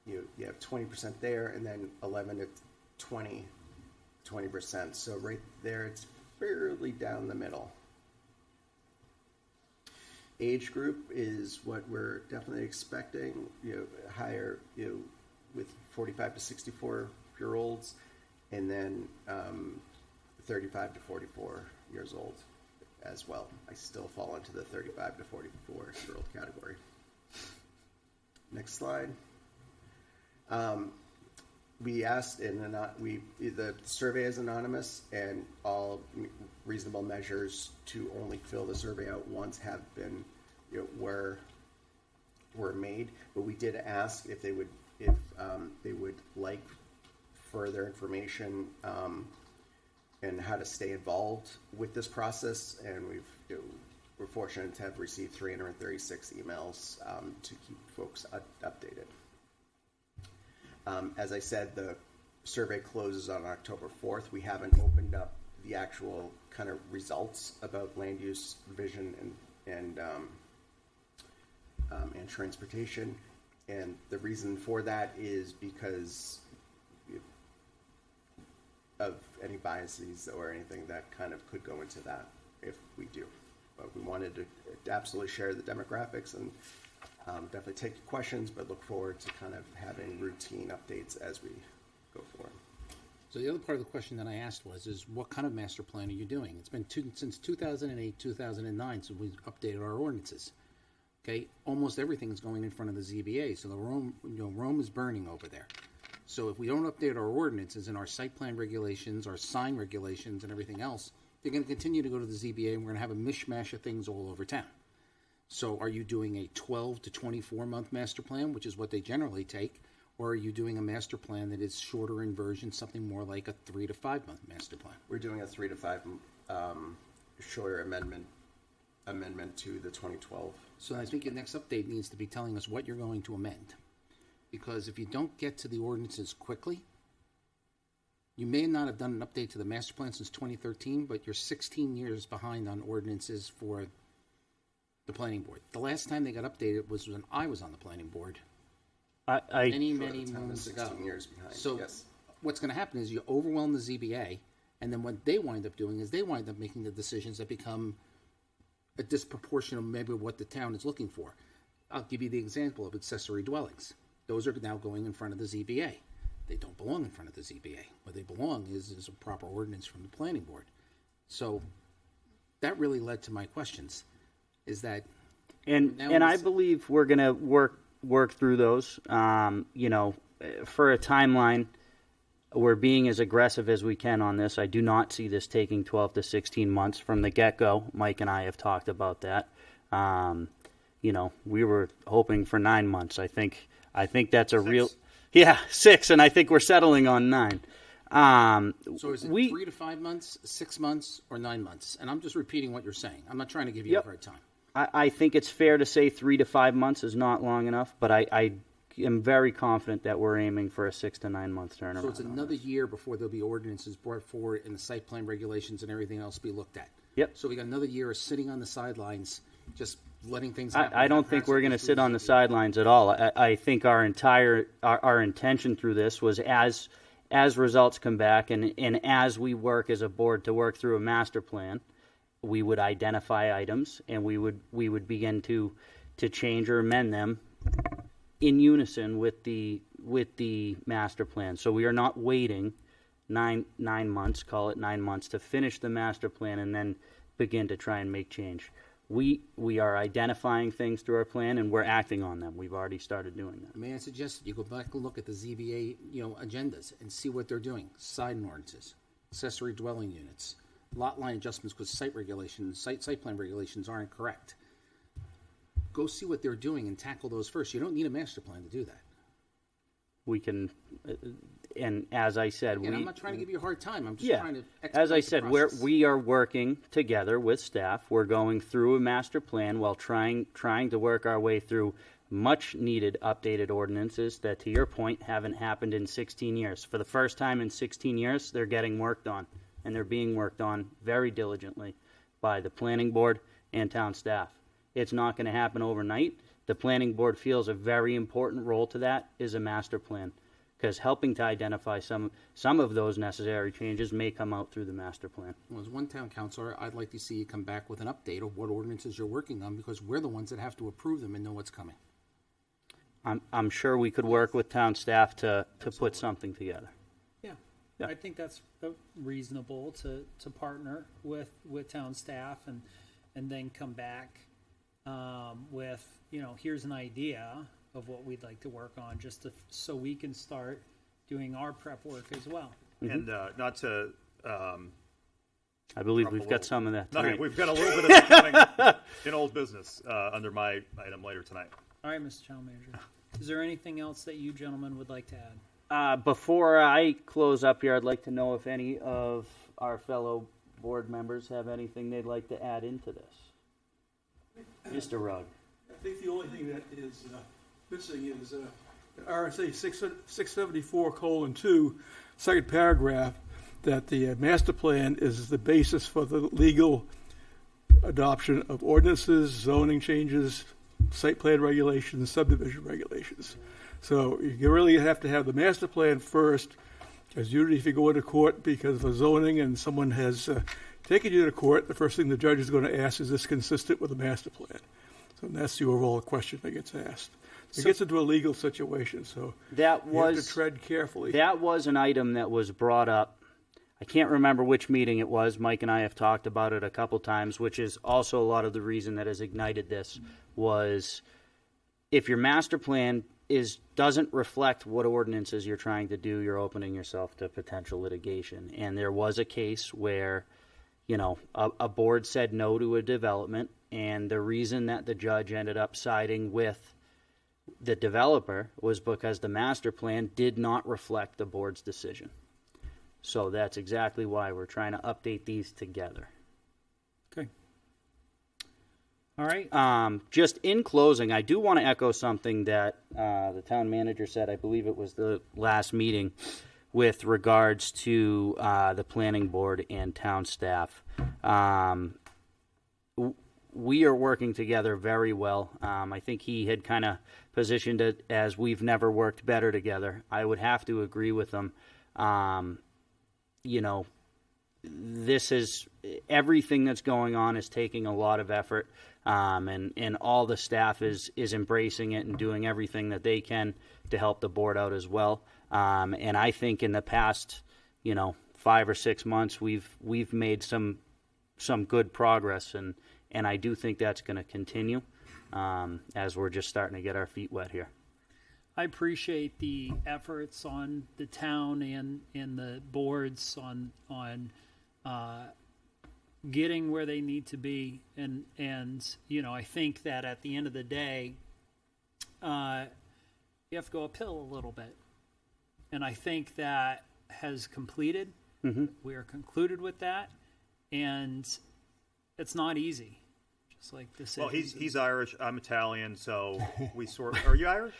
you have 20% there, and then 11 to 20%. So right there, it's fairly down the middle. Age group is what we're definitely expecting, higher, with 45 to 64-year-olds, and then 35 to 44 years old as well. I still fall into the 35 to 44-year-old category. Next slide. We asked, the survey is anonymous, and all reasonable measures to only fill the survey out once have been, were made. But we did ask if they would like further information and how to stay involved with this process, and we're fortunate to have received 336 emails to keep folks updated. As I said, the survey closes on October 4th. We haven't opened up the actual kind of results about land use, vision, and transportation. And the reason for that is because of any biases or anything that kind of could go into that if we do. But we wanted to absolutely share the demographics and definitely take questions, but look forward to kind of having routine updates as we go forward. So the other part of the question that I asked is what kind of master plan are you doing? It's been since 2008, 2009, so we updated our ordinances. Okay, almost everything is going in front of the ZBA, so the Rome is burning over there. So if we don't update our ordinances and our site plan regulations, our sign regulations, and everything else, they're going to continue to go to the ZBA, and we're going to have a mishmash of things all over town. So are you doing a 12 to 24 month master plan, which is what they generally take, or are you doing a master plan that is shorter in version, something more like a 3 to 5 month master plan? We're doing a 3 to 5 shorter amendment to the 2012. So I think your next update needs to be telling us what you're going to amend. Because if you don't get to the ordinances quickly, you may not have done an update to the master plan since 2013, but you're 16 years behind on ordinances for the planning board. The last time they got updated was when I was on the planning board. Many moons ago. 16 years behind. So yes. What's going to happen is you overwhelm the ZBA, And then what they wind up doing is they wind up making the decisions that become a disproportion of maybe what the town is looking for. I'll give you the example of accessory dwellings. Those are now going in front of the ZBA. They don't belong in front of the ZBA. Where they belong is a proper ordinance from the planning board. So that really led to my questions, is that... And I believe we're going to work through those. You know, for a timeline, we're being as aggressive as we can on this. I do not see this taking 12 to 16 months from the get-go. Mike and I have talked about that. You know, we were hoping for 9 months. I think that's a 6. 6, and I think we're settling on 9. So is it 3 to 5 months, 6 months, or 9 months? And I'm just repeating what you're saying. I'm not trying to give you a hard time. I think it's fair to say 3 to 5 months is not long enough, but I am very confident that we're aiming for a 6 to 9 month turnaround. So it's another year before there'll be ordinances brought forward and the site plan regulations and everything else be looked at. Yep. So we got another year of sitting on the sidelines, just letting things happen. I don't think we're going to sit on the sidelines at all. I think our intention through this was as results come back and as we work as a board to work through a master plan, we would identify items and we would begin to change or amend them in unison with the master plan. So we are not waiting 9 months, call it 9 months, to finish the master plan and then begin to try and make change. We are identifying things through our plan and we're acting on them. We've already started doing that. May I suggest that you go back and look at the ZBA, agendas and see what they're doing. Side ordinances, accessory dwelling units, lot line adjustments because site plan regulations aren't correct. Go see what they're doing and tackle those first. You don't need a master plan to do that. We can, and as I said, I'm not trying to give you a hard time. I'm just trying to expedite as I said, the process. we are working together with staff. We're going through a master plan while trying to work our way through much needed updated ordinances that, to your point, haven't happened in 16 years. For the first time in 16 years, they're getting worked on, and they're being worked on very diligently by the planning board and town staff. It's not going to happen overnight. The planning board feels a very important role to that is a master plan, because helping to identify some of those necessary changes may come out through the master plan. Well, as one town councilor, I'd like to see you come back with an update of what ordinances you're working on, because we're the ones that have to approve them and know what's coming. I'm sure we could work with town staff to put something together. Yeah. I think that's reasonable to partner with town staff and then come back with, here's an idea of what we'd like to work on, so we can start doing our prep work as well. And not to... I believe we've got some of that tonight. We've got a little bit of that coming in old business under my item later tonight. All right, Mr. Town Manager. Is there anything else that you gentlemen would like to add? Before I close up here, I'd like to know if any of our fellow board members have anything they'd like to add into this. Mr. Rugg. I think the only thing that is missing is RSA 674:2, second paragraph, that the master plan is the basis for the legal adoption of ordinances, zoning changes, site plan regulations, subdivision regulations. So you really have to have the master plan first, because usually if you go into court because of zoning and someone has taken you to court, the first thing the judge is going to ask is this consistent with the master plan? So that's the overall question that gets asked. It gets into a legal situation, so you have to tread carefully. That was an item that was brought up. I can't remember which meeting it was. Mike and I have talked about it a couple times, which is also a lot of the reason that has ignited this, was if your master plan doesn't reflect what ordinances you're trying to do, you're opening yourself to potential litigation. And there was a case where, a board said no to a development, and the reason that the judge ended up siding with the developer was because the master plan did not reflect the board's decision. So that's exactly why we're trying to update these together. Okay. All right. Just in closing, I do want to echo something that the town manager said. I believe it was the last meeting with regards to the planning board and town staff. We are working together very well. I think he had kind of positioned it as we've never worked better together. I would have to agree with him. this is everything that's going on is taking a lot of effort, and all the staff is embracing it and doing everything that they can to help the board out as well. And I think in the past, 5 or 6 months, we've made some good progress, and I do think that's going to continue as we're just starting to get our feet wet here. I appreciate the efforts on the town and the boards on getting where they need to be, and I think that at the end of the day, you have to go uphill a little bit, and I think that has completed. Mm-hmm. We are concluded with that, and it's not easy. Just like this. Well, he's Irish. I'm Italian, so we sort. Are you Irish?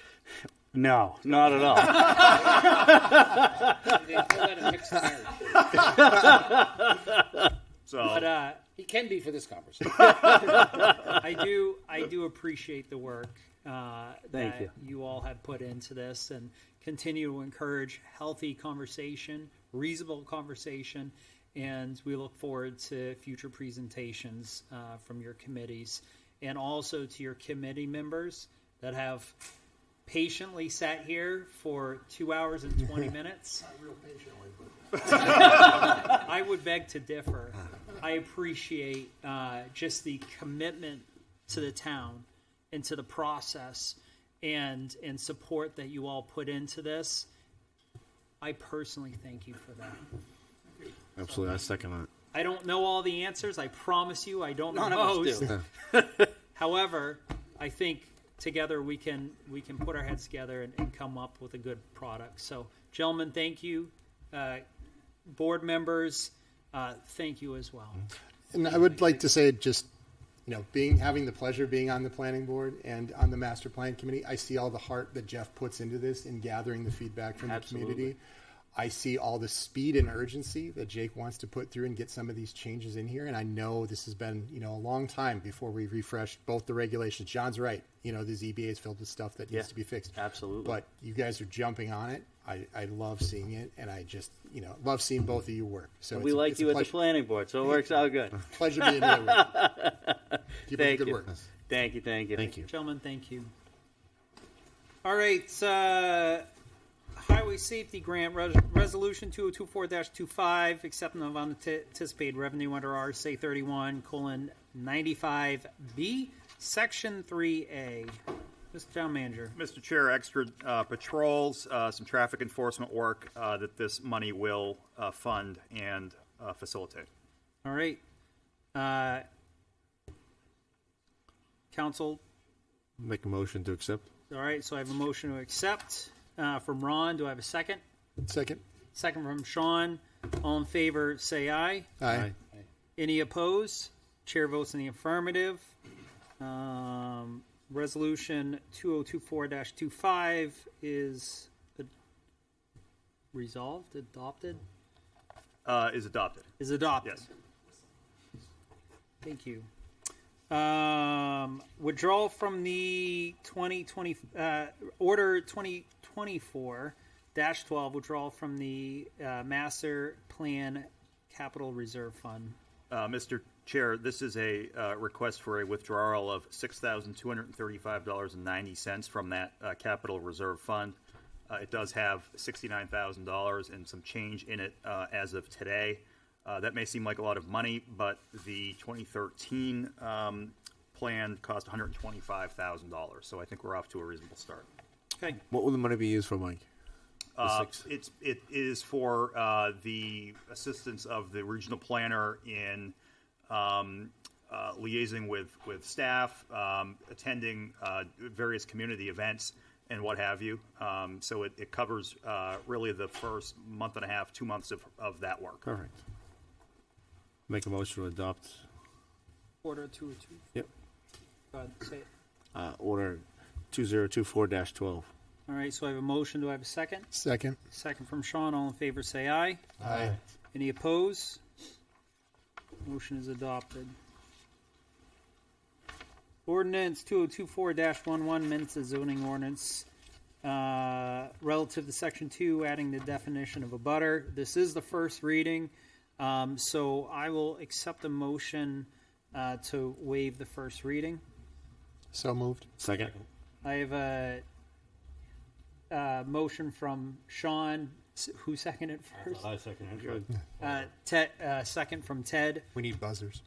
No, not at all. They call that a mixed marriage. So But he can be for this conversation. I do appreciate the work Thank that you all have put into this, and continue to encourage healthy conversation, reasonable conversation, and we look forward to future presentations from your committees, and also to your committee members that have patiently sat here for 2 hours and 20 minutes. Not real patiently, but I would beg to differ. I appreciate just the commitment to the town and to the process and support that you all put into this. I personally thank you for that. Absolutely, I second that. I don't know all the answers. I promise you, I don't know None of most. us However, I think together we can put our heads together and come up with a good product. So, gentlemen, thank you. Board members, thank you as well. And I would like to say, just having the pleasure of being on the planning board and on the master plan committee, I see all the heart that Jeff puts into this in gathering the feedback from Absolutely. the community. I see all the speed and urgency that Jake wants to put through and get some of these changes in here. And I know this has been, a long time before we refreshed both the regulations. John's right. The ZBA is filled with stuff that needs to be fixed. Absolutely. But you guys are jumping on it. I love seeing it. And I just, love seeing both of you work. So we like you at the planning board, so it works out good. Pleasure being here with you. Keep up the good work. Thank you. Thank you. Gentlemen, thank you. All right, Highway Safety Grant Resolution 2024-25, acceptance of unanticipated revenue under RSA 31:95B, Section 3A. Mr. Town Manager. Mr. Chair, extra patrols, some traffic enforcement work that this money will fund and facilitate. All right. Council. Make a motion to accept. All right, so I have a motion to accept from Ron. Do I have a second? Second. Second from Sean. All in favor, say aye. Aye. Any opposed? Chair votes in the affirmative. Resolution 2024-25 is resolved, adopted? Is adopted. Is adopted. Yes. Thank you. Withdrawal from the 2020 Order 2024-12. Withdrawal from the Master Plan Capital Reserve Fund. Mr. Chair, this is a request for a withdrawal of $6,235.90 from that capital reserve fund. It does have $69,000 and some change in it as of today. That may seem like a lot of money, but the 2013 plan cost $125,000. So I think we're off to a reasonable start. Okay. What will the money be used for, Mike? It is for the assistance of the regional planner in liaising with staff, attending various community events, and what have you. So it covers really the first month and a half, 2 months of that work. Perfect. Make a motion to adopt. Order 202. Yep. Go ahead, say it. Order 2024-12. All right, so I have a motion. Do I have a second? Second. Second from Sean. All in favor, say aye. Aye. Any opposed? Motion is adopted. Ordinance 2024-11, amendments to zoning ordinance relative to Section 2, adding the definition of a butter. This is the first reading. So I will accept a motion to waive the first reading. So moved. Second. I have a motion from Sean. Who seconded first? I seconded. Good. Ted, second from Ted. We need buzzers.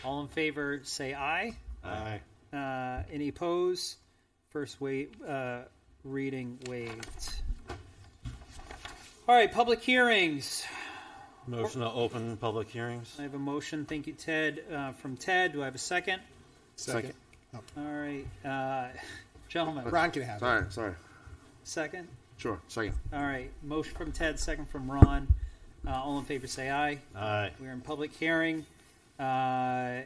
All in favor, say aye. Aye. Any opposed? First reading waived. All right, public hearings. Motion to open public hearings. I have a motion. Thank you, Ted. From Ted, do I have a second? Second. All right, gentlemen. Ron can have it. Sorry. Second. Sure, second. All right, motion from Ted, second from Ron. All in favor, say aye. Aye. We're in public hearing. Gentlemen.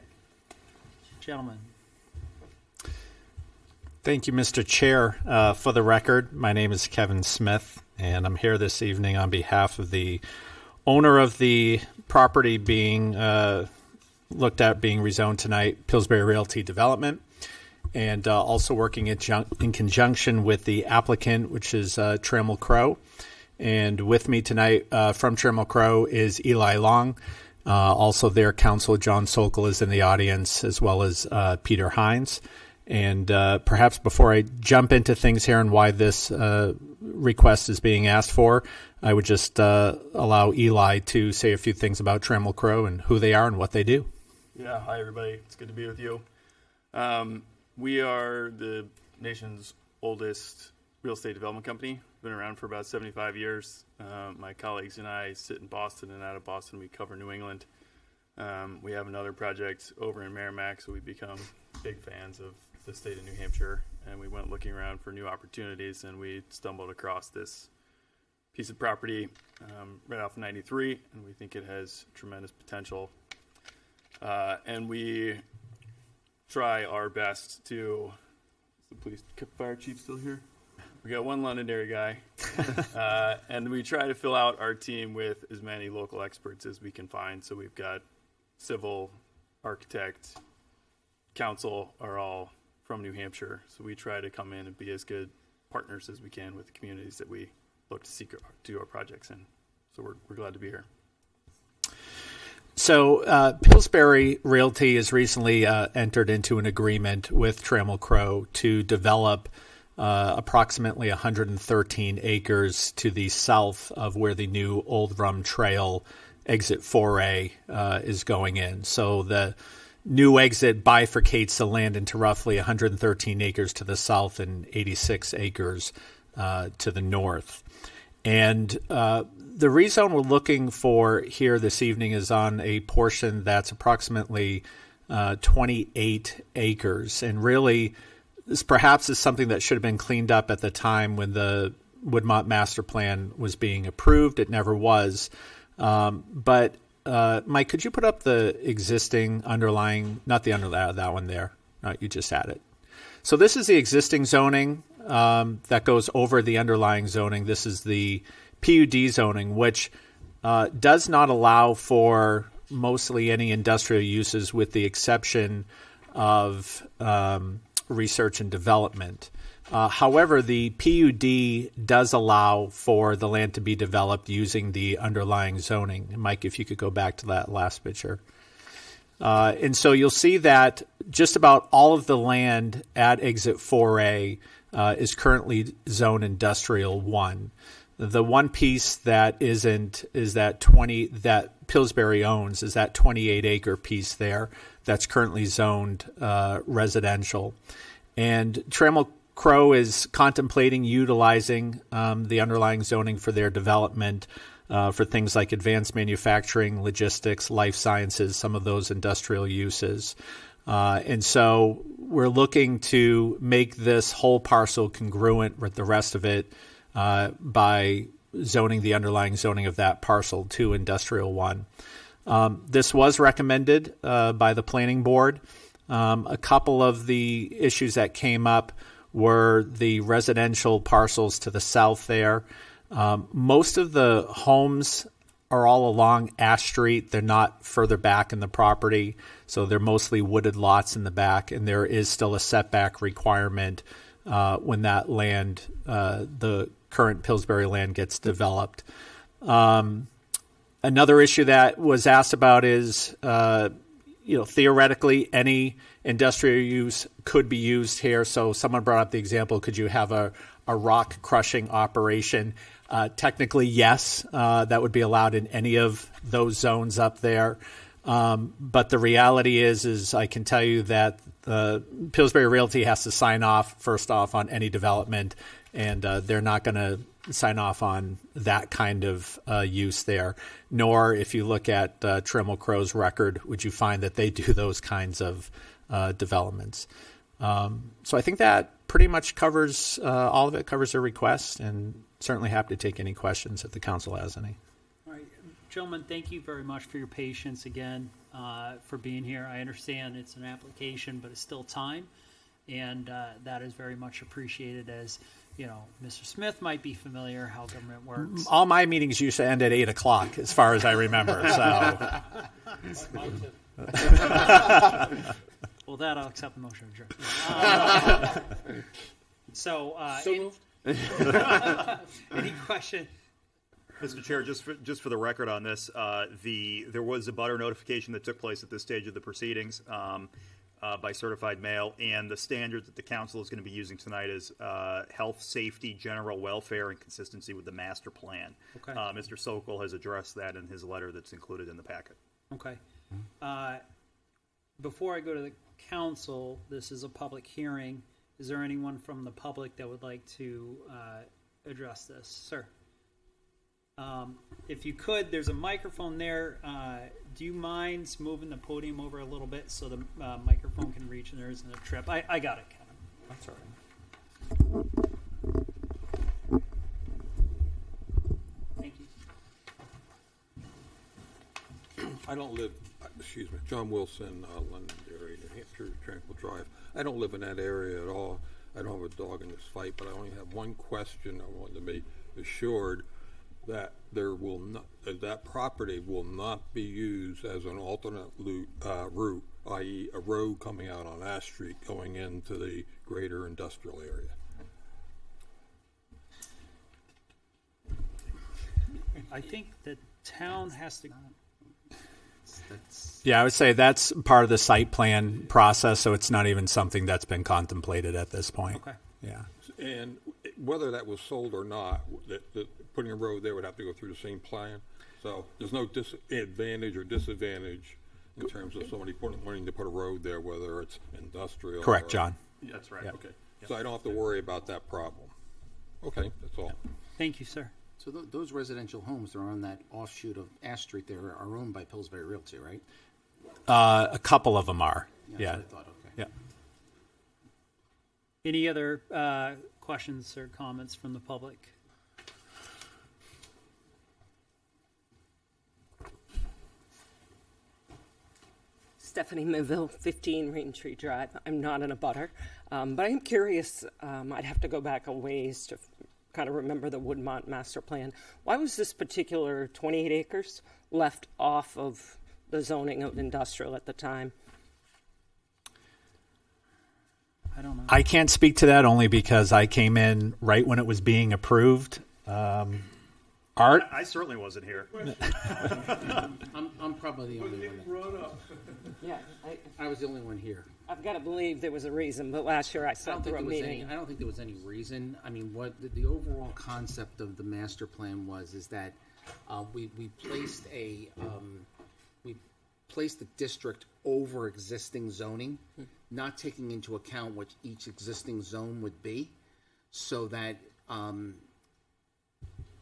Thank you, Mr. Chair. For the record, my name is Kevin Smith, and I'm here this evening on behalf of the owner of the property being looked at being rezoned tonight, Pillsbury Realty Development, and also working in conjunction with the applicant, which is Trammell Crow. And with me tonight from Trammell Crow is Eli Long. Also their counsel, John Sokol, is in the audience, as well as Peter Hines. And perhaps before I jump into things here and why this request is being asked for, I would just allow Eli to say a few things about Trammell Crow and who they are and what they do. Yeah, hi everybody. It's good to be with you. We are the nation's oldest real estate development company. Been around for about 75 years. My colleagues and I sit in Boston, and out of Boston we cover New England. We have another project over in Merrimack, so we've become big fans of the state of New Hampshire, and we went looking around for new opportunities, and we stumbled across this piece of property right off 93, and we think it has tremendous potential. And we try our best to... Is the police fire chief still here? We got one Londonderry guy, and we try to fill out our team with as many local experts as we can find. So we've got civil, architect, council are all from New Hampshire. So we try to come in and be as good partners as we can with the communities that we look to seek do our projects in. So we're glad to be here. So Pillsbury Realty has recently entered into an agreement with Trammell Crow to develop approximately 113 acres to the south of where the new Old Rum Trail exit 4A is going in. So the new exit bifurcates the land into roughly 113 acres to the south and 86 acres to the north. And the rezone we're looking for here this evening is on a portion that's approximately 28 acres. And really, this perhaps is something that should have been cleaned up at the time when the Woodmont Master Plan was being approved. It never was. But Mike, could you put up the existing underlying, not the underlying, that one there. No, you just had it. So this is the existing zoning that goes over the underlying zoning. This is the PUD zoning, which does not allow for mostly any industrial uses with the exception of research and development. However, the PUD does allow for the land to be developed using the underlying zoning. Mike, if you could go back to that last picture. And so you'll see that just about all of the land at Exit 4A is currently Zone Industrial 1. The one piece that isn't is that Pillsbury owns is that 28-acre piece there that's currently zoned residential. And Trammell Crow is contemplating utilizing the underlying zoning for their development for things like advanced manufacturing, logistics, life sciences, some of those industrial uses. And so we're looking to make this whole parcel congruent with the rest of it by zoning the underlying zoning of that parcel to Industrial 1. This was recommended by the planning board. A couple of the issues that came up were the residential parcels to the south there. Most of the homes are all along Ash Street. They're not further back in the property, so they're mostly wooded lots in the back, and there is still a setback requirement when that land, the current Pillsbury land, gets developed. Another issue that was asked about is, theoretically, any industrial use could be used here. So someone brought up the example, could you have a rock crushing operation? Technically, yes, that would be allowed in any of those zones up there. But the reality is I can tell you that Pillsbury Realty has to sign off, first off, on any development, and they're not going to sign off on that kind of use there. Nor, if you look at Trammell Crow's record, would you find that they do those kinds of developments. So I think that pretty much covers all of it, covers their request, and certainly happy to take any questions if the council has any. All right, gentlemen, thank you very much for your patience again, for being here. I understand it's an application, but it's still time, and that is very much appreciated. As you know, Mr. Smith might be familiar how government works. All my meetings used to end at 8 o'clock, as far as I remember. Well, that I'll accept the motion of adjournment. So moved. Any question? Mr. Chair, just for the record on this, there was a butter notification that took place at this stage of the proceedings by certified mail, and the standard that the council is going to be using tonight is health, safety, general welfare, and consistency with the master plan. Okay. Mr. Sokol has addressed that in his letter that's included in the packet. Okay. Before I go to the council, this is a public hearing. Is there anyone from the public that would like to address this? Sir. If you could, there's a microphone there. Do you mind moving the podium over a little bit so the microphone can reach and there isn't a trip? I got it, Kevin. That's all right. Thank you. I don't live, John Wilson, London area, New Hampshire, Tranquil Drive. I don't live in that area at all. I don't have a dog in this fight, but I only have one question. I want to be assured that that property will not be used as an alternate route, i.e. a road coming out on Ash Street going into the greater industrial area. I think the town has to. Yeah, I would say that's part of the site plan process, so it's not even something that's been contemplated at this point. Okay. Yeah. And whether that was sold or not, putting a road there would have to go through the same plan. So there's no disadvantage or disadvantage in terms of somebody wanting to put a road there, whether it's industrial. Correct, John. Yeah, that's right. Yep. Okay. So I don't have to worry about that problem. Okay, that's all. Thank you, sir. So those residential homes that are on that offshoot of Ash Street there are owned by Pillsbury Realty, right? A couple of them are. Yeah. That's what I thought, okay. Yeah. Any other questions or comments from the public? Stephanie Miville, 15 Rain Tree Drive. I'm not in a butter, but I'm curious. I'd have to go back a ways to kind of remember the Woodmont master plan. Why was this particular 28 acres left off of the zoning of industrial at the time? I don't know. I can't speak to that only because I came in right when it was being approved. Art? I certainly wasn't here. I'm probably the only one. Yeah, I was the only one here. I've got to believe there was a reason, but last year I sat through a meeting. I don't think there was any reason. I mean, what the overall concept of the master plan is that we placed the district over existing zoning, not taking into account what each existing zone would be, so that the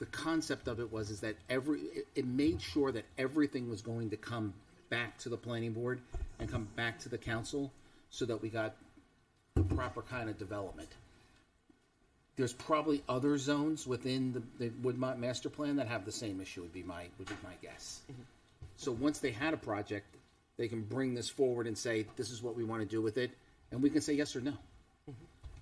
concept of it was that it made sure that everything was going to come back to the planning board and come back to the council, so that we got the proper kind of development. There's probably other zones within the Woodmont master plan that have the same issue, would be my guess. Mm-hmm. So once they had a project, they can bring this forward and say, this is what we want to do with it, and we can say yes or no. Mm-hmm.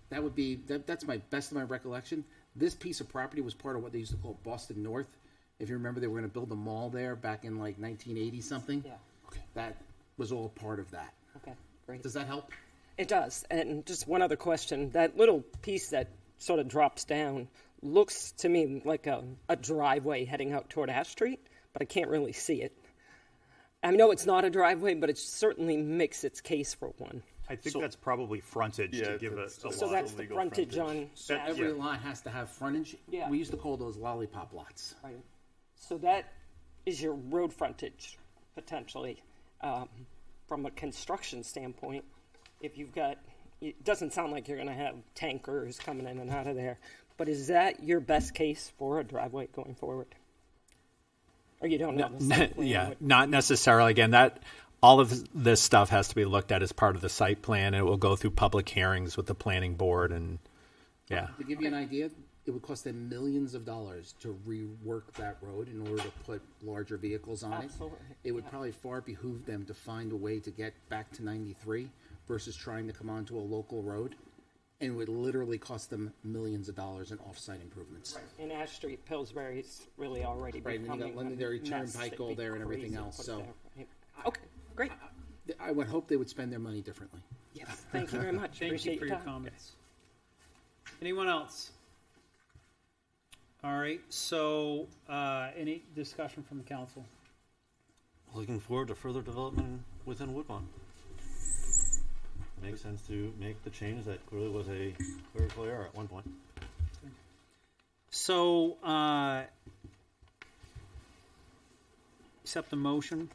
That would be, that's my best of my recollection. This piece of property was part of what they used to call Boston North. If you remember, they were going to build a mall there back in like 1980 something. Yeah. Okay. That was all part of that. Okay, great. Does that help? It does. And just one other question. That little piece that sort of drops down looks to me like a driveway heading out toward Ash Street, but I can't really see it. I know it's not a driveway, but it certainly makes its case for one. I think that's probably frontage to give a So lot that's of the legal frontage on That- Every yeah. lot has to have frontage. Yeah. We used to call those lollipop lots. Right. So that is your road frontage, potentially. From a construction standpoint, if you've got, it doesn't sound like you're going to have tankers coming in and out of there, but is that your best case for a driveway going forward? Or you don't know the site plan? Yeah, not necessarily. Again, that all of this stuff has to be looked at as part of the site plan, and it will go through public hearings with the planning board. And yeah, To give you an idea, it would cost them millions of dollars to rework that road in order to put larger vehicles on Absolutely. it. It would probably far behoove them to find a way to get back to 93 versus trying to come onto a local road. And it would literally cost them millions of dollars in off-site improvements. In Ash Street, Pillsbury's really already Right, and then you becoming got Londonderry a mess. Turnpike It'd all be there and everything crazy to else, put it so- there, right? Okay, great. I would hope they would spend their money differently. Yes, thank you very much. Thank Appreciate you for your your time. comments. Anyone else? All right, so any discussion from the council? Looking forward to further development within Woodmont. Makes sense to make the change that clearly was a clerical error at one point. So, accept the motion.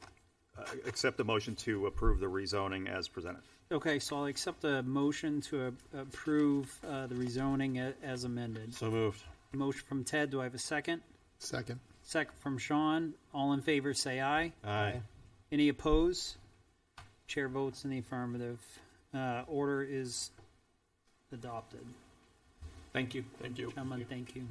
Accept the motion to approve the rezoning as presented. Okay, so I'll accept the motion to approve the rezoning as amended. So moved. Motion from Ted, do I have a second? Second. Second from Sean. All in favor, say aye. Aye. Any opposed? Chair votes in the affirmative. Order is adopted. thank you. Thank you. Gentlemen, thank you.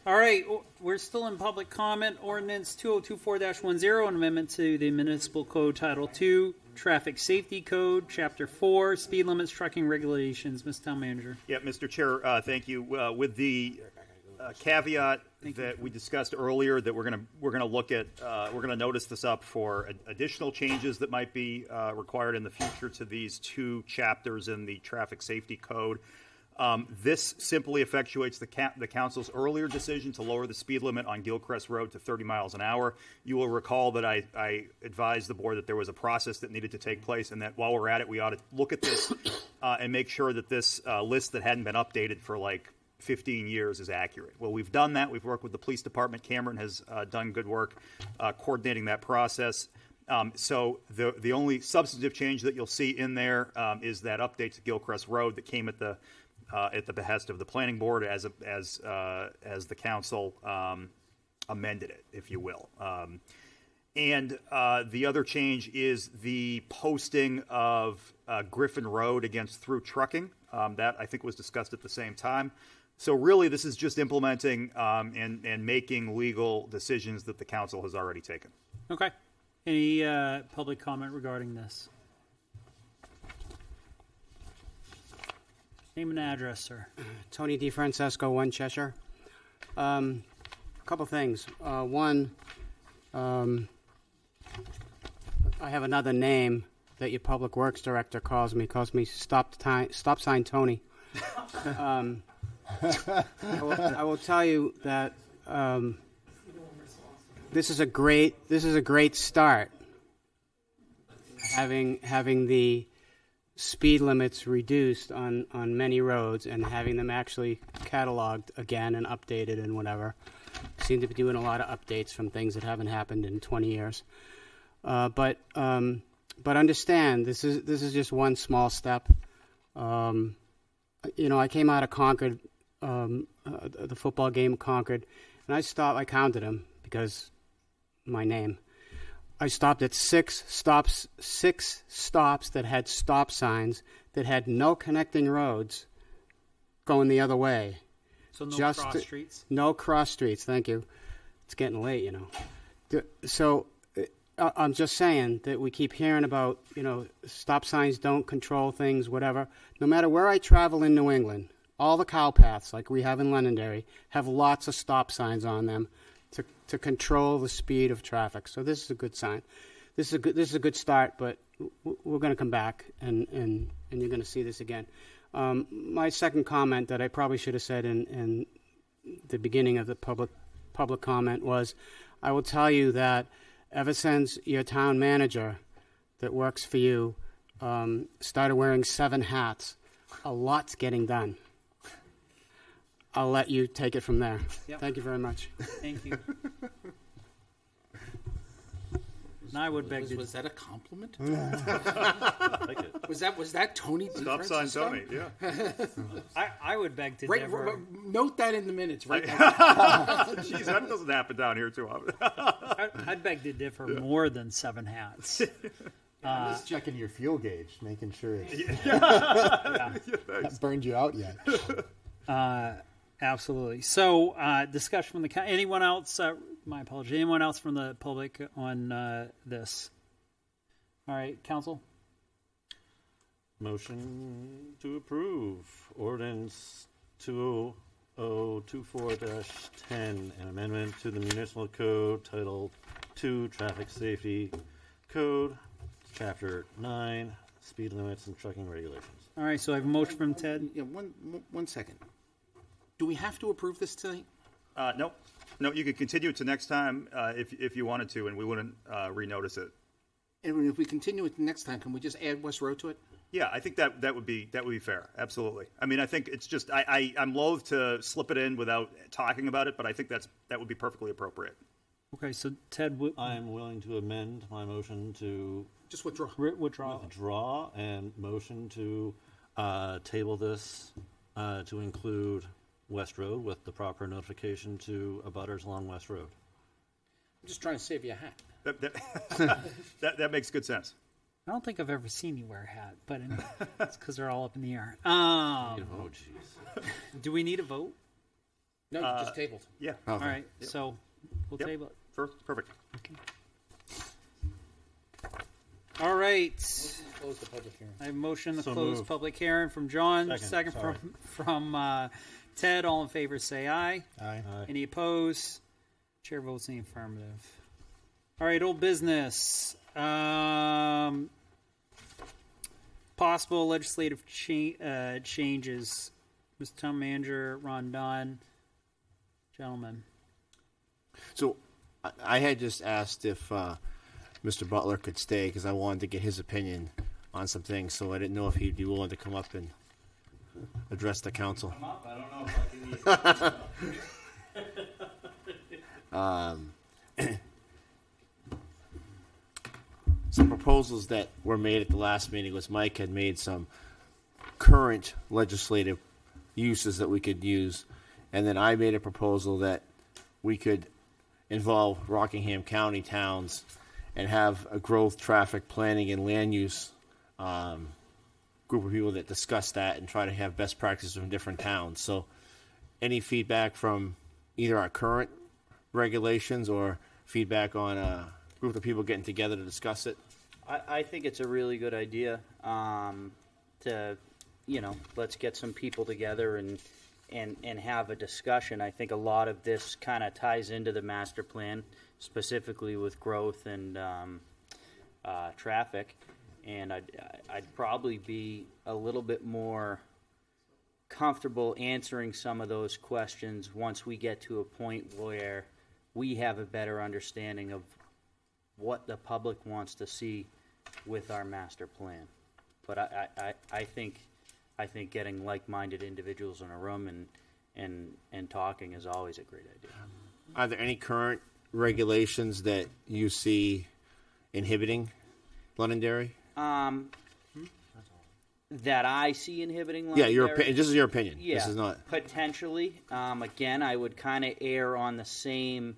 All right, we're still in public comment. Ordinance 2024-10, an amendment to the Municipal Code Title II, Traffic Safety Code, Chapter 4, Speed Limits, Trucking Regulations. Mr. Town Manager. Yeah, Mr. Chair, thank you. With the caveat that we discussed earlier, that we're gonna look at, we're gonna notice this up for additional changes that might be required in the future to these two chapters in the Traffic Safety Code. This simply effectuates the council's earlier decision to lower the speed limit on Gilcrest Road to 30 miles an hour. You will recall that I advised the board that there was a process that needed to take place, and that while we're at it, we ought to look at this and make sure that this list that hadn't been updated for like 15 years is accurate. Well, we've done that. We've worked with the police department. Cameron has done good work coordinating that process. So the only substantive change that you'll see in there is that update to Gilcrest Road that came at the behest of the planning board as the council amended it, if you will. And the other change is the posting of Griffin Road against through trucking. That I think was discussed at the same time. So really, this is just implementing and making legal decisions that the council has already taken. Okay. Any public comment regarding this? Name and address, sir. Tony DeFrancesco, 1 Cheshire. A couple things. One, I have another name that your public works director calls me stop sign Tony. I will tell you that this is a great start. Having the speed limits reduced on many roads and having them actually cataloged again and updated and whatever. Seem to be doing a lot of updates from things that haven't happened in 20 years. But understand, this is just one small step. I came out of Concord, the football game of Concord, and I counted them because my name. I stopped at six stops that had stop signs that had no connecting roads going the other way. So no cross streets? No cross streets, thank you. It's getting late, So I'm just saying that we keep hearing about, stop signs don't control things, whatever. No matter where I travel in New England, all the cow paths, like we have in Londonderry, have lots of stop signs on them to control the speed of traffic. So this is a good sign. This is a good start, but we're going to come back and you're going to see this again. My second comment that I probably should have said in the beginning of the public comment was, I will tell you that ever since your town manager that works for you started wearing 7 hats, a lot's getting done. I'll let you take it from there. Yep. Thank you very much. Thank you. And I would beg to. Was that a compliment? Like it. Was that Tony? Stop sign Tony, yeah. I would beg to Right, differ. note that in the minutes. Right. Jeez, that doesn't happen down here too often. I'd beg to differ more than 7 hats. I'm just checking your fuel gauge, making sure it's That burned you out yet. Absolutely. So, discussion from the council. Anyone else? My apologies. Anyone else from the public on this? All right, council. Motion to approve ordinance 2024-10, an amendment to the municipal code, Title 2, Traffic Safety Code, Chapter 9, Speed Limits and Trucking Regulations. All right. So I have a motion from Ted. Yeah, one second. Do we have to approve this tonight? No, you could continue it to next time if you wanted to, and we wouldn't renotice it. And if we continue it next time, can we just add West Road to it? Yeah, I think that would be fair. Absolutely. I mean, I think it's just I'm loath to slip it in without talking about it, but I think that would be perfectly appropriate. Okay. So Ted, I'm willing to amend my motion to just withdraw. Withdraw and motion to table this to include West Road with the proper notification to abutters along West Road. I'm just trying to save you a hat. That makes good sense. I don't think I've ever seen you wear a hat, but it's because they're all up in the air. Oh, jeez. Do we need a vote? No, you just tabled. Yeah. All right. So we'll table it. Perfect. Okay. All right. Close the public hearing. I have a motion to So close moved. public hearing from John. Second, sorry. from Ted. All in favor, say aye. Aye. Any opposed? Chair votes in the affirmative. All right, old business. Possible legislative changes. Mr. Town Manager Ron Dunn. Gentlemen. So I had just asked if Mr. Butler could stay because I wanted to get his opinion on some things. So I didn't know if he'd be willing to come up and address the council. Come up? I don't know if I can Some proposals that were made at the last meeting was Mike had made some current legislative uses that we could use, and then I made a proposal that we could involve Rockingham County towns and have a growth, traffic planning, and land use group of people that discuss that and try to have best practices from different towns. So any feedback from either our current regulations or feedback on a group of people getting together to discuss it? I think it's a really good idea to, let's get some people together and have a discussion. I think a lot of this kind of ties into the master plan, specifically with growth and traffic. And I'd probably be a little bit more comfortable answering some of those questions once we get to a point where we have a better understanding of what the public wants to see with our master plan. But I think getting like-minded individuals in a room and talking is always a great idea. Are there any current regulations that you see inhibiting Londonderry? That I see inhibiting Yeah, Londonderry? this is your opinion. Yeah, This is not. potentially. Again, I would kind of err on the same.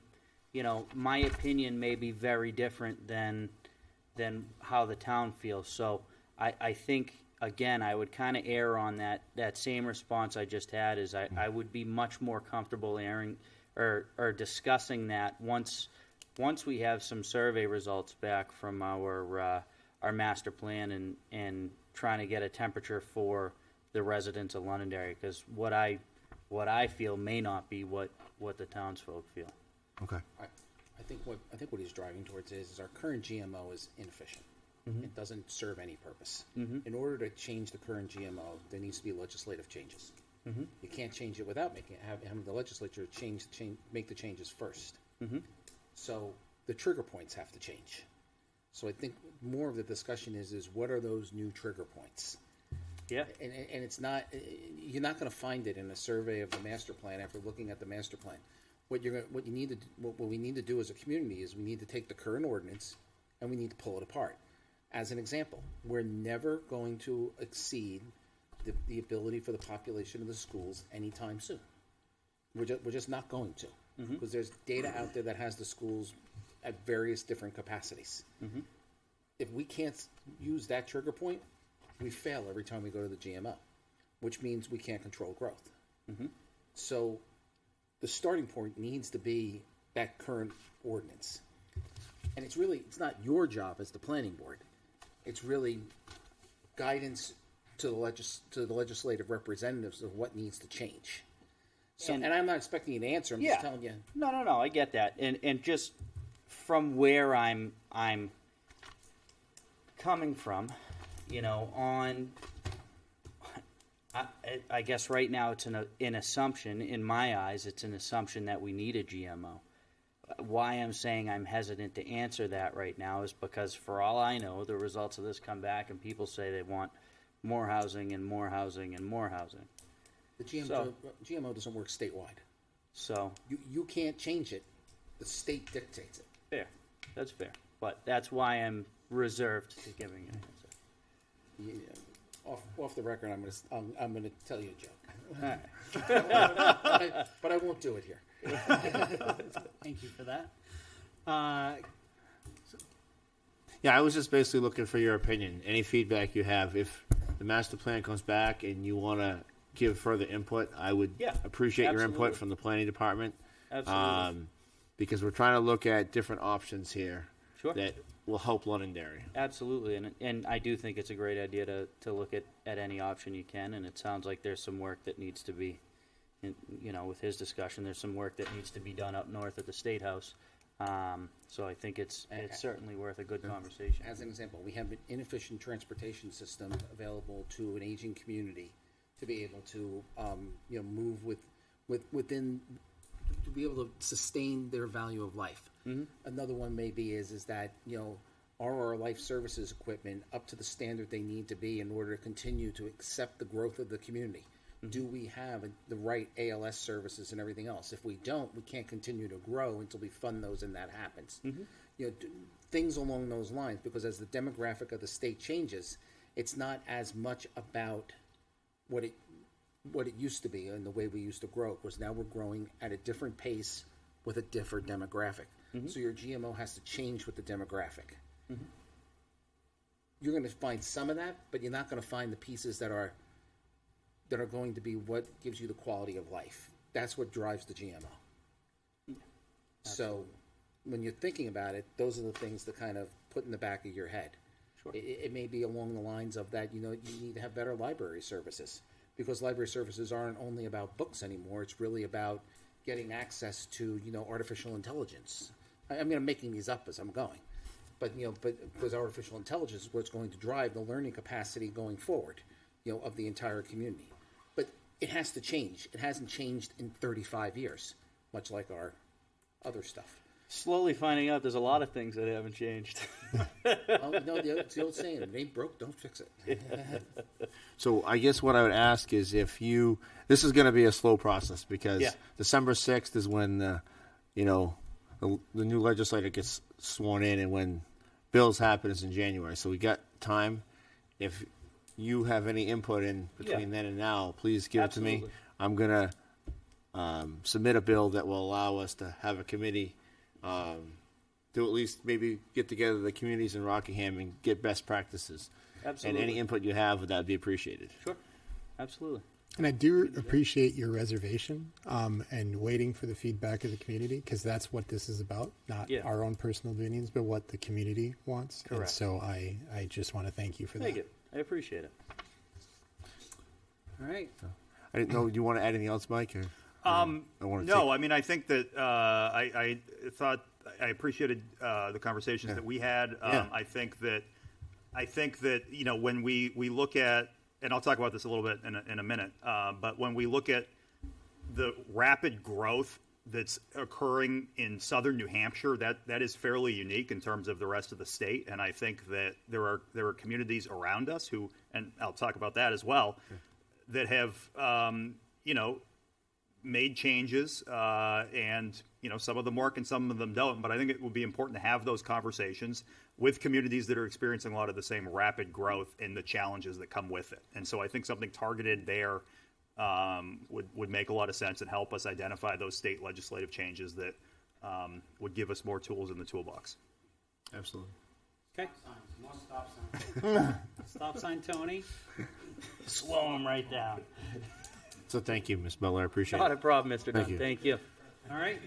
My opinion may be very different than how the town feels. So I think again, I would kind of err on that same response I just had. Is I would be much more comfortable airing or discussing that once we have some survey results back from our master plan and trying to get a temperature for the residents of Londonderry, because what I feel may not be what the townsfolk feel. Okay. I think what he's driving towards is our current GMO is inefficient. Mhm. It doesn't serve any purpose. Mhm. In order to change the current GMO, there needs to be legislative changes. Mm-hmm. You can't change it without having the legislature make the changes first. Mm-hmm. So the trigger points have to change. So I think more of the discussion is what are those new trigger points? Yeah. And it's not, you're not going to find it in a survey of the master plan after looking at the master plan. What we need to do as a community is we need to take the current ordinance and we need to pull it apart. As an example, we're never going to exceed the ability for the population of the schools anytime soon. We're just not going to, because there's data out there that has the schools at various different capacities. Mm-hmm. If we can't use that trigger point, we fail every time we go to the GMO, which means we can't control growth. Mm-hmm. So the starting point needs to be that current ordinance. And it's not your job as the planning board. It's really guidance to the legislative representatives of what needs to change. So, and I'm not expecting you to answer. I'm just telling you. No, I get that. And just from where I'm coming from, I guess right now it's an assumption, in my eyes, it's an assumption that we need a GMO. Why I'm saying I'm hesitant to answer that right now is because, for all I know, the results of this come back and people say they want more housing and more housing and more housing. The GMO doesn't work statewide. So you can't change it. The state dictates it. Fair. That's fair. But that's why I'm reserved to giving an answer. Yeah. Off the record, I'm gonna tell you a joke. All right. but I won't do it here. Thank you for that. Yeah, I was just basically looking for your opinion. Any feedback you have. If the master plan comes back and you want to give further input, I would appreciate your input from the planning department. Absolutely. Because we're trying to look at different options here that will help Londonderry. Absolutely, and I do think it's a great idea to look at any option you can, and it sounds like there's some work that needs to be, with his discussion, there's some work that needs to be done up north at the State House. So I think it's certainly worth a good conversation. As an example, we have an inefficient transportation system available to an aging community to be able to, move within, to be able to sustain their value of life. Mm-hmm. Another one may be is that, are our life services equipment up to the standard they need to be in order to continue to accept the growth of the community? Mm-hmm. Do we have the right ALS services and everything else? If we don't, we can't continue to grow until we fund those and that happens. Mm-hmm. Things along those lines, because as the demographic of the state changes, it's not as much about what it used to be and the way we used to grow, because now we're growing at a different pace with a different demographic. Mm-hmm. So your GMO has to change with the demographic. Mm-hmm. You're going to find some of that, but you're not going to find the pieces that are going to be what gives you the quality of life. That's what drives the GMO. Yeah, so when you're thinking about it, those are the things to kind of put in the back of your head. Sure. It may be along the lines of that, you need to have better library services, because library services aren't only about books anymore. It's really about getting access to, artificial intelligence. I'm making these up as I'm going. But because artificial intelligence is what's going to drive the learning capacity going forward, of the entire community. But it has to change. It hasn't changed in 35 years, much like our other stuff. Slowly finding out there's a lot of things that haven't changed. It's the old saying, if it ain't broke, don't fix it. So I guess what I would ask is this is going to be a slow process, because December 6th is when, the new legislator gets sworn in, and when bills happen is in January. So we got time. If you have any input in between then and now, please give it to me. I'm going to submit a bill that will allow us to have a committee to at least maybe get together the communities in Rockingham and get best practices. Absolutely. And any input you have, that would be appreciated. Sure. Absolutely. And I do appreciate your reservation and waiting for the feedback of the community, because that's what this is about, not our own personal opinions, but what the community wants. Correct. And so I just want to thank you for that. Thank you. I appreciate it. All right. I didn't know. Do you want to add anything else, Mike? Or, no, I mean, I think that I thought I appreciated the conversations that we had. I think that when we look at and I'll talk about this a little bit in a minute, but when we look at the rapid growth that's occurring in southern New Hampshire, that is fairly unique in terms of the rest of the state. And I think that there are communities around us who, and I'll talk about that as well, that have made changes, and some of them work and some of them don't. But I think it would be important to have those conversations with communities that are experiencing a lot of the same rapid growth and the challenges that come with it. And so I think something targeted there would make a lot of sense and help us identify those state legislative changes that would give us more tools in the toolbox. Absolutely. Okay. More stop signs. Stop sign, Tony. Slow them right down. So thank you, Ms. Miller. I appreciate Not it. a problem, Mr. Dunn. Thank you. All right.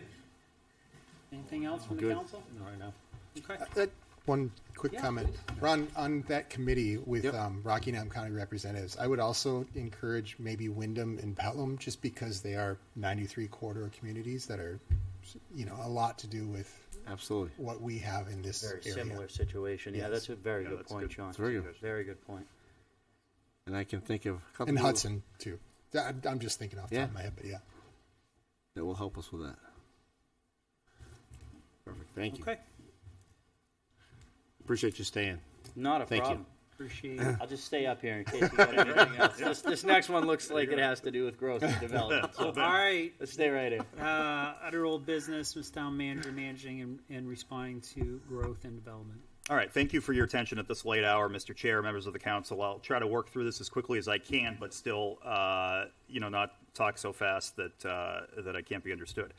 Anything else from the Good. council? No, right now. Okay. One quick comment. Ron, on that committee with Rockingham County representatives, I would also encourage maybe Wyndham and Pelham, just because they are 93 corridor communities that are, a lot to do with absolutely what we have in this Very area. similar situation. Yeah, Yes. that's a very good that's point, good. Sean. It's very good. Very good point. And I can think of a couple And people Hudson, too. I'm just thinking off the top of my head, but yeah. that will help us with that. Perfect. Thank you. Okay. Appreciate you staying. Not a Thank problem. you. Appreciate it. I'll just stay up here in case you got anything else. This next one looks like it has to do with growth and development. So All right. let's stay right here. Other old business, Ms. Town Manager managing and responding to growth and development. All right. Thank you for your attention at this late hour, Mr. Chair, members of the council. I'll try to work through this as quickly as I can, but still, not talk so fast that I can't be understood.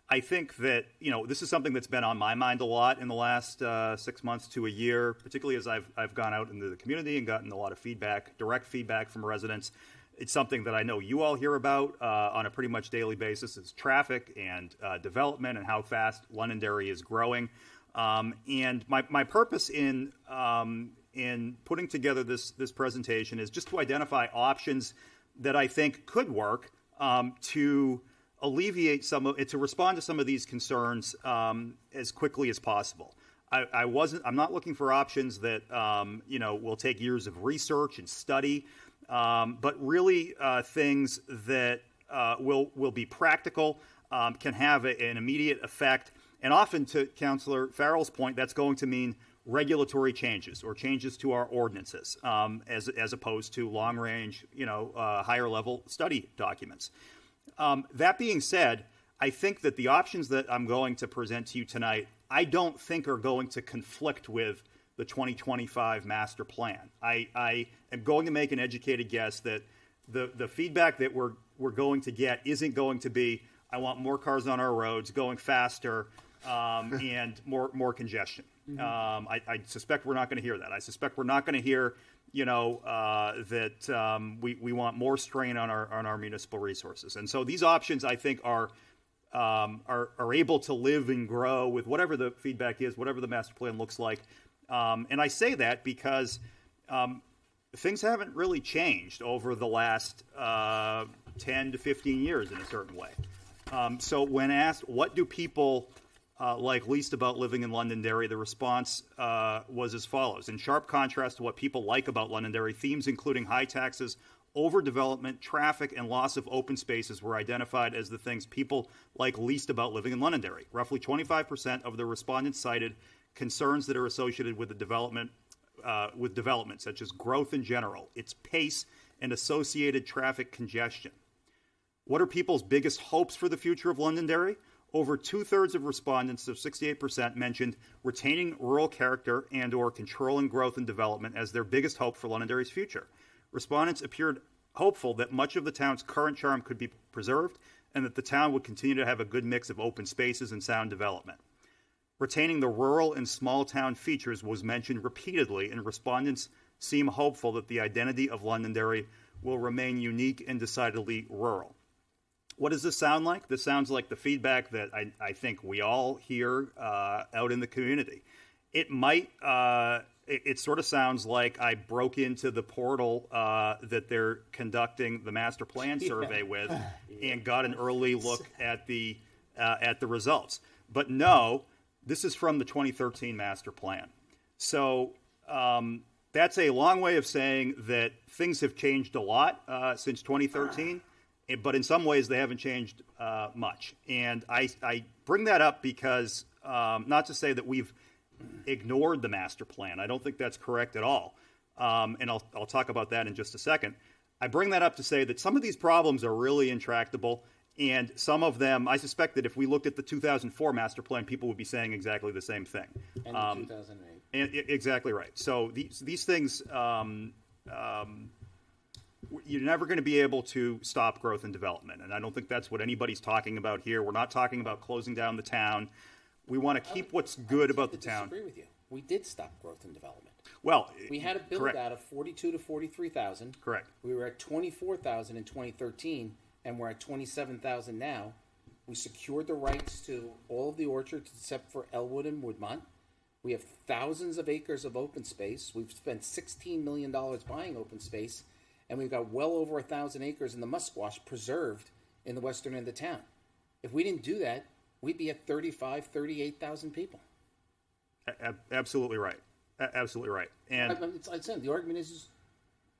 I think that, this is something that's been on my mind a lot in the last 6 months to a year, particularly as I've gone out into the community and gotten a lot of feedback, direct feedback from residents. It's something that I know you all hear about on a pretty much daily basis. Is traffic and development and how fast Londonderry is growing. And my purpose in putting together this presentation is just to identify options that I think could work to alleviate to respond to some of these concerns as quickly as possible. I'm not looking for options that will take years of research and study, but really things that will be practical, can have an immediate effect. And often, to Councilor Farrell's point, that's going to mean regulatory changes or changes to our ordinances, as opposed to long-range, higher-level study documents. That being said, I think that the options that I'm going to present to you tonight, I don't think are going to conflict with the 2025 master plan. I am going to make an educated guess that the feedback that we're going to get isn't going to be, I want more cars on our roads, going faster, and more congestion. I suspect we're not going to hear that. I suspect we're not going to hear, that we want more strain on our municipal resources. And so these options, I think, are able to live and grow with whatever the feedback is, whatever the master plan looks like. And I say that because things haven't really changed over the last 10 to 15 years in a certain way. So when asked, what do people like least about living in Londonderry, the response was as follows. In sharp contrast to what people like about Londonderry, themes including high taxes, overdevelopment, traffic, and loss of open spaces were identified as the things people like least about living in Londonderry. Roughly 25% of the respondents cited concerns that are associated with the development, such as growth in general, its pace, and associated traffic congestion. What are people's biggest hopes for the future of Londonderry? Over 2/3 of respondents, of 68%, mentioned retaining rural character and or controlling growth and development as their biggest hope for Londonderry's future. Respondents appeared hopeful that much of the town's current charm could be preserved and that the town would continue to have a good mix of open spaces and sound development. Retaining the rural and small town features was mentioned repeatedly, and respondents seem hopeful that the identity of Londonderry will remain unique and decidedly rural. What does this sound like? This sounds like the feedback that I think we all hear out in the community. It might, it sort of sounds like I broke into the portal that they're conducting the master plan survey with and got an early look at the results. But no, this is from the 2013 master plan. So that's a long way of saying that things have changed a lot since 2013, but in some ways they haven't changed much. And I bring that up because not to say that we've ignored the master plan. I don't think that's correct at all. And I'll talk about that in just a second. I bring that up to say that some of these problems are really intractable, and some of them, I suspect that if we looked at the 2004 master plan, people would be saying exactly the same thing. And 2008. Exactly right. So these things, you're never going to be able to stop growth and development, and I don't think that's what anybody's talking about here. We're not talking about closing down the town. We want to keep what's good about the town. I disagree with you. We did stop growth and development. Well, we had a build correct. out of 42 to 43,000. Correct. We were at 24,000 in 2013, and we're at 27,000 now. We secured the rights to all of the orchards except for Elwood and Woodmont. We have thousands of acres of open space. We've spent $16 million buying open space, and we've got well over 1,000 acres in the musquash preserved in the western end of town. If we didn't do that, we'd be at 35, 38,000 people. Absolutely right. Absolutely right. And I'd say the argument is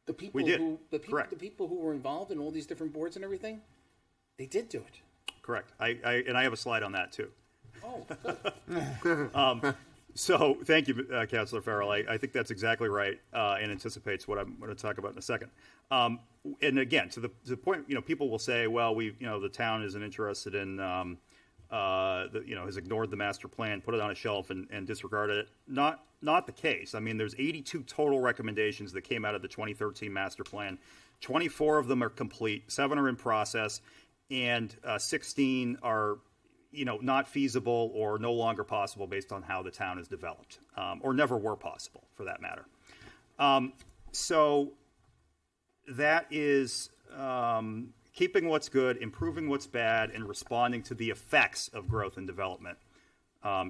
the people We did. the people who were involved in all these different boards and everything, they did do it. correct. I have a slide on that too. Oh, good. So thank you, Councilor Farrell. I think that's exactly right, and anticipates what I'm going to talk about in a second. And again, to the point, people will say, well, the town isn't interested in, has ignored the master plan, put it on a shelf, and disregarded it. Not the case. I mean, there's 82 total recommendations that came out of the 2013 master plan. 24 of them are complete, 7 are in process, and 16 are not feasible or no longer possible based on how the town is developed, or never were possible for that matter. So that is keeping what's good, improving what's bad, and responding to the effects of growth and development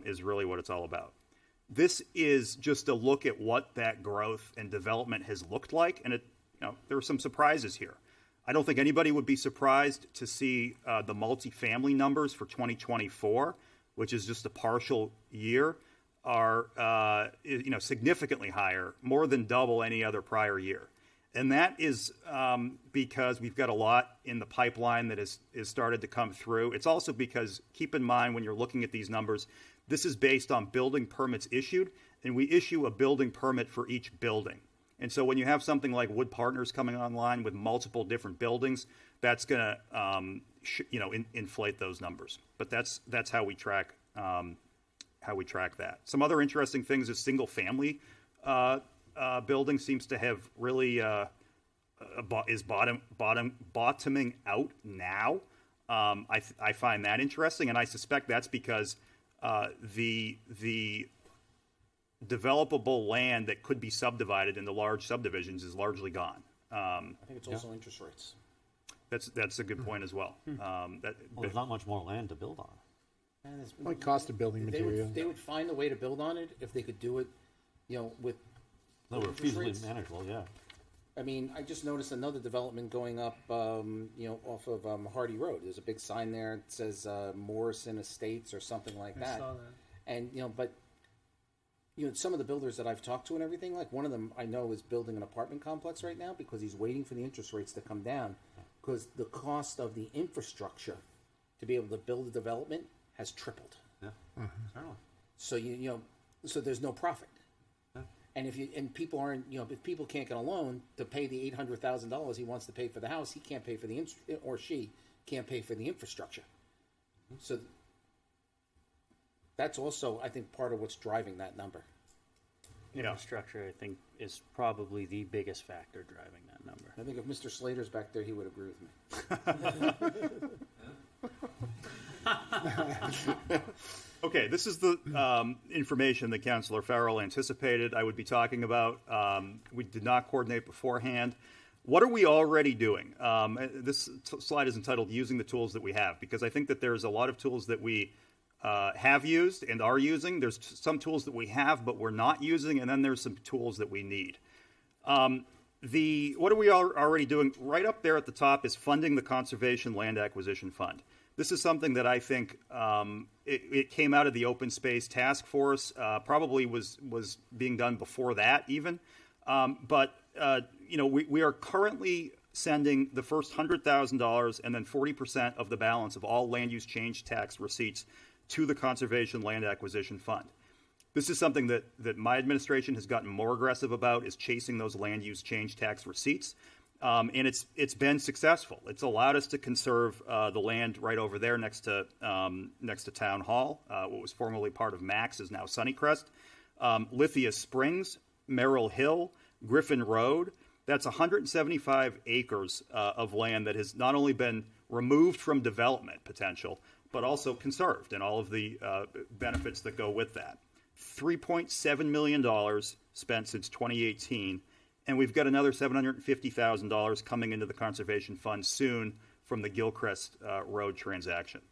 is really what it's all about. This is just a look at what that growth and development has looked like, and there are some surprises here. I don't think anybody would be surprised to see the multifamily numbers for 2024, which is just a partial year, are significantly higher, more than double any other prior year. And that is because we've got a lot in the pipeline that is started to come through. It's also because, keep in mind when you're looking at these numbers, this is based on building permits issued, and we issue a building permit for each building. And so when you have something like Wood Partners coming online with multiple different buildings, that's going to inflate those numbers. But that's how we track that. Some other interesting things is single family building seems to have really is bottoming out now. I find that interesting, and I suspect that's because the developable land that could be subdivided into large subdivisions is largely gone. I think it's also interest rates. That's a good point as well. There's not much more land to build on. Like cost of building material. They would find a way to build on it if they could do it, with. No, we're feasibly manageable, yeah. I mean, I just noticed another development going up, off of Hardy Road. There's a big sign there that says Morrison Estates or something like that. I saw that. And some of the builders that I've talked to and everything, like one of them I know is building an apartment complex right now because he's waiting for the interest rates to come down because the cost of the infrastructure to be able to build a development has tripled. Yeah, certainly. So so there's no profit. And if people aren't, if people can't get a loan to pay the $800,000 he wants to pay for the house, he can't pay for or she can't pay for the infrastructure. So that's also, I think, part of what's driving that number. Infrastructure, I think, is probably the biggest factor driving that number. I think if Mr. Slater's back there, he would agree with me. Okay, this is the information that Councilor Farrell anticipated I would be talking about. We did not coordinate beforehand. What are we already doing? This slide is entitled Using the Tools That We Have, because I think that there's a lot of tools that we have used and are using. There's some tools that we have but we're not using, and then there's some tools that we need. What are we already doing? Right up there at the top is funding the Conservation Land Acquisition Fund. This is something that I think it came out of the Open Space Task Force, probably was being done before that even. But we are currently sending the first $100,000 and then 40% of the balance of all land use change tax receipts to the Conservation Land Acquisition Fund. This is something that my administration has gotten more aggressive about, is chasing those land use change tax receipts. And it's been successful. It's allowed us to conserve the land right over there next to Town Hall. What was formerly part of Max is now Sunnycrest. Lithia Springs, Merrill Hill, Griffin Road. That's 175 acres of land that has not only been removed from development potential, but also conserved, and all of the benefits that go with that. $3.7 million spent since 2018, and we've got another $750,000 coming into the Conservation Fund soon from the Gilchrist Road transaction.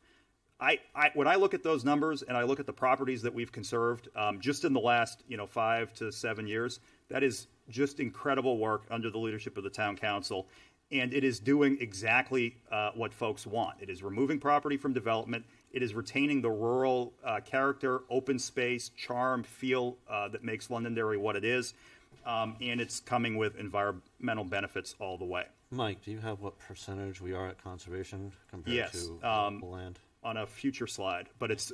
When I look at those numbers and I look at the properties that we've conserved just in the last 5 to 7 years, that is just incredible work under the leadership of the town council, and it is doing exactly what folks want. It is removing property from development. It is retaining the rural character, open space, charm, feel that makes Londonderry what it is, and it's coming with environmental benefits all the way. Mike, do you have what percentage we are at conservation compared to local land? On a future slide, but it's,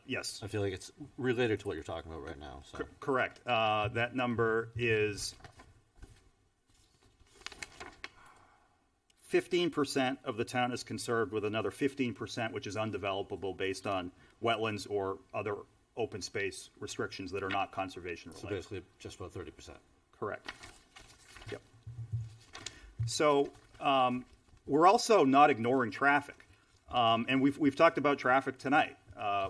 yes. I feel like it's related to what you're talking about right now. So. Correct. That number is 15% of the town is conserved, with another 15% which is undevelopable based on wetlands or other open space restrictions that are not conservation related. So basically just about 30%. Correct. Yep. So we're also not ignoring traffic. And we've talked about traffic tonight.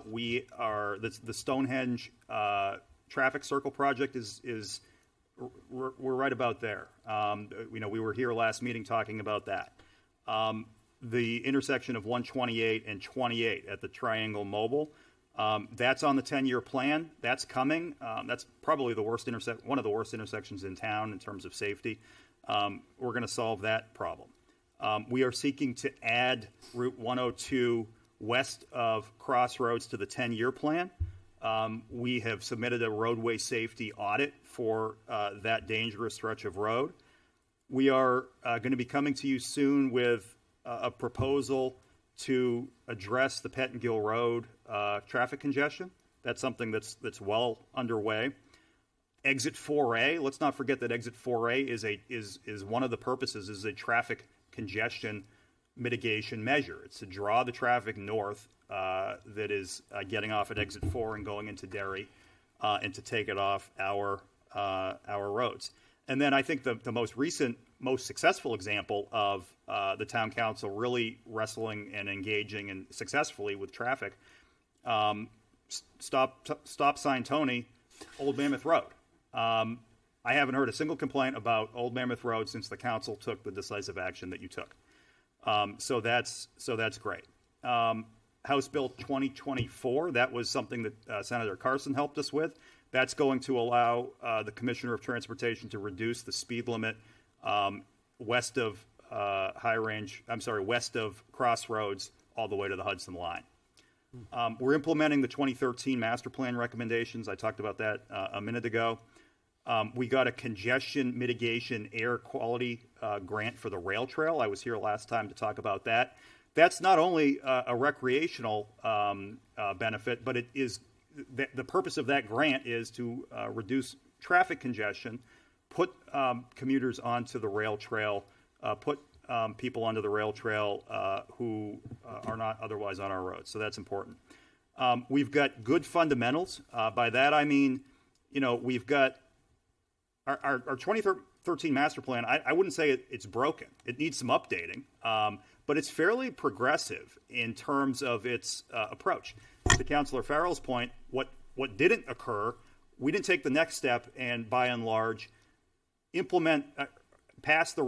We are the Stonehenge traffic circle project is we're right about there. We were here last meeting talking about that. The intersection of 128 and 28 at the Triangle Mobile, that's on the 10-year plan. That's coming. That's probably one of the worst intersections in town in terms of safety. We're going to solve that problem. We are seeking to add Route 102 west of Crossroads to the 10-year plan. We have submitted a roadway safety audit for that dangerous stretch of road. We are going to be coming to you soon with a proposal to address the Pettingill Road traffic congestion. That's something that's well underway. Exit 4A. Let's not forget that Exit 4A is one of the purposes is a traffic congestion mitigation measure. It's to draw the traffic north that is getting off at Exit 4 and going into Derry, and to take it off our roads. And then I think the most recent, most successful example of the town council really wrestling and engaging and successfully with traffic, Stop Sign Tony, Old Mammoth Road. I haven't heard a single complaint about Old Mammoth Road since the council took the decisive action that you took. So that's great. House Bill 2024, that was something that Senator Carson helped us with. That's going to allow the Commissioner of Transportation to reduce the speed limit west of west of Crossroads all the way to the Hudson line. We're implementing the 2013 master plan recommendations. I talked about that a minute ago. We got a congestion mitigation air quality grant for the rail trail. I was here last time to talk about that. That's not only a recreational benefit, but it is the purpose of that grant is to reduce traffic congestion, put commuters onto the rail trail, put people onto the rail trail who are not otherwise on our roads. So that's important. We've got good fundamentals. By that I mean, we've got our 2013 master plan. I wouldn't say it's broken. It needs some updating, but it's fairly progressive in terms of its approach. To Councillor Farrell's point, what didn't occur, we didn't take the next step and by and large implement pass the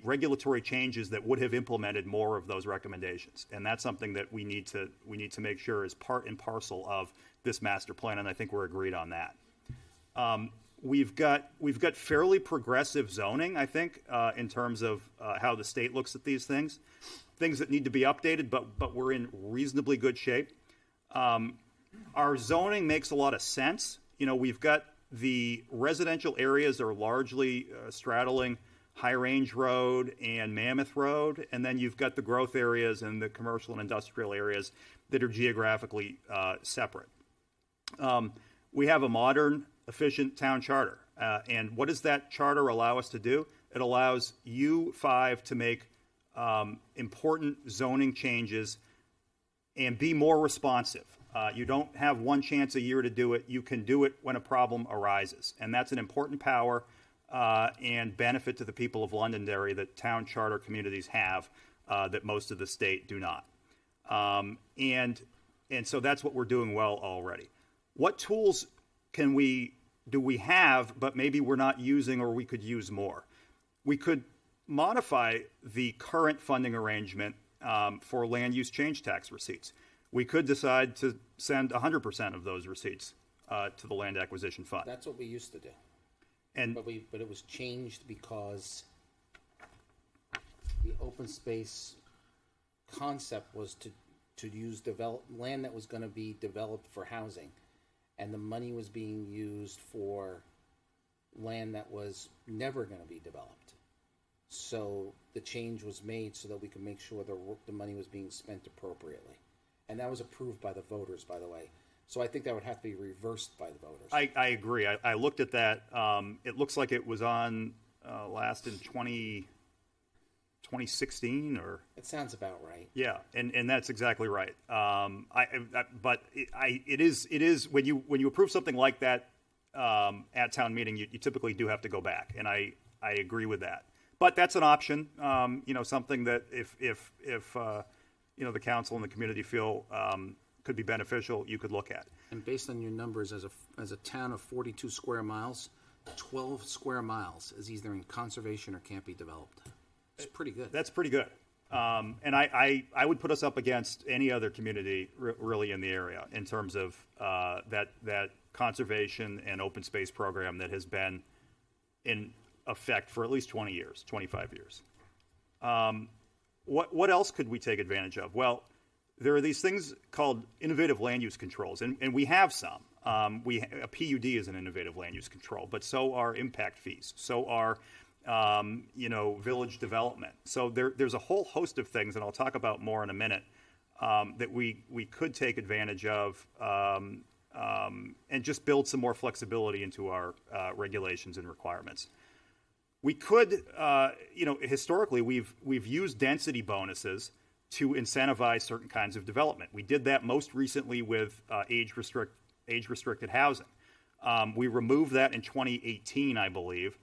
regulatory changes that would have implemented more of those recommendations, and that's something that we need to make sure is part and parcel of this master plan, and I think we're agreed on that. We've got fairly progressive zoning, I think, in terms of how the state looks at these things that need to be updated, but we're in reasonably good shape. Our zoning makes a lot of sense. We've got the residential areas are largely straddling High Range Road and Mammoth Road, and then you've got the growth areas and the commercial and industrial areas that are geographically separate. We have a modern, efficient town charter, and what does that charter allow us to do? It allows U5 to make important zoning changes and be more responsive. You don't have one chance a year to do it. You can do it when a problem arises, and that's an important power and benefit to the people of Londonderry that town charter communities have that most of the state do not. And so that's what we're doing well already. What tools do we have, but maybe we're not using or we could use more? We could modify the current funding arrangement for land use change tax receipts. We could decide to send 100% of those receipts to the land acquisition fund. That's what we used to do. And but it was changed because the open space concept was to use land that was going to be developed for housing, and the money was being used for land that was never going to be developed. So the change was made so that we could make sure the money was being spent appropriately, and that was approved by the voters, by the way. So I think that would have to be reversed by the voters. I agree. I looked at that. It looks like it was on last in 2016 or. It sounds about right. Yeah, and that's exactly right. It is when you approve something like that at town meeting, you typically do have to go back, and I agree with that. But that's an option. Something that if the council and the community feel could be beneficial, you could look at. And based on your numbers, as a town of 42 square miles, 12 square miles is either in conservation or can't be developed. It's pretty good. That's pretty good. And I would put us up against any other community really in the area in terms of that conservation and open space program that has been in effect for at least 20 years, 25 years. What else could we take advantage of? Well, there are these things called innovative land use controls, and we have some. A PUD is an innovative land use control, but so are impact fees. So are village development. So there's a whole host of things, and I'll talk about more in a minute, that we could take advantage of and just build some more flexibility into our regulations and requirements. We could, historically, we've used density bonuses to incentivize certain kinds of development. We did that most recently with age-restricted housing. We removed that in 2018, I believe.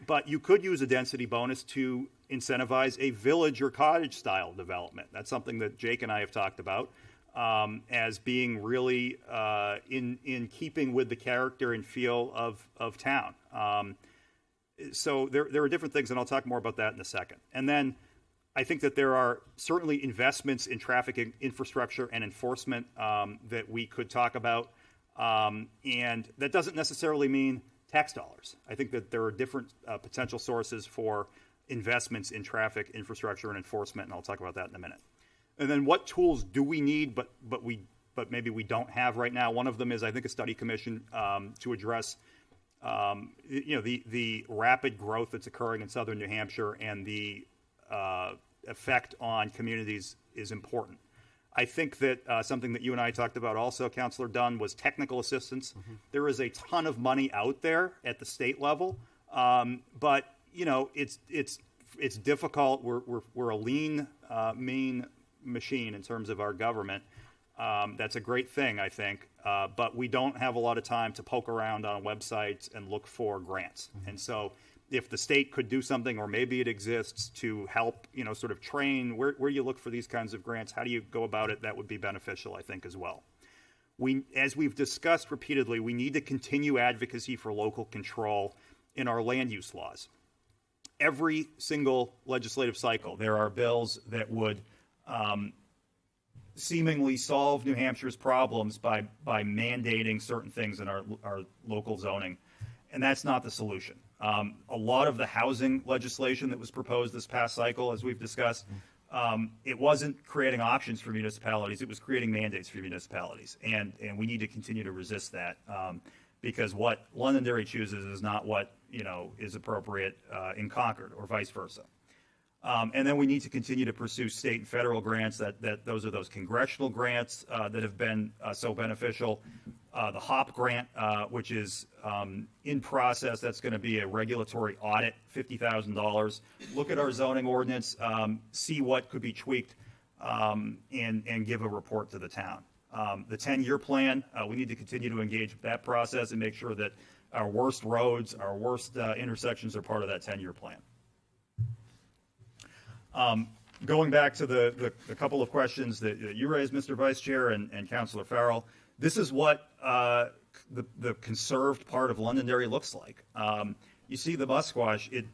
But you could use a density bonus to incentivize a village or cottage-style development. That's something that Jake and I have talked about as being really in keeping with the character and feel of town. So there are different things, and I'll talk more about that in a second. And then I think that there are certainly investments in traffic infrastructure and enforcement that we could talk about. And that doesn't necessarily mean tax dollars. I think that there are different potential sources for investments in traffic infrastructure and enforcement, and I'll talk about that in a minute. And then what tools do we need, but maybe we don't have right now? One of them is, I think, a study commission to address the rapid growth that's occurring in southern New Hampshire, and the effect on communities is important. I think that something that you and I talked about also, Councillor Dunn, was technical assistance. Mm-hmm. There is a ton of money out there at the state level, but it's difficult. We're a lean, mean machine in terms of our government. That's a great thing, I think, but we don't have a lot of time to poke around on websites and look for grants. Mm-hmm. And so if the state could do something, or maybe it exists to help, sort of train where you look for these kinds of grants, how do you go about it, that would be beneficial, I think, as well. As we've discussed repeatedly, we need to continue advocacy for local control in our land use laws. Every single legislative cycle, there are bills that would seemingly solve New Hampshire's problems by mandating certain things in our local zoning, and that's not the solution. A lot of the housing legislation that was proposed this past cycle, as we've discussed, it wasn't creating options for municipalities, it was creating mandates for municipalities, and we need to continue to resist that. because what Londonderry chooses is not what, is appropriate in Concord or vice versa. And then we need to continue to pursue state and federal grants. That those are those congressional grants that have been so beneficial. The HOP grant, which is in process, that's going to be a regulatory audit, $50,000. Look at our zoning ordinance, see what could be tweaked, and give a report to the town. The 10-year plan, we need to continue to engage with that process and make sure that our worst roads, our worst intersections are part of that 10-year plan. Going back to the couple of questions that you raised, Mr. Vice Chair and Councilor Farrell, this is what the conserved part of Londonderry looks like. You see the Musquash,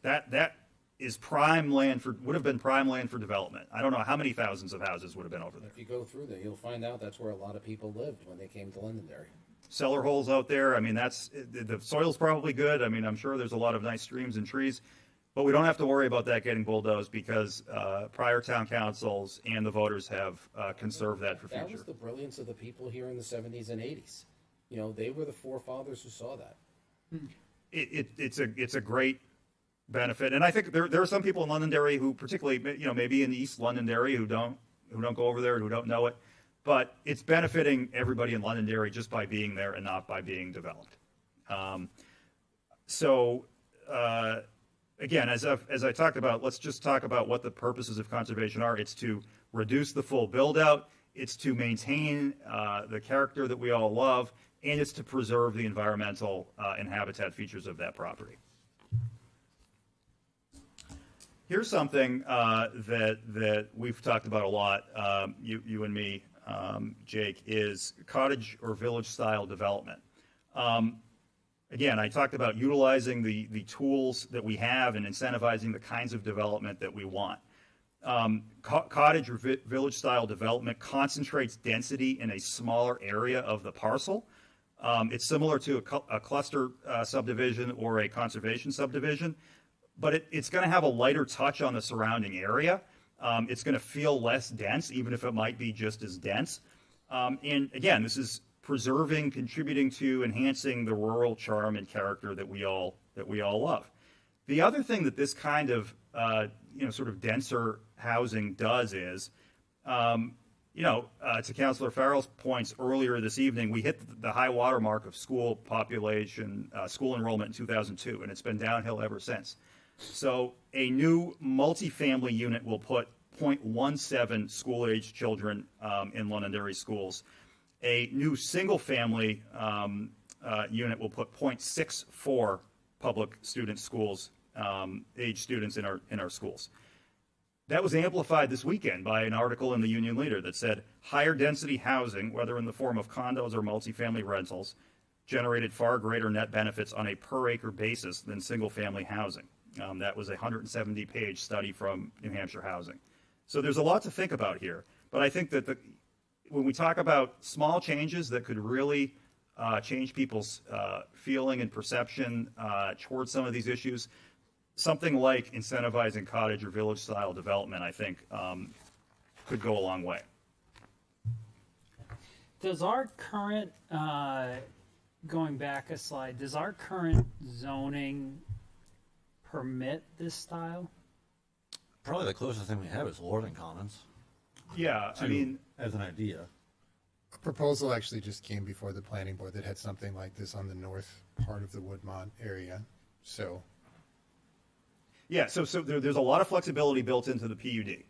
that is prime land would have been prime land for development. I don't know how many thousands of houses would have been over there. If you go through there, you'll find out that's where a lot of people lived when they came to Londonderry. Cellar holes out there. I mean, the soil's probably good. I mean, I'm sure there's a lot of nice streams and trees. But we don't have to worry about that getting bulldozed because prior town councils and the voters have conserved that for future. That was the brilliance of the people here in the 70s and 80s. They were the forefathers who saw that. It's a great benefit, and I think there are some people in Londonderry who, particularly maybe in East Londonderry, who don't go over there, who don't know it. But it's benefiting everybody in Londonderry just by being there and not by being developed. Again, as I talked about, let's just talk about what the purposes of conservation are. It's to reduce the full build-out. It's to maintain the character that we all love, and it's to preserve the environmental and habitat features of that property. Here's something that we've talked about a lot, you and me, Jake, is cottage or village-style development. Again, I talked about utilizing the tools that we have and incentivizing the kinds of development that we want. Cottage or village-style development concentrates density in a smaller area of the parcel. It's similar to a cluster subdivision or a conservation subdivision, but it's going to have a lighter touch on the surrounding area. It's going to feel less dense, even if it might be just as dense. And again, this is preserving, contributing to enhancing the rural charm and character that we all love. The other thing that this kind of sort of denser housing does is, to Councilor Farrell's points earlier this evening, we hit the high water mark of school population, school enrollment in 2002, and it's been downhill ever since. So a new multifamily unit will put 0.17 school-age children in Londonderry schools. A new single-family unit will put 0.64 public student schools, age students in our schools. That was amplified this weekend by an article in the Union Leader that said higher density housing, whether in the form of condos or multifamily rentals, generated far greater net benefits on a per acre basis than single-family housing. That was a 170-page study from New Hampshire Housing. So there's a lot to think about here. But I think that when we talk about small changes that could really change people's feeling and perception towards some of these issues, something like incentivizing cottage or village-style development, I think, could go a long way. Does our current, going back a slide, does our current zoning permit this style? Probably the closest thing we have is Lorden Commons. Yeah, I mean, as an idea. A proposal actually just came before the planning board that had something like this on the north part of the Woodmont area. So, yeah, so there's a lot of flexibility built into the PUD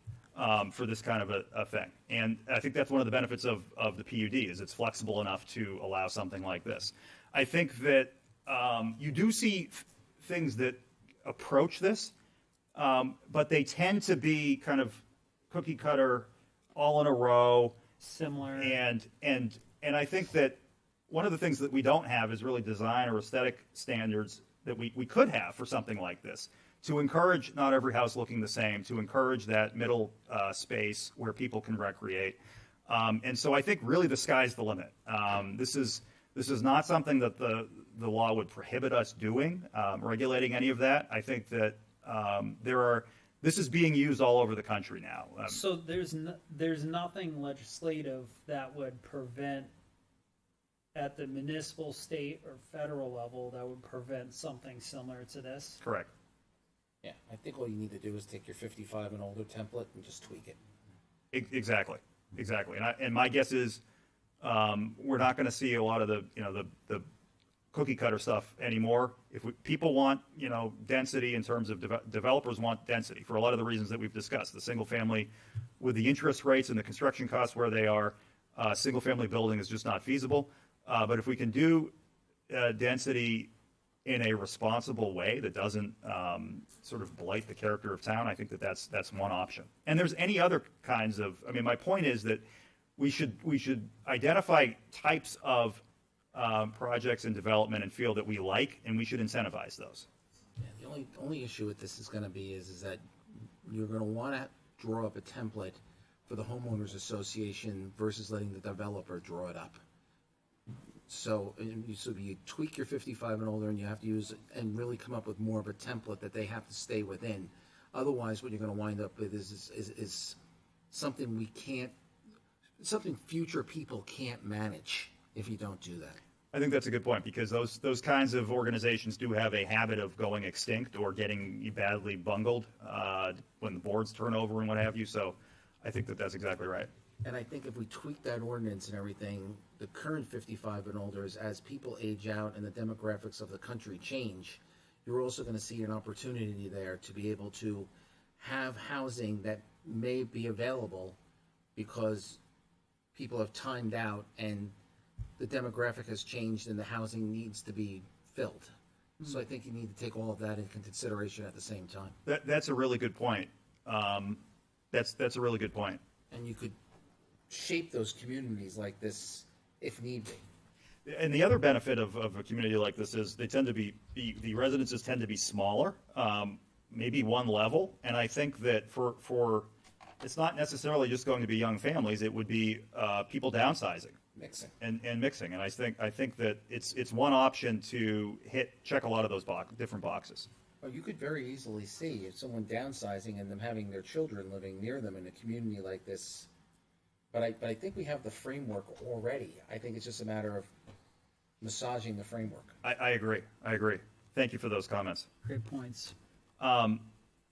for this kind of a thing, and I think that's one of the benefits of the PUD is it's flexible enough to allow something like this. I think that you do see things that approach this, but they tend to be kind of cookie cutter, all in a row, similar, and I think that one of the things that we don't have is really design or aesthetic standards that we could have for something like this, to encourage not every house looking the same, to encourage that middle space where people can recreate, and so I think really the sky's the limit. This is not something that the law would prohibit us doing, regulating any of that. I think that this is being used all over the country now. So there's nothing legislative that would prevent at the municipal, state, or federal level that would prevent something similar to this? Correct. Yeah, I think all you need to do is take your 55 and older template and just tweak it. Exactly. And my guess is we're not going to see a lot of the cookie cutter stuff anymore. If people want density in terms of developers want density for a lot of the reasons that we've discussed. The single family, with the interest rates and the construction costs where they are, single family building is just not feasible. But if we can do density in a responsible way that doesn't sort of blight the character of town, I think that's one option. And there's any other kinds of. I mean, my point is that we should identify types of projects and development and feel that we like, and we should incentivize those. Yeah, the only issue with this is going to be is that you're going to want to draw up a template for the homeowners association versus letting the developer draw it up. So you tweak your 55 and older, and you have to use and really come up with more of a template that they have to stay within. Otherwise, what you're going to wind up with is something something future people can't manage if you don't do that. I think that's a good point, because those kinds of organizations do have a habit of going extinct or getting badly bungled when the boards turn over and what have you. So I think that's exactly right. And I think if we tweak that ordinance and everything, the current 55 and older is, as people age out and the demographics of the country change, you're also going to see an opportunity there to be able to have housing that may be available because people have timed out and the demographic has changed and the housing needs to be filled. So I think you need to take all of that into consideration at the same time. That's a really good point. That's a really good point. And you could shape those communities like this if need be. And the other benefit of a community like this is they tend to be the residences tend to be smaller, maybe one level. And I think that for it's not necessarily just going to be young families. It would be people downsizing, mixing, and mixing. And I think that it's one option to check a lot of those different boxes. Well, you could very easily see if someone downsizing and them having their children living near them in a community like this. But I think we have the framework already. I think it's just a matter of massaging the framework. I agree. Thank you for those comments. Great points.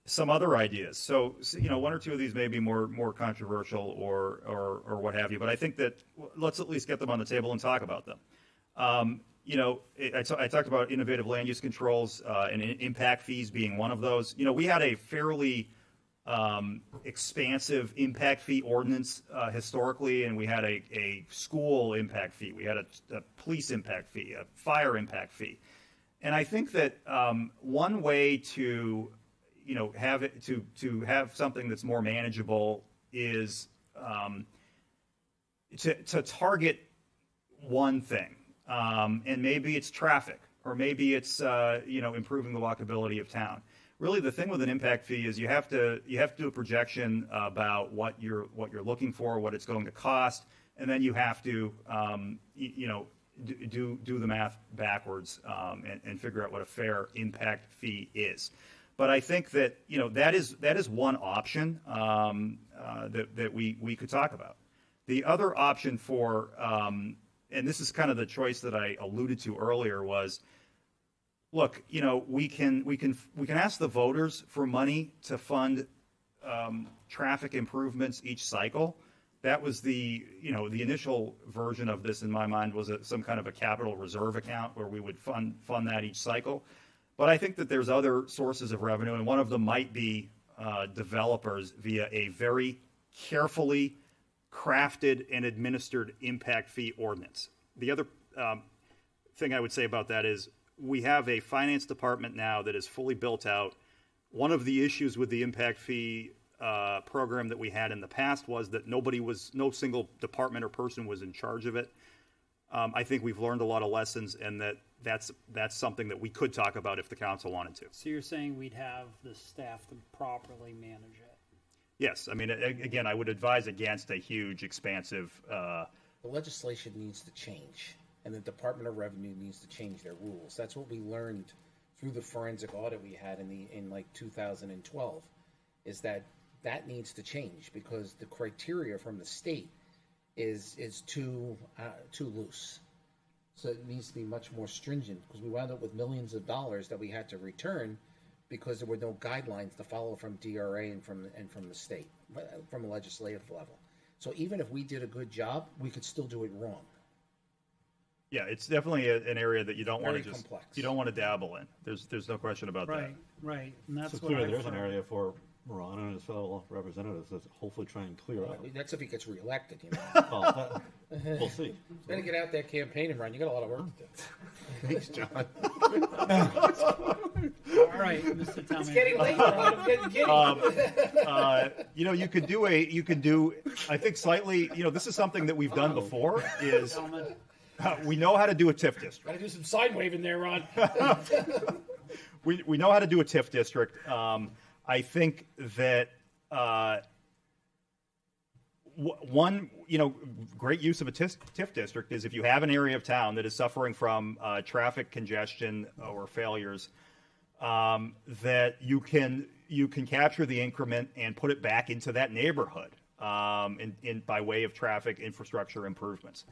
Some other ideas. So one or two of these may be more controversial or what have you. But I think that let's at least get them on the table and talk about them. I talked about innovative land use controls and impact fees being one of those. We had a fairly expansive impact fee ordinance historically, and we had a school impact fee. We had a police impact fee, a fire impact fee. And I think that one way to have it to have something that's more manageable is to target one thing. And maybe it's traffic, or maybe it's improving the walkability of town. Really, the thing with an impact fee is you have to do a projection about what you're looking for, what it's going to cost, and then you have to do the math backwards and figure out what a fair impact fee is. But I think that that is one option that we could talk about. The other option for and this is kind of the choice that I alluded to earlier was, look, we can ask the voters for money to fund traffic improvements each cycle. That was the initial version of this in my mind was some kind of a capital reserve account where we would fund that each cycle. But I think that there's other sources of revenue, and one of them might be developers via a very carefully crafted and administered impact fee ordinance. The other thing I would say about that is we have a finance department now that is fully built out. One of the issues with the impact fee program that we had in the past was that no single department or person was in charge of it. I think we've learned a lot of lessons, and that's something that we could talk about if the council wanted to. So you're saying we'd have the staff to properly manage it? Yes. I mean, again, I would advise against a huge, expansive... The legislation needs to change, and the Department of Revenue needs to change their rules. That's what we learned through the forensic audit we had in 2012, is that needs to change because the criteria from the state is too loose. So it needs to be much more stringent, because we wound up with millions of dollars that we had to return because there were no guidelines to follow from DRA and from the state, from a legislative level. So even if we did a good job, we could still do it wrong. Yeah, it's definitely an area that you don't want to Very just complex. you don't want to dabble in. There's no question about that. Right, and that's So what clearly I've there's an heard. area for Ron and his fellow representatives to hopefully try and clear up. That's if he gets reelected, you know. Well, we'll see. Better get out there campaigning, Ron. You got a lot of work to do. Thanks, John. All right, Mr. Town It's Manager. getting late, Ron. I'm getting giddy. You could do, I think slightly, this is something that we've done before, is we know how to do a TIF district. Gotta do some side waving there, Ron. We know how to do a TIF district. I think that one great use of a TIF district is if you have an area of town that is suffering from traffic congestion or failures, that you can capture the increment and put it back into that neighborhood by way of traffic infrastructure improvements.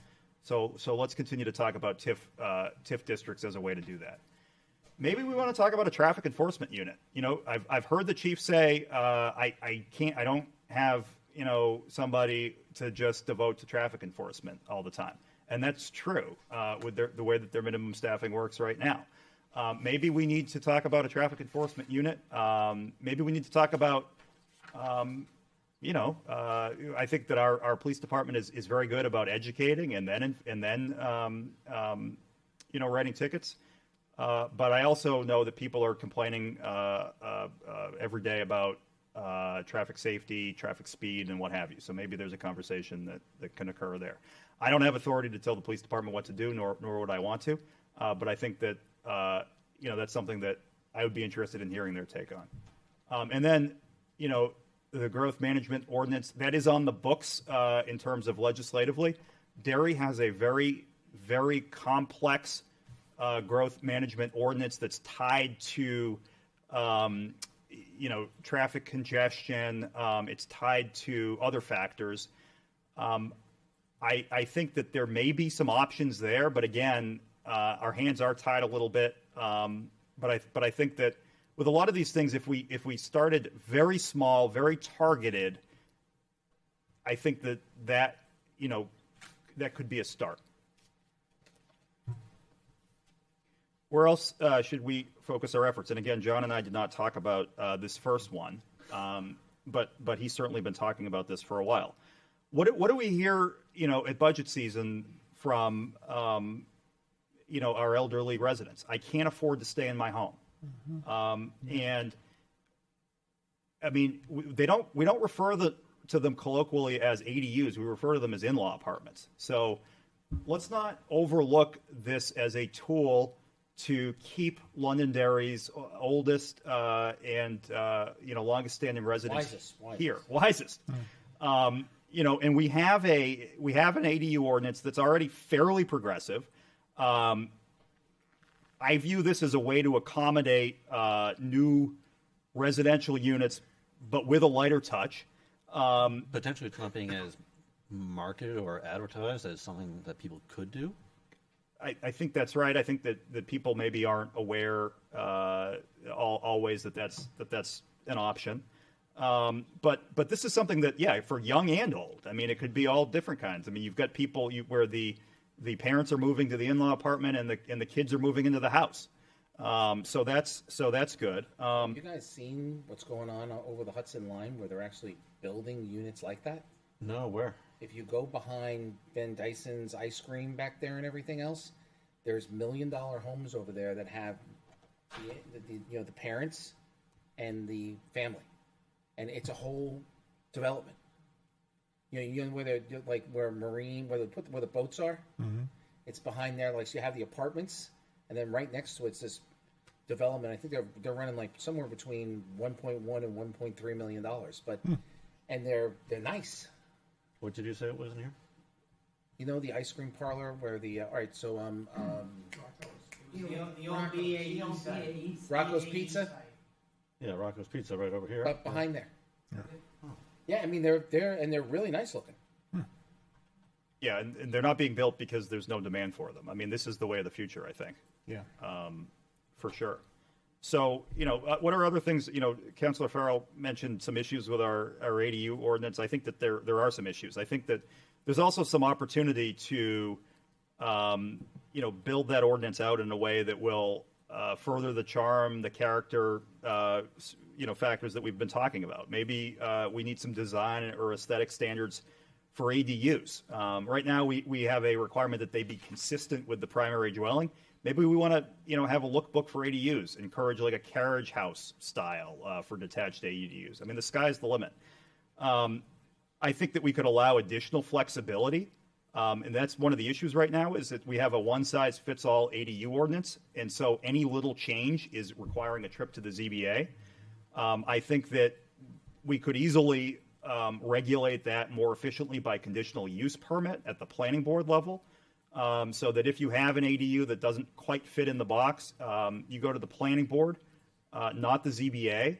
So let's continue to talk about TIF districts as a way to do that. Maybe we want to talk about a traffic enforcement unit. I've heard the chief say, I don't have, somebody to just devote to traffic enforcement all the time. And that's true with the way that their minimum staffing works right now. Maybe we need to talk about a traffic enforcement unit. Maybe we need to talk about, I think that our police department is very good about educating and then writing tickets. But I also know that people are complaining every day about traffic safety, traffic speed, and what have you. So maybe there's a conversation that can occur there. I don't have authority to tell the police department what to do, nor would I want to. But I think that that's something that I would be interested in hearing their take on. And then, the growth management ordinance that is on the books in terms of legislatively. Derry has a very, very complex growth management ordinance that's tied to, traffic congestion. It's tied to other factors. I think that there may be some options there, but again, our hands are tied a little bit. But I think that with a lot of these things, if we started very small, very targeted, I think that could be a start. Where else should we focus our efforts? And again, John and I did not talk about this first one, but he's certainly been talking about this for a while. What do we hear, at budget season from, our elderly residents? I can't afford to stay in my home, and I mean, we don't refer to them colloquially as ADUs. We refer to them as in-law apartments. So let's not overlook this as a tool to keep Londonderry's oldest and longest standing residents here. Wisest. And we have an ADU ordinance that's already fairly progressive. I view this as a way to accommodate new residential units, but with a lighter touch. Potentially it's not being as marketed or advertised as something that people could do. I think that's right. I think that people maybe aren't aware always that that's an option. But this is something that, for young and old. I mean, it could be all different kinds. I mean, you've got people where the parents are moving to the in-law apartment and the kids are moving into the house. So that's good. Have you guys seen what's going on over the Hudson line where they're actually building units like that? No, where? If you go behind Ben Dyson's ice cream back there and everything else, there's $1 million homes over there that have the parents and the family, and it's a whole development. Where they're like where the boats are. Mm-hmm. It's behind there. Like so you have the apartments, and then right next to it's this development. I think they're running like somewhere between 1.1 and 1.3 million dollars, but and they're nice. What did you say it was in here? The ice cream parlor where the all right. So Rocco's Pizza. Yeah, Rocco's Pizza right over here. But behind there. Yeah, I mean they're really nice looking. Yeah, and they're not being built because there's no demand for them. I mean, this is the way of the future, I think. Yeah. For sure. So, what are other things? Councillor Farrell mentioned some issues with our ADU ordinance. I think that there are some issues. I think that there's also some opportunity to, build that ordinance out in a way that will further the charm, the character, factors that we've been talking about. Maybe we need some design or aesthetic standards for ADUs. Right now, we have a requirement that they be consistent with the primary dwelling. Maybe we want to, have a lookbook for ADUs, encourage like a carriage house style for detached ADUs. I mean, the sky's the limit. I think that we could allow additional flexibility, and that's one of the issues right now is that we have a one-size-fits-all ADU ordinance, and so any little change is requiring a trip to the ZBA. I think that we could easily regulate that more efficiently by conditional use permit at the planning board level. So that if you have an ADU that doesn't quite fit in the box, you go to the planning board, not the ZBA,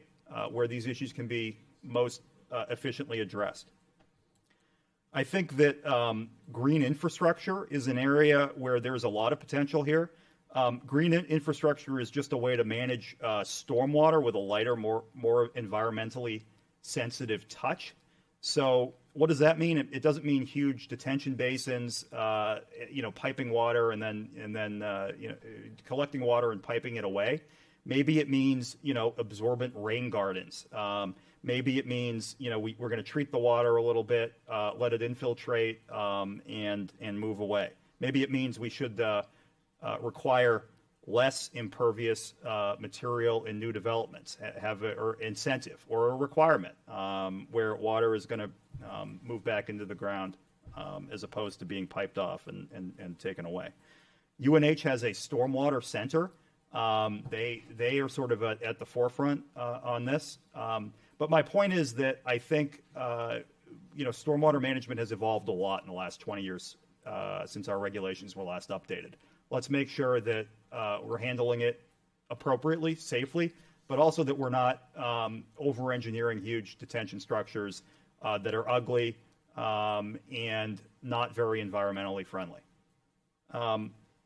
where these issues can be most efficiently addressed. I think that green infrastructure is an area where there's a lot of potential here. Green infrastructure is just a way to manage stormwater with a lighter, more environmentally sensitive touch. So what does that mean? It doesn't mean huge detention basins, piping water and then collecting water and piping it away. Maybe it means, absorbent rain gardens. Maybe it means, we're going to treat the water a little bit, let it infiltrate, and move away. Maybe it means we should require less impervious material in new developments, have an incentive or a requirement where water is going to move back into the ground as opposed to being piped off and taken away. UNH has a stormwater center. They are sort of at the forefront on this. But my point is that I think stormwater management has evolved a lot in the last 20 years since our regulations were last updated. Let's make sure that we're handling it appropriately, safely, but also that we're not over-engineering huge detention structures that are ugly and not very environmentally friendly.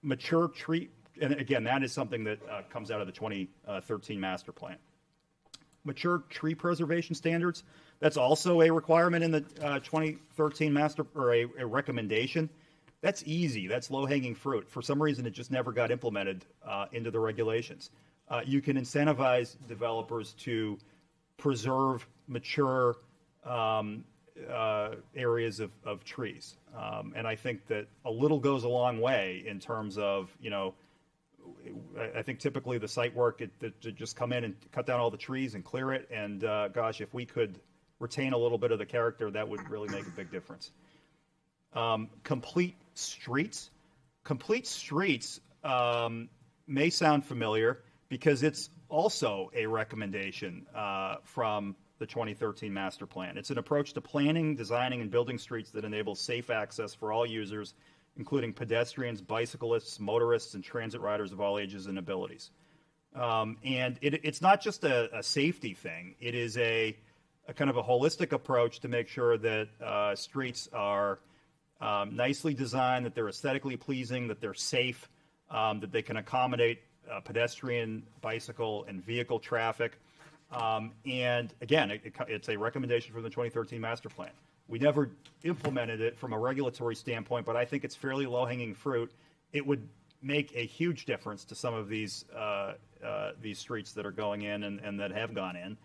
Mature tree, and again, that is something that comes out of the 2013 master plan. Mature tree preservation standards, that's also a requirement in the 2013 master, or a recommendation. That's easy. That's low-hanging fruit. For some reason, it just never got implemented into the regulations. You can incentivize developers to preserve mature areas of trees. And I think that a little goes a long way in terms of, I think typically the site work, to just come in and cut down all the trees and clear it. And gosh, if we could retain a little bit of the character, that would really make a big difference. Complete streets. Complete streets may sound familiar because it's also a recommendation from the 2013 master plan. It's an approach to planning, designing, and building streets that enable safe access for all users, including pedestrians, bicyclists, motorists, and transit riders of all ages and abilities. And it's not just a safety thing. It is a kind of a holistic approach to make sure that streets are nicely designed, that they're aesthetically pleasing, that they're safe, that they can accommodate pedestrian, bicycle, and vehicle traffic. And again, it's a recommendation from the 2013 master plan. We never implemented it from a regulatory standpoint, but I think it's fairly low-hanging fruit. It would make a huge difference to some of these streets that are going in and that have gone in.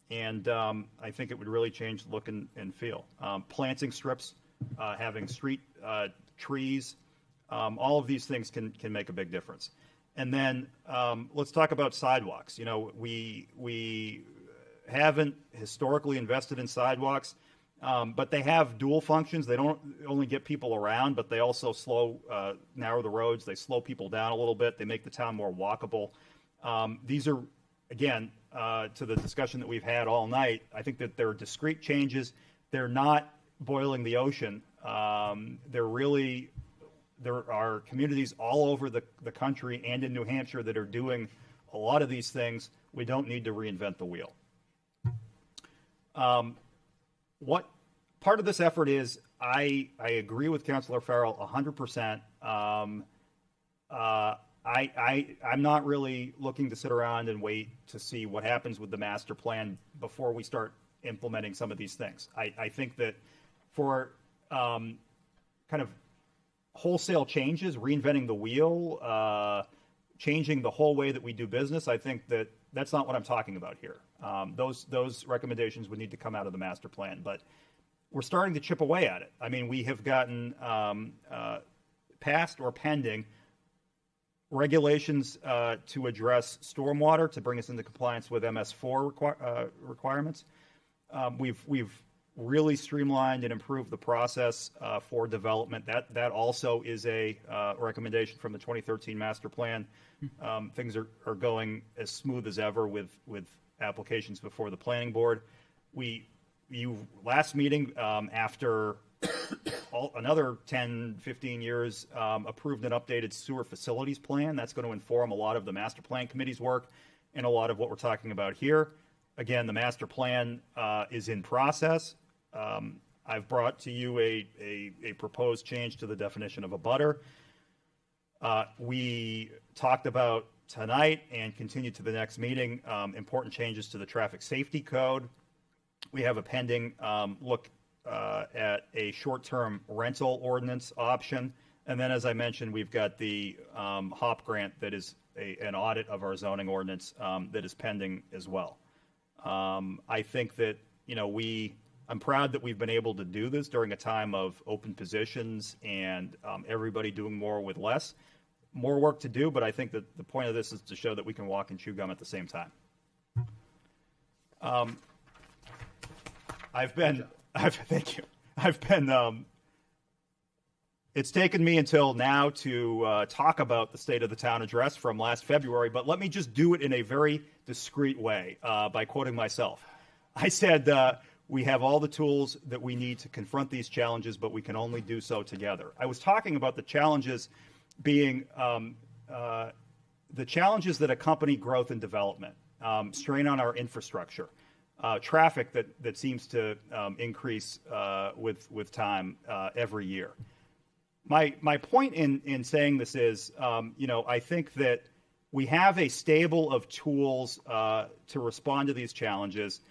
And I think it would really change the look and feel. Planting strips, having street trees, all of these things can make a big difference. And then let's talk about sidewalks. We haven't historically invested in sidewalks, but they have dual functions. They don't only get people around, but they also narrow the roads. They slow people down a little bit. They make the town more walkable. These are, again, to the discussion that we've had all night, I think that they're discrete changes. They're not boiling the ocean. There are communities all over the country and in New Hampshire that are doing a lot of these things. We don't need to reinvent the wheel. What part of this effort is I agree with Councilor Farrell 100%. I'm not really looking to sit around and wait to see what happens with the master plan before we start implementing some of these things. I think that for kind of wholesale changes, reinventing the wheel, changing the whole way that we do business, I think that that's not what I'm talking about here. Those recommendations would need to come out of the master plan, but we're starting to chip away at it. I mean, we have gotten passed or pending regulations to address stormwater, to bring us into compliance with MS4 requirements. We've really streamlined and improved the process for development. That also is a recommendation from the 2013 master plan. Things are going as smooth as ever with applications before the planning board. Last meeting, after another 10, 15 years, approved an updated sewer facilities plan. That's going to inform a lot of the master plan committee's work and a lot of what we're talking about here. Again, the master plan is in process. I've brought to you a proposed change to the definition of a butter. We talked about tonight and continue to the next meeting, important changes to the traffic safety code. We have a pending look at a short-term rental ordinance option. And then, as I mentioned, we've got the HOP grant that is an audit of our zoning ordinance that is pending as well. I think that, I'm proud that we've been able to do this during a time of open positions and everybody doing more with less. More work to do, but I think that the point of this is to show that we can walk and chew gum at the same time. Thank you. It's taken me until now to talk about the State of the Town address from last February, but let me just do it in a very discreet way by quoting myself. I said, we have all the tools that we need to confront these challenges, but we can only do so together. I was talking about the challenges being the challenges that accompany growth and development, strain on our infrastructure, traffic that seems to increase with time every year. My point in saying this is, I think that we have a stable of tools to respond to these challenges.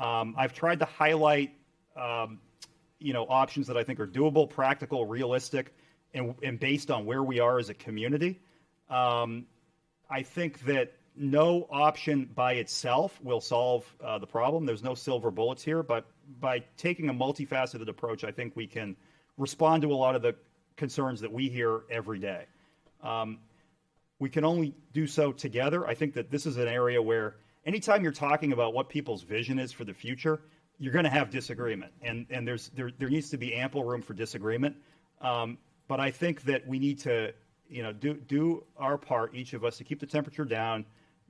I've tried to highlight, options that I think are doable, practical, realistic, and based on where we are as a community. I think that no option by itself will solve the problem. There's no silver bullets here, but by taking a multifaceted approach, I think we can respond to a lot of the concerns that we hear every day. We can only do so together. I think that this is an area where anytime you're talking about what people's vision is for the future, you're going to have disagreement, and there needs to be ample room for disagreement. But I think that we need to, do our part, each of us, to keep the temperature down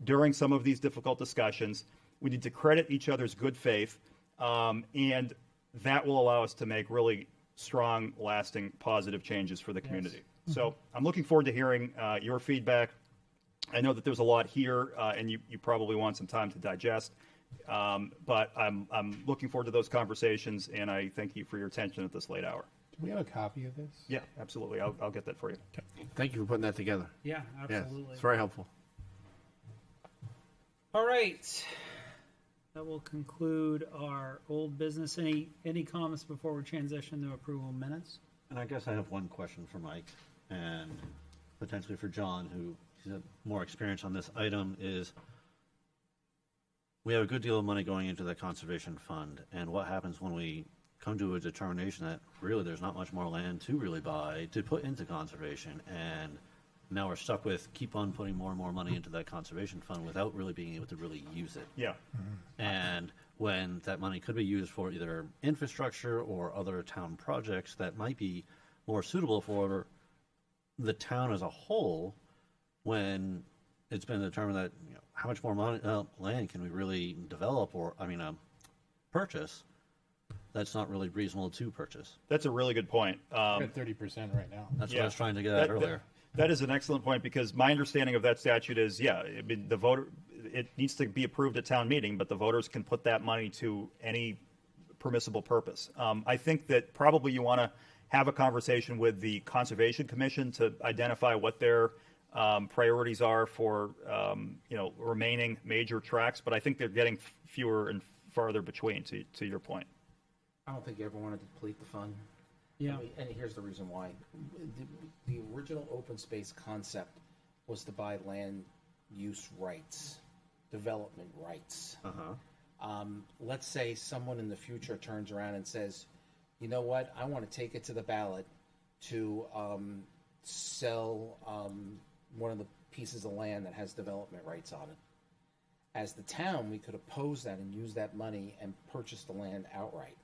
during some of these difficult discussions. We need to credit each other's good faith, and that will allow us to make really strong, lasting, positive changes for the community. Yes. So I'm looking forward to hearing your feedback. I know that there's a lot here, and you probably want some time to digest. But I'm looking forward to those conversations, and I thank you for your attention at this late hour. Do we have a copy of this? Yeah, absolutely. I'll get that for you. Thank you for putting that together. Yeah, absolutely. Yes, it's very helpful. All right. That will conclude our old business. Any comments before we transition to approval of minutes? And I guess I have one question for Mike and potentially for John, who has more experience on this item, is we have a good deal of money going into the conservation fund, and what happens when we come to a determination that really there's not much more land to really buy to put into conservation, and now we're stuck with keep on putting more and more money into that conservation fund without really being able to really use it. Yeah. Mm-hmm. And when that money could be used for either infrastructure or other town projects that might be more suitable for the town as a whole, when it's been determined that how much more land can we really develop or purchase, that's not really reasonable to purchase. That's a really good point. We're at 30% right now. That's what I was trying to get at earlier. That is an excellent point, because my understanding of that statute is, the voter, it needs to be approved at town meeting, but the voters can put that money to any permissible purpose. I think that probably you want to have a conversation with the Conservation Commission to identify what their priorities are for remaining major tracks, but I think they're getting fewer and farther between, to your point. I don't think you ever wanted to deplete the fund. Yeah. And here's the reason why. The original open space concept was to buy land use rights, development rights. Let's say someone in the future turns around and says, you know what, I want to take it to the ballot to sell one of the pieces of land that has development rights on it. As the town, we could oppose that and use that money and purchase the land outright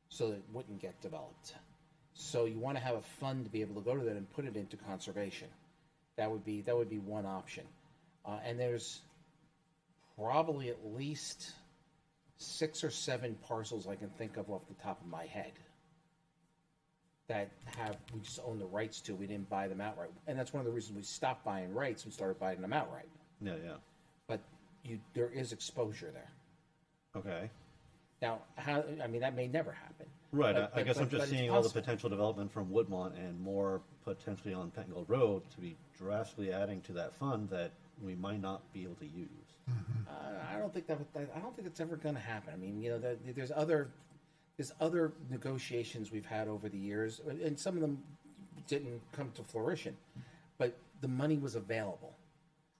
so that it wouldn't get developed. So you want to have a fund to be able to go to that and put it into conservation. That would be one option. And there's probably at least 6 or 7 parcels I can think of off the top of my head that we just own the rights to. We didn't buy them outright. And that's one of the reasons we stopped buying rights and started buying them outright. Yeah. But there is exposure there. Okay. Now, that may never happen. Right. But- I guess I'm but just it's seeing all the possible. potential development from Woodmont and more potentially on Penton Road to be drastically adding to that fund that we might not be able to use. I don't think it's ever going to happen. I mean, there's other negotiations we've had over the years, and some of them didn't come to fruition, but the money was available.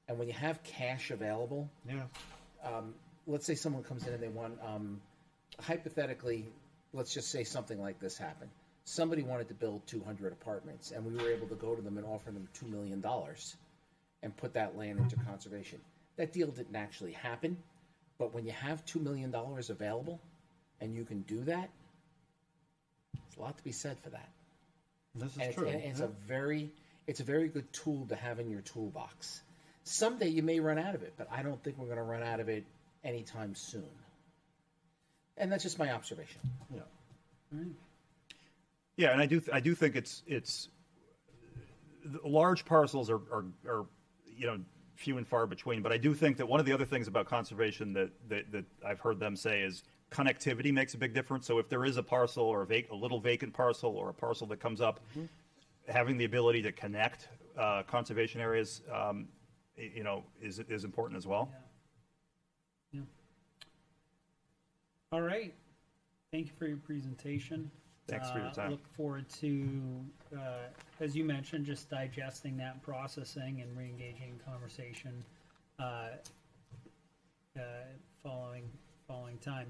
And when you have cash available, let's say someone comes in and they want, hypothetically, let's just say something like this happened. Somebody wanted to build 200 apartments, and we were able to go to them and offer them $2 million and put that land into conservation. That deal didn't actually happen, but when you have $2 million available and you can do that, there's a lot to be said for that. This is And true. it's a very good tool to have in your toolbox. Someday you may run out of it, but I don't think we're going to run out of it anytime soon. And that's just my observation. Yeah. Yeah, and I do think it's large parcels are few and far between. But I do think that one of the other things about conservation that I've heard them say is connectivity makes a big difference. So if there is a parcel or a little vacant parcel or a parcel that comes up, having the ability to connect conservation areas, is important as well. Yeah. All right. Thank you for your presentation. Thanks for your time. Look forward to, as you mentioned, just digesting that and processing and re-engaging in conversation following time.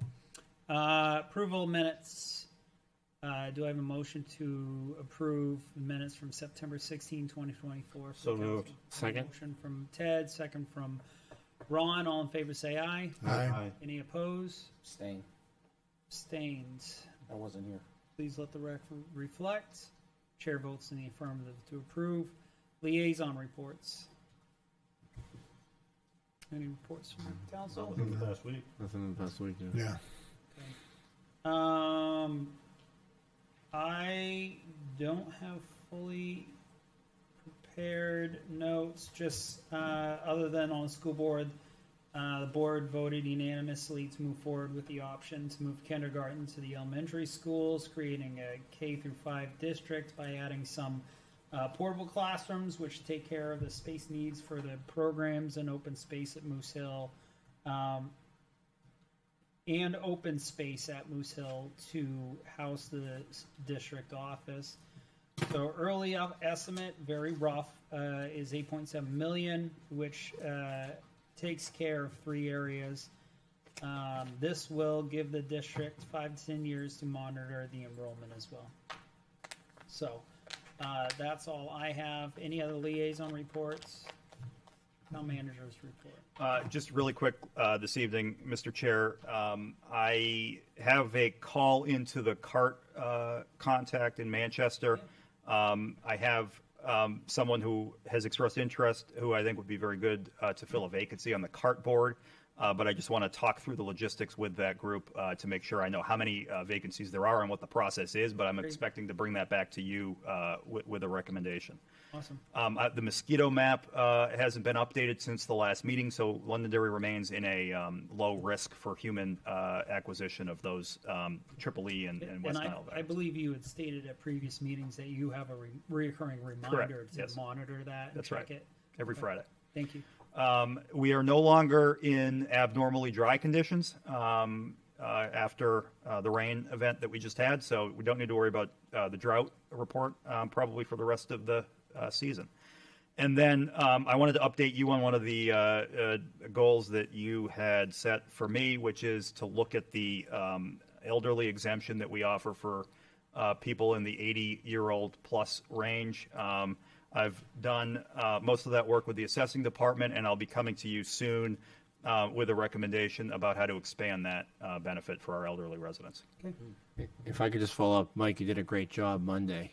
Approval of minutes. Do I have a motion to approve minutes from September 16, 2024? So moved. Second. Motion from Ted, second from Ron. All in favor say aye. Aye. Any opposed? Abstain. Abstained. I wasn't here. Please let the record reflect. Chair votes in the affirmative to approve. Liaison reports. Any reports from the council? Not within the past week. Nothing in the past week. Yeah. I don't have fully prepared notes, just other than on the school board. The board voted unanimously to move forward with the option to move kindergarten to the elementary schools, creating a K-5 district by adding some portable classrooms, which take care of the space needs for the programs and open space at Moose Hill, and open space at Moose Hill to house the district office. So early estimate, very rough, is 8.7 million, which takes care of 3 areas. This will give the district 5 to 10 years to monitor the enrollment as well. So that's all I have. Any other liaison reports? Town manager's report. Just really quick this evening, Mr. Chair, I have a call into the CART contact in Manchester. I have someone who has expressed interest who I think would be very good to fill a vacancy on the CART board. But I just want to talk through the logistics with that group to make sure I know how many vacancies there are and what the process is. But I'm expecting to bring that back to you with a recommendation. Awesome. The mosquito map hasn't been updated since the last meeting, so Londonderry remains in a low risk for human acquisition of those Triple E and West Nile I believe you had stated at previous meetings that you have a reoccurring reminder Correct, to yes. monitor that. That's and right. check it. Every Okay. Friday. Thank you. We are no longer in abnormally dry conditions after the rain event that we just had, so we don't need to worry about the drought report probably for the rest of the season. And then I wanted to update you on one of the goals that you had set for me, which is to look at the elderly exemption that we offer for people in the 80-year-old plus range. I've done most of that work with the assessing department, and I'll be coming to you soon with a recommendation about how to expand that benefit for our elderly residents. Okay. If I could just follow up, Mike, you did a great job Monday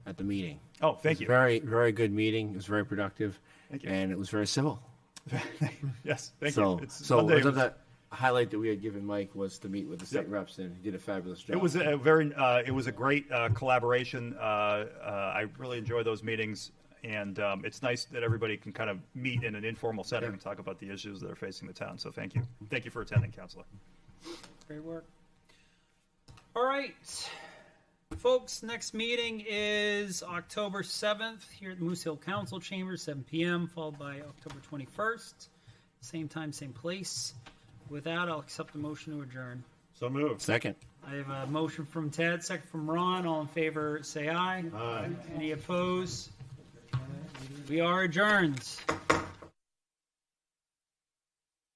at the meeting. Oh, thank you. Very, very good meeting. It was very productive. Thank you. And it was very civil. Yes, thank so, you. So Monday one of was- the highlight that we had given Mike was to meet with the state reps, and he did a fabulous job. It was a very, it was a great collaboration. I really enjoy those meetings, and it's nice that everybody can kind of meet in an informal setting and talk about the issues that are facing the town. So thank you. Thank you for attending, Councilor. Great work. All right. Folks, next meeting is October 7th here at the Moose Hill Council Chambers, 7 p.m., followed by October 21st. Same time, same place. With that, I'll accept the motion to adjourn. So moved. Second. I have a motion from Ted, second from Ron. All in favor, say aye. Aye. Any opposed? We are adjourned.